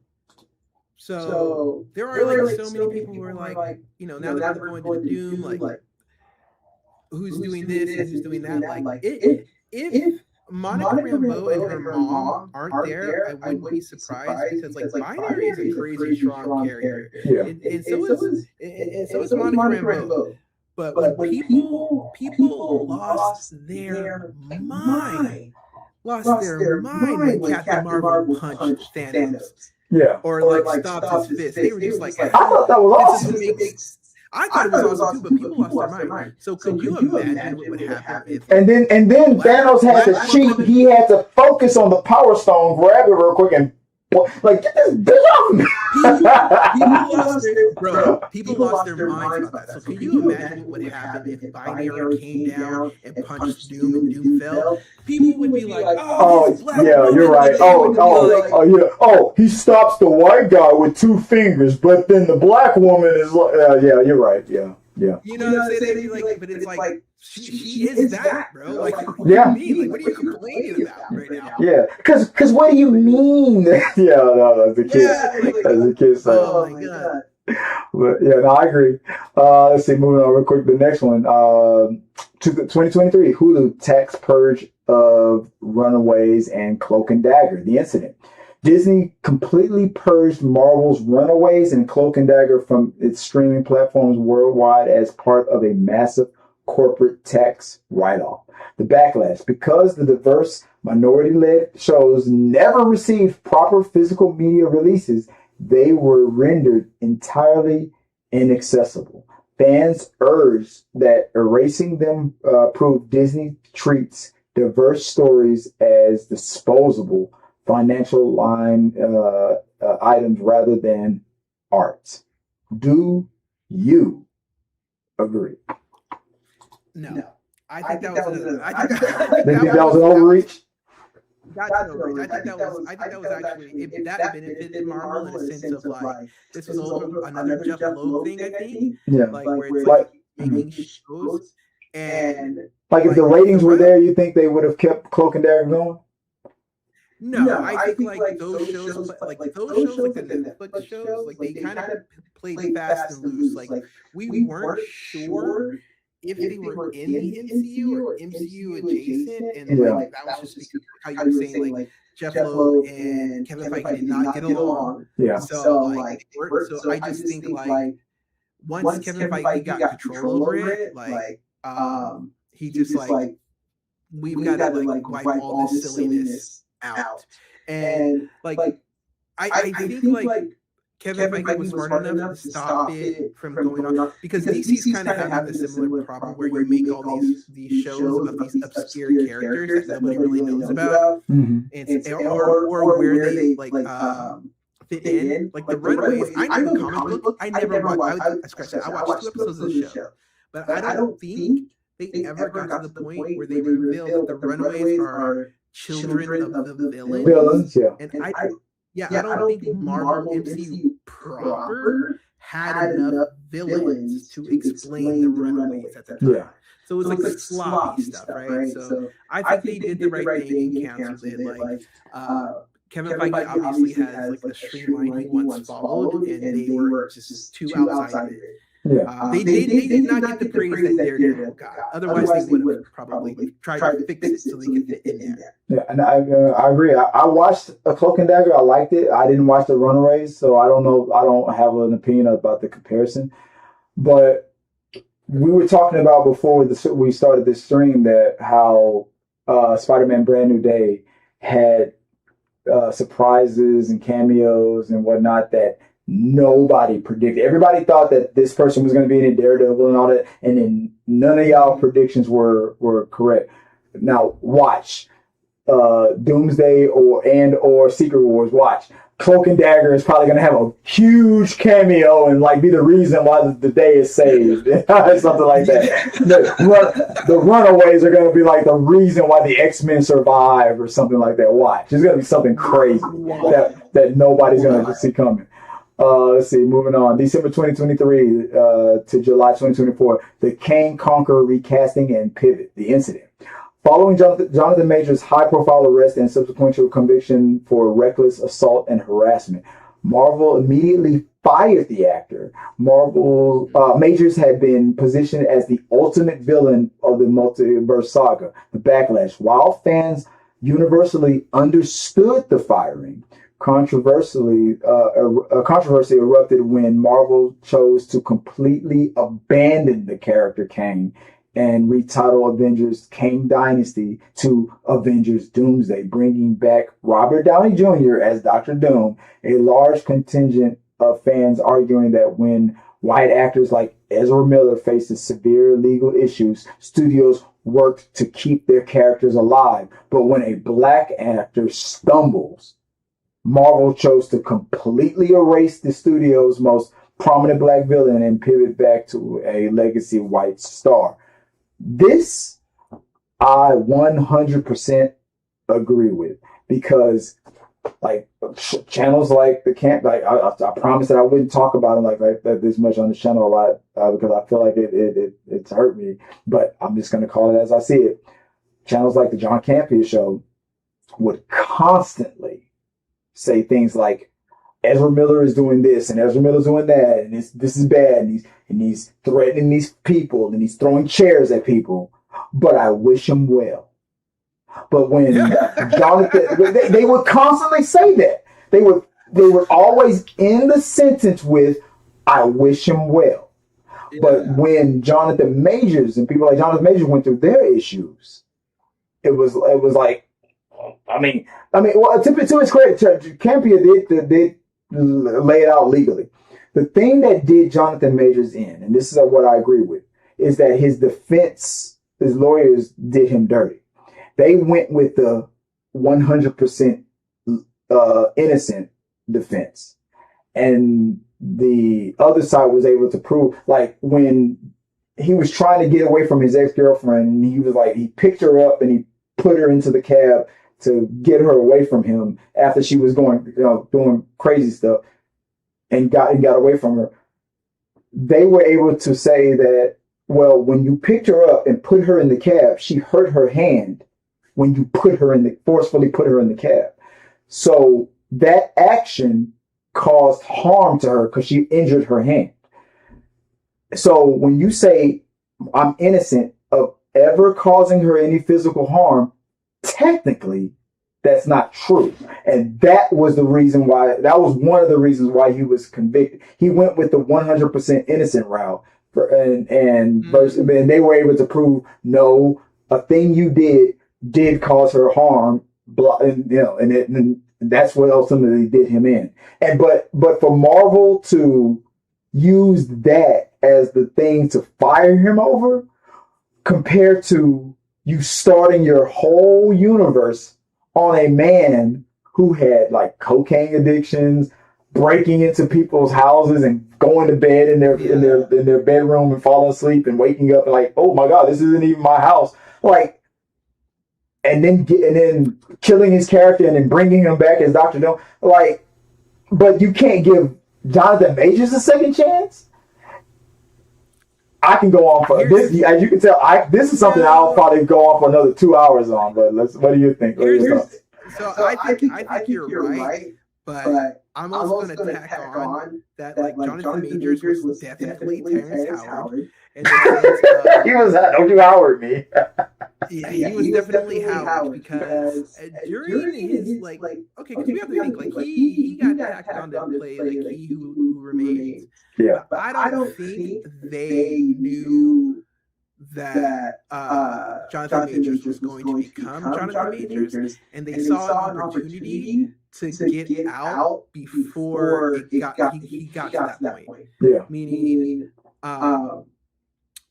so there are like so many people who are like, now that we're going to Doom, like who's doing this and who's doing that. Like if Monica Rambeau and her mom aren't there, I wouldn't be surprised, because like Binary is a crazy strong character.
Yeah.
And so is Monica Rambeau. But when people lost their mind when Captain Marvel punched Thanos.
Yeah.
Or like stopped his fist. They were just like,
I thought that was awesome.
I thought it was awesome too, but people lost their mind. So could you imagine what would happen if?
And then Thanos had to cheat. He had to focus on the Power Stone, grab it real quick, and like get this bitch off me.
People lost their minds about that. So can you imagine what would happen if Binary came down and punched Doom and Doom fell? People would be like, "Oh,
yeah, you're right. Oh, he stops the white guy with 2 fingers, but then the black woman is like, yeah, you're right. Yeah.
You know what I'm saying? Like, but it's like she is that, bro. Like, what
yeah.
do you mean? Like, what are you complaining about right now?
Yeah, because what do you mean? Yeah, no, as a kid, as a kid. So.
Oh my god.
But yeah, no, I agree. Let's see, moving on real quick. The next one, to the 2023 Hulu tax purge of Runaways and Cloak and Dagger. The incident. Disney completely purged Marvel's Runaways and Cloak and Dagger from its streaming platforms worldwide as part of a massive corporate tax write-off. The backlash, because the diverse, minority-led shows never received proper physical media releases, they were rendered entirely inaccessible. Fans urged that erasing them proved Disney treats diverse stories as disposable financial line items rather than arts. Do you agree?
No. I think that was
an overreach?
I think that was actually that benefited Marvel in a sense of like this was another Jeff Loeb thing, I think.
Yeah.
Like where it's like making shows and
like if the ratings were there, you think they would have kept Cloak and Dagger going?
No, I think like those shows, like the Netflix shows, like they kind of played fast and loose. Like we weren't sure if they were in the MCU or MCU adjacent, and like that was just because how you were saying like Jeff Loeb and Kevin Feige did not get along.
Yeah.
So I just think like once Kevin Feige got control over it, like he just like we've got to like wipe all this silliness out. And like I think like Kevin Feige was smart enough to stop it from going on because DC's kind of having a similar problem where you make all these shows about these obscure characters that nobody really knows about, or where they like fit in. Like the Runaways, I know the comic book. I never watched. I watched 2 episodes of the show, but I don't think they ever got to the point where they revealed that the Runaways are children of the villains. And I don't think Marvel MCU proper had enough villains to explain the Runaways at that time.
Yeah.
So it was like sloppy stuff, right? So I think they did the right thing and canceled it. Like Kevin Feige obviously has like the streamline he once followed, and they were just too outside of it.
Yeah.
They did not get the praise that Daredevil got. Otherwise, they would have probably tried to fix it so they could fit in there.
Yeah, and I agree. I watched A Cloak and Dagger. I liked it. I didn't watch The Runaways, so I don't know. I don't have an opinion about the comparison. But we were talking about before we started this stream that how Spider-Man Brand New Day had surprises and cameos and whatnot that nobody predicted. Everybody thought that this person was going to be in Daredevil and all that, and then none of y'all predictions were correct. Now watch Doomsday or Secret Wars. Watch Cloak and Dagger is probably going to have a huge cameo and like be the reason why the day is saved, something like that. The Runaways are going to be like the reason why the X-Men survive or something like that. Watch, it's going to be something crazy that nobody's going to see coming. Let's see, moving on. December 2023 to July 2024, the Kang Conqueror recasting and pivot, the incident. Following Jonathan Majors' high-profile arrest and subsequent conviction for reckless assault and harassment, Marvel immediately fired the actor. Majors had been positioned as the ultimate villain of the multiverse saga, the Backlash. While fans universally understood the firing, controversy erupted when Marvel chose to completely abandon the character Kang and retitle Avengers Kang Dynasty to Avengers Doomsday, bringing back Robert Downey Jr. as Dr. Doom. A large contingent of fans arguing that when white actors like Ezra Miller faces severe legal issues. Studios worked to keep their characters alive, but when a black actor stumbles, Marvel chose to completely erase the studio's most prominent black villain and pivot back to a legacy white star. This I 100% agree with, because like channels like the camp, like I promised that I wouldn't talk about it like that this much on the channel a lot, because I feel like it's hurt me, but I'm just gonna call it as I see it. Channels like the John Campea show would constantly say things like Ezra Miller is doing this and Ezra Miller's doing that, and this is bad, and he's threatening these people, and he's throwing chairs at people, but I wish him well. But when Jonathan, they would constantly say that. They would always end the sentence with, I wish him well. Yeah. But when Jonathan Majors and people like Jonathan Majors went through their issues, it was like, well, to his credit, Campea did lay it out legally. The thing that did Jonathan Majors in, and this is what I agree with, is that his lawyers did him dirty. They went with the 100% innocent defense. And the other side was able to prove, like when he was trying to get away from his ex-girlfriend, and he was like, he picked her up and he put her into the cab to get her away from him after she was going, doing crazy stuff, and got away from her. They were able to say that, well, when you picked her up and put her in the cab, she hurt her hand when you forcefully put her in the cab. So that action caused harm to her because she injured her hand. So when you say I'm innocent of ever causing her any physical harm, technically that's not true. And that was one of the reasons why he was convicted. He went with the 100% innocent route, and they were able to prove, no, a thing you did cause her harm, and that's what ultimately did him in. And but for Marvel to use that as the thing to fire him over, compared to you starting your whole universe on a man who had like cocaine addictions, breaking into people's houses and going to bed in their bedroom and falling asleep and waking up and like, oh my God, this isn't even my house. Like, and then killing his character and then bringing him back as Dr. Doom. Like, but you can't give Jonathan Majors a second chance? I can go on for this. As you can tell, this is something I'll probably go on for another 2 hours on. But what do you think?
So I think you're right, but I'm also going to tack on that like Jonathan Majors was definitely Terrence Howard. And
he was don't you Howard me.
Yeah, he was definitely Howard because during his like okay, because we have to think like he got tacked on to play like He Who Remains.
Yeah,
but I don't think they knew that Jonathan Majors was going to become Jonathan Majors, and they saw an opportunity to get out before he got to that point.
Yeah,
meaning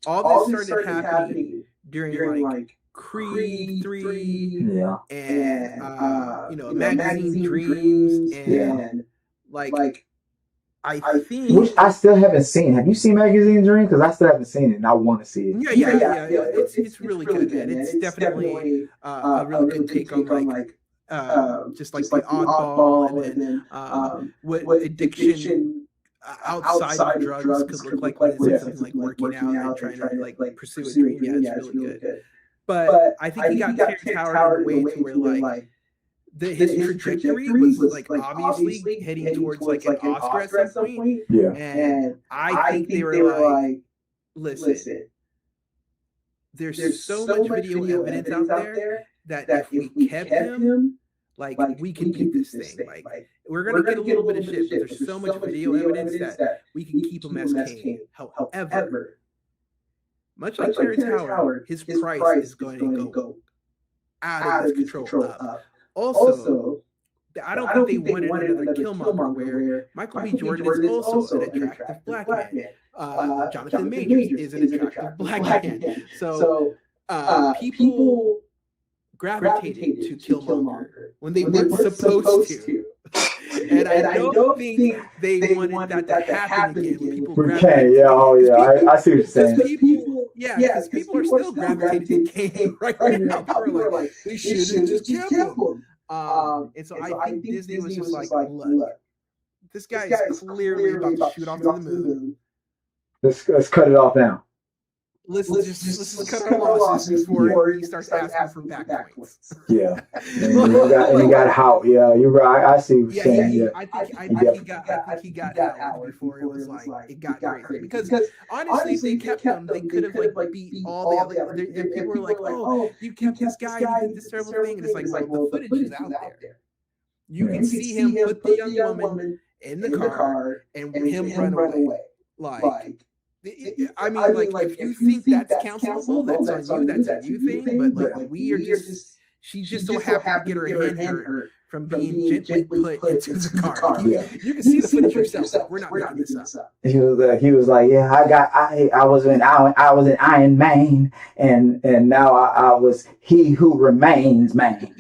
all this started happening during like Creed 3 and Magazine Dreams and like I think,
which I still haven't seen. Have you seen Magazine Dreams? Because I still haven't seen it and I want to see it.
Yeah. It's really good, man. It's definitely a really good take on like just like the oddball and then what addiction outside of drugs could look like when it's something like working out and trying to like pursue a dream. Yeah, it's really good. But I think he got Terrence Howard in a way to where like his trajectory was like obviously heading towards like an Oscar at some point.
Yeah.
And I think they were like, listen, there's so much video evidence out there that if we kept him, like we can beat this thing. Like we're gonna get a little bit of shit, but there's so much video evidence that we can keep him as Kang. However, much like Terrence Howard, his price is going to go out of his control up. Also, I don't think they wanted another Killmonger where Michael B. Jordan is also an attractive black man. Jonathan Majors is an attractive black man. So people gravitated to Killmonger when they weren't supposed to. And I don't think they wanted that to happen again when people gravitated.
I see what you're saying.
Because people are still gravitating to Kang right now. People are like, they shouldn't just kept him. And so I think Disney was just like, look, this guy is clearly about to shoot off to the moon.
Let's cut it off now.
Let's just cut our losses before he starts asking for back points.
Yeah. And he got Howard. Yeah, you're right. I see what you're saying.
I think he got Howard before it was like it got crazy. Because honestly, if they kept him, they could have like beat all the other. And people were like, "Oh, you kept this guy, you did this terrible thing," and it's like, well, the footage is out there. You can see him put the young woman in the car and him run away. Like. I mean, like, if you think that's counselable, that's on you, that's a you thing, but like, we are just, she just so happened to get her hand hurt from being gently put into the car. You can see the footage yourself. We're not making this up.
He was like, yeah, I was in Iron Man, and now I was He Who Remains Man.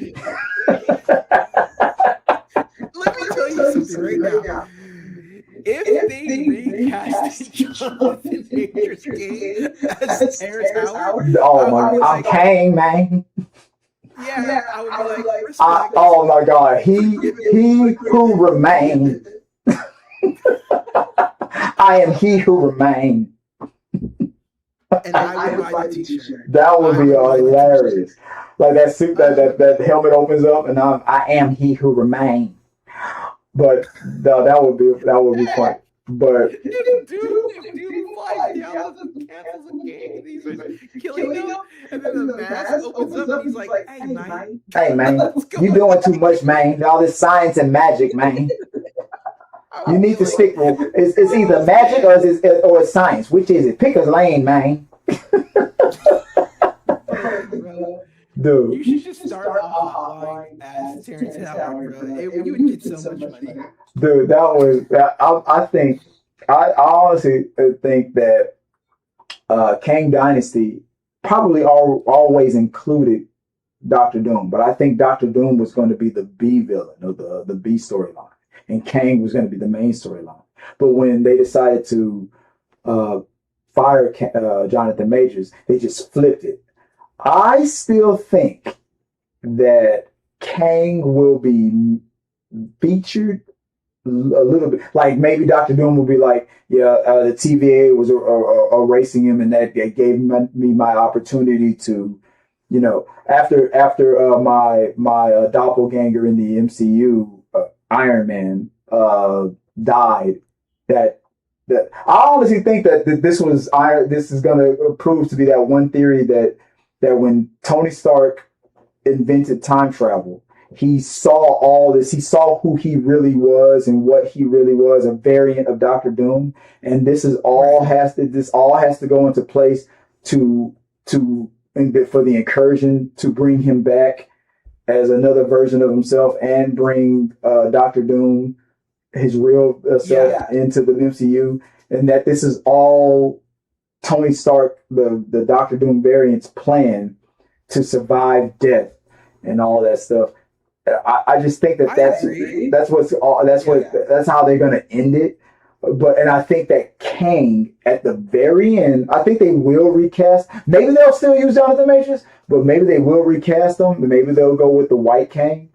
Let me tell you something right now. If they recast Jonathan Majors as Terrence Howard,
I'm Kang, man.
Yeah, I would be like, respect.
Oh my God, he who remained. I am he who remained.
And I would buy the t-shirt.
That would be hilarious. Like that suit, that helmet opens up, and I am he who remained. But no, that would be fun. But
dude flies down and cancels a game. He's killing them, and then the mask opens up, and he's like, "Hey man,
you doing too much, man. All this science and magic, man. You need to stick with it's either magic or it's science. Which is it? Pick a lane, man." Dude,
you should just start a hotline as Terrence Howard, bro. You would get so much money.
Dude, I honestly think that Kang Dynasty probably always included Doctor Doom, but I think Doctor Doom was going to be the B villain or the B storyline, and Kang was going to be the main storyline. But when they decided to fire Jonathan Majors, they just flipped it. I still think that Kang will be featured a little bit. Like maybe Doctor Doom will be like, the TVA was erasing him, and that gave me my opportunity to, after my doppelganger in the MCU, Iron Man, died. That I honestly think that this is going to prove to be that one theory that when Tony Stark invented time travel, he saw all this. He saw who he really was and what he really was, a variant of Doctor Doom. And this all has to go into place for the incursion to bring him back as another version of himself and bring Doctor Doom, his real self, into the MCU. And that this is all Tony Stark, the Doctor Doom variant's plan to survive death and all that stuff. I just think that's how they're gonna end it. And I think that Kang at the very end, I think they will recast. Maybe they'll still use Jonathan Majors, but maybe they will recast them. Maybe they'll go with the white Kang.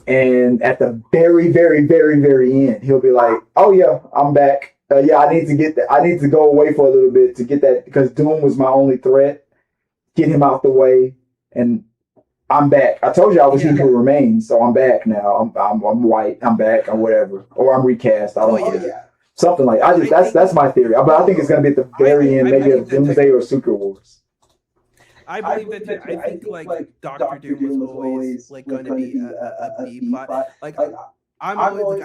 And at the very, very, very, very end, he'll be like, "Oh yeah, I'm back. I need to get that. I need to go away for a little bit to get that because Doom was my only threat. Get him out the way, and I'm back. I told you I was He Who Remains, so I'm back now. I'm white. I'm back or whatever, or I'm recast. I don't know. Something like that's my theory. But I think it's gonna be at the very end, maybe of Doomsday or Secret Wars.
I believe that too. I think like Doctor Doom was always like going to be a B plot. Like I'm always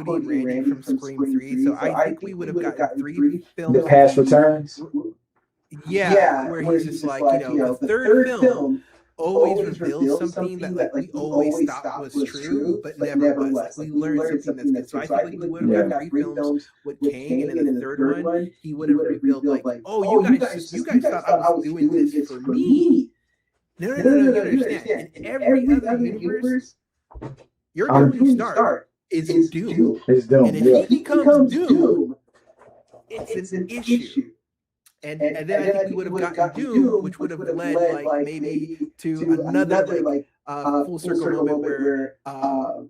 quoting Randy from Scream 3, so I think we would have gotten 3 films.
The Past Returns.
Yeah, where he's just like, the third film always reveals something that like we always thought was true, but never was. Like we learned something that's good. So I feel like we would have got 3 films with Kang, and in the third one, he would have revealed like, oh, you guys thought I was doing this for me. No, you understand. In every other universe, your Tony Stark is Doom. And if he becomes Doom, it's an issue. And then I think we would have gotten Doom, which would have led like maybe to another like full circle moment where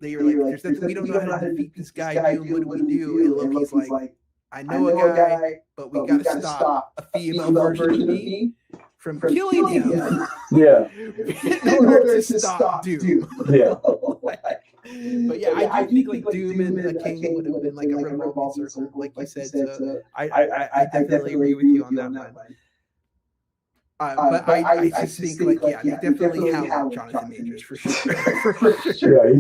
they were like, "There's nothing, we don't know how to defeat this guy. Doom, what do we do?" And Loki's like, "I know a guy, but we gotta stop a female version of me from killing him."
Yeah.
In order to stop Doom.
Yeah.
But yeah, I do think like Doom and King would have been like a revolving circle, like you said. So I definitely agree with you on that one. But I just think like they definitely have Jonathan Majors for sure.
Yeah, he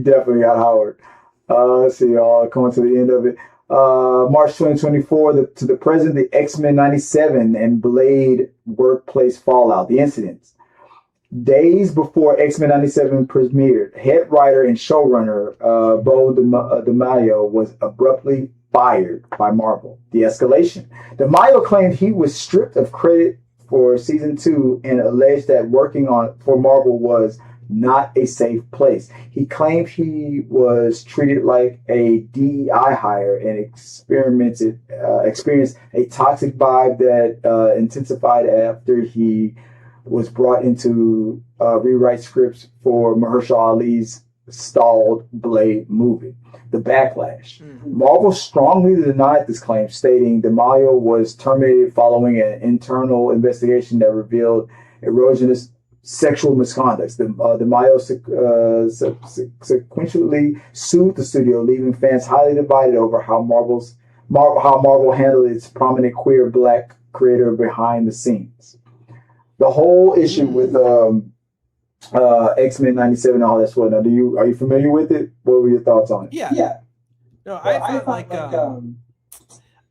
definitely got Howard. Let's see, coming to the end of it. March 2024 to the present, the X-Men 97 and Blade workplace fallout, the incidents. Days before X-Men 97 premiered, head writer and showrunner Bo DeMaio was abruptly fired by Marvel. The escalation. DeMaio claimed he was stripped of credit for season 2 and alleged that working for Marvel was not a safe place. He claimed he was treated like a DEI hire and experienced a toxic vibe that intensified after he was brought into rewrite scripts for Mahershala Ali's stalled Blade movie. The backlash. Marvel strongly denied this claim, stating DeMaio was terminated following an internal investigation that revealed erogenous sexual misconduct. DeMaio sequentially sued the studio, leaving fans highly divided over how Marvel handled its prominent queer black creator behind the scenes. The whole issue with X-Men 97 and all that sort. Now, are you familiar with it? What were your thoughts on it?
Yeah. No, I felt like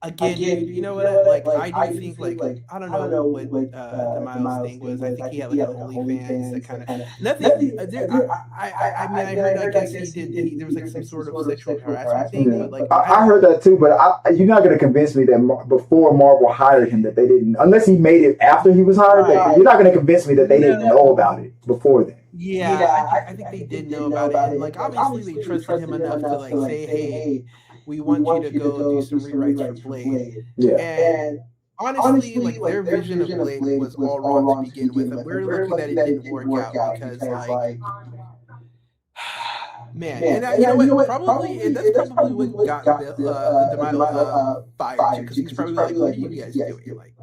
again, you know what? Like I do think like I don't know what the Miles thing was. I think he had like an OnlyFans that kind of nothing. I mean, I heard I guess he did. There was like some sort of sexual harassment thing. But like
I heard that too. But you're not going to convince me that before Marvel hired him that they didn't, unless he made it after he was hired. You're not going to convince me that they didn't know about it before then.
Yeah, I think they did know about it. And like obviously they trusted him enough to like say, hey, we want you to go do some rewrites for Blade.
Yeah.
And honestly, like their vision of Blade was all wrong to begin with. And we're lucky that it didn't work out because like man, and you know what? That's probably what got DeMaio fired because he's probably like, what are you guys doing? Like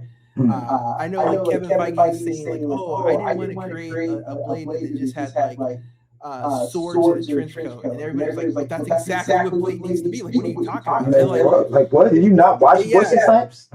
I know like Kevin Feige is saying like, oh, I didn't want to create a Blade that just had like swords and a trench coat, and everybody's like, that's exactly what Blade needs to be. Like, what are you talking about?
Like what? Did you not watch Wesley Snipes?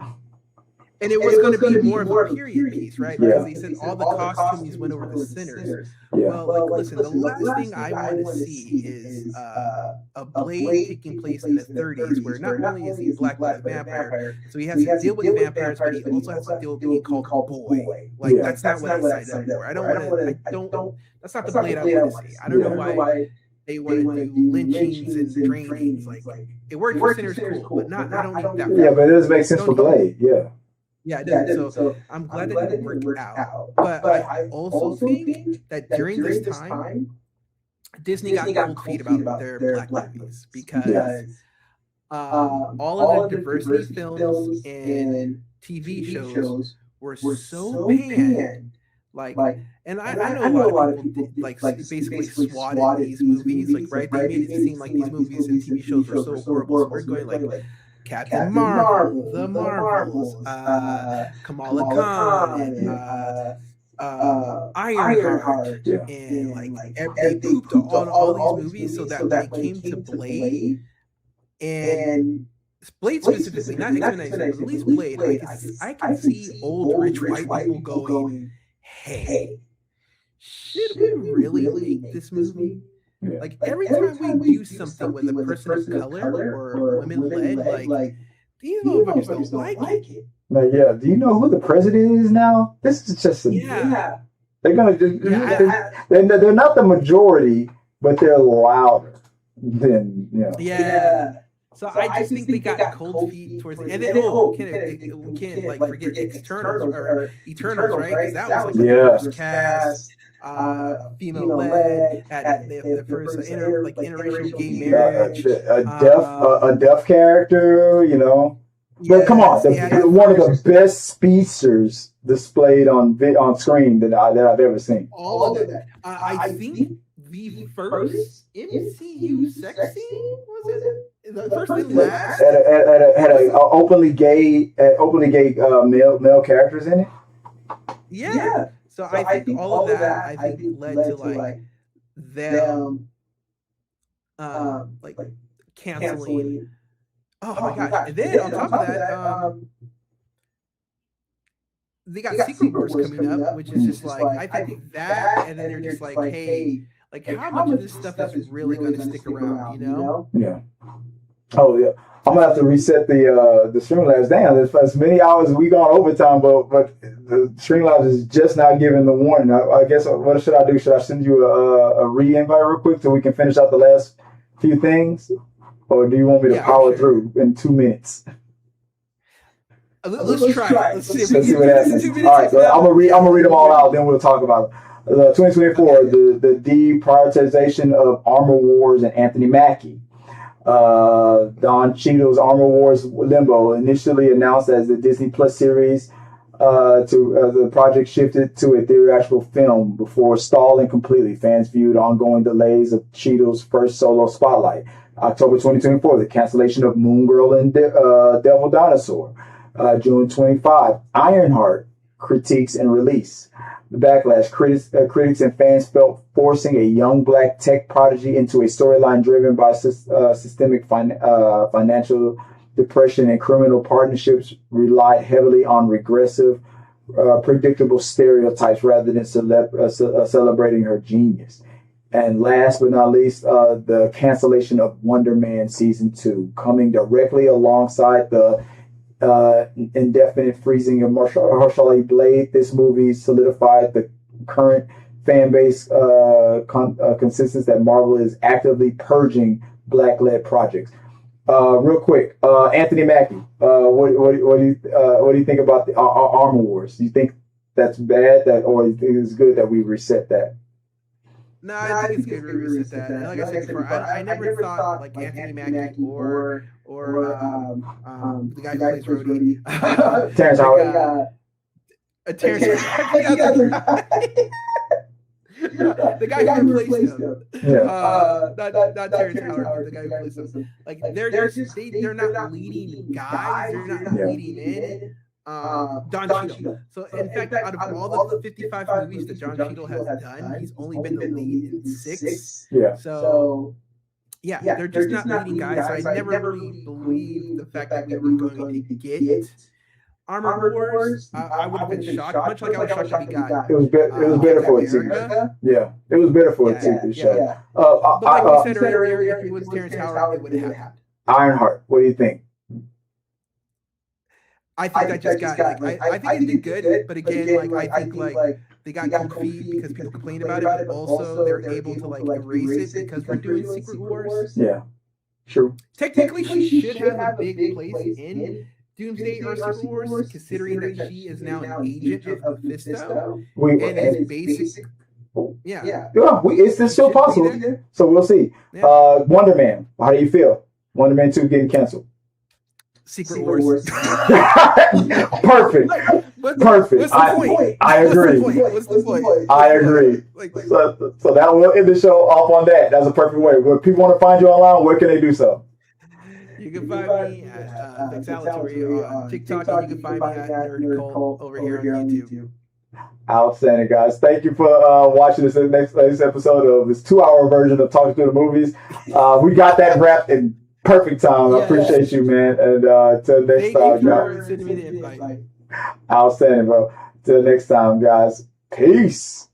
And it was going to be more of a period piece, right? Because he said all the costumes went over the sinners. Well, like, listen, the last thing I want to see is a Blade taking place in the 30s, where not only is he black but a vampire, so he has to deal with vampires, but he also has to deal with being called boy. Like, that's not what I signed up for. That's not the Blade I want to see. I don't know why they want to do lynchings and drainings. Like, it worked for Sinners, cool, but I don't need that.
Yeah, but it does make sense for Blade, yeah.
Yeah, it does. So I'm glad that it didn't work out. But I also think that during this time, Disney got cold feet about their black movies because all of the diversity films and TV shows were so banned. Like, and I know a lot of people like basically swatted these movies. Like, right? They made it seem like these movies and TV shows were so horrible. So we're going like Captain Marvel, The Marvels, Kamala Khan, Ironheart, and like they pooped on all these movies so that when it came to Blade and Blade specifically, not X-Men, but at least Blade, I can see old rich white people going, hey, should we really make this movie? Yeah. Like every time we do something with a person of color or women-led, like these motherfuckers don't like it.
Like, yeah, do you know who the president is now? This is just They're gonna they're not the majority, but they're louder than
Yeah. So I just think they got cold feet towards the end. And then, we can't like forget Eternals, right? Because that was like the first cast, female led, at the first interracial gay marriage,
a deaf character, But come on, one of the best speedsters displayed on screen that I've ever seen.
All of that. I think the first MCU sex scene, was it? The first and last
had a openly gay male characters in it.
Yeah. So I think all of that I think led to like them like canceling. Oh my gosh! And then on top of that, they got Secret Wars coming up, which is just like I think that, and then they're just like, hey, like how much of this stuff is really going to stick around,
Yeah. Oh yeah, I'm gonna have to reset the Streamlabs down. There's as many hours we gone overtime, but the Streamlabs is just not giving the warning. I guess what should I do? Should I send you a re-invite real quick so we can finish out the last few things, or do you want me to power through in 2 minutes?
Let's try it. Let's see
what happens. All right, so I'm gonna read them all out. Then we'll talk about it. 2024, the deprioritization of Armor Wars and Anthony Mackie. Don Cheadle's Armor Wars Limbo, initially announced as the Disney Plus series, the project shifted to a theatrical film before stalling completely. Fans viewed ongoing delays of Cheadle's first solo spotlight. October 2024, the cancellation of Moon Girl and Devil Dinosaur. June 25, Ironheart critiques and release. The backlash, critics and fans felt forcing a young black tech prodigy into a storyline driven by systemic financial depression and criminal partnerships relied heavily on regressive, predictable stereotypes rather than celebrating her genius. And last but not least, the cancellation of Wonder Man Season 2, coming directly alongside the indefinite freezing of Mahershala Blade. This movie solidified the current fan base consensus that Marvel is actively purging black-led projects. Real quick, Anthony Mackie, what do you think about the Armor Wars? Do you think that's bad, or you think it's good that we reset that?
No, I think it's good to reset that. And like I said before, I never thought like Anthony Mackie or the guy who plays Rhodey,
Terrence Howard.
Terrence Howard. The guy who replaced him. Not Terrence Howard, the guy who replaced him. Like they're not leading guys. They're not leading men. Don Cheadle. So in fact, out of all the 55 movies that Don Cheadle has done, he's only been the lead in 6.
Yeah.
So they're just not leading guys. So I never really believed the fact that we were going to get Armor Wars. I would have been shocked, much like I was shocked that we got.
It was better for a team. Yeah, it was better for a team.
Yeah. But like we said earlier, if it was Terrence Howard, it would have happened.
Ironheart. What do you think?
I think I think it did good, but again, I think they got cold feet because people complained about it, but also they're able to erase it because we're doing Secret Wars.
Yeah, true.
Technically, she should have a big place in Doomsday or Secret Wars, considering that she is now an agent of Mephisto and is basic. It's still possible.
So we'll see. Yeah. Wonder Man. How do you feel? Wonder Man 2 getting canceled.
Secret Wars.
Perfect. Perfect. I agree.
What's the point?
I agree. So that will end the show off on that. That's a perfect way. When people want to find you online, where can they do so?
You can find me at Vexalatory on TikTok, and you can find me at Nerd Cult over here on YouTube.
Outstanding, guys. Thank you for watching this next episode of this 2-hour version of Talking Through the Movies. We got that wrapped in perfect time. I appreciate you, man. And till next time, guys. Outstanding, bro. Till next time, guys. Peace.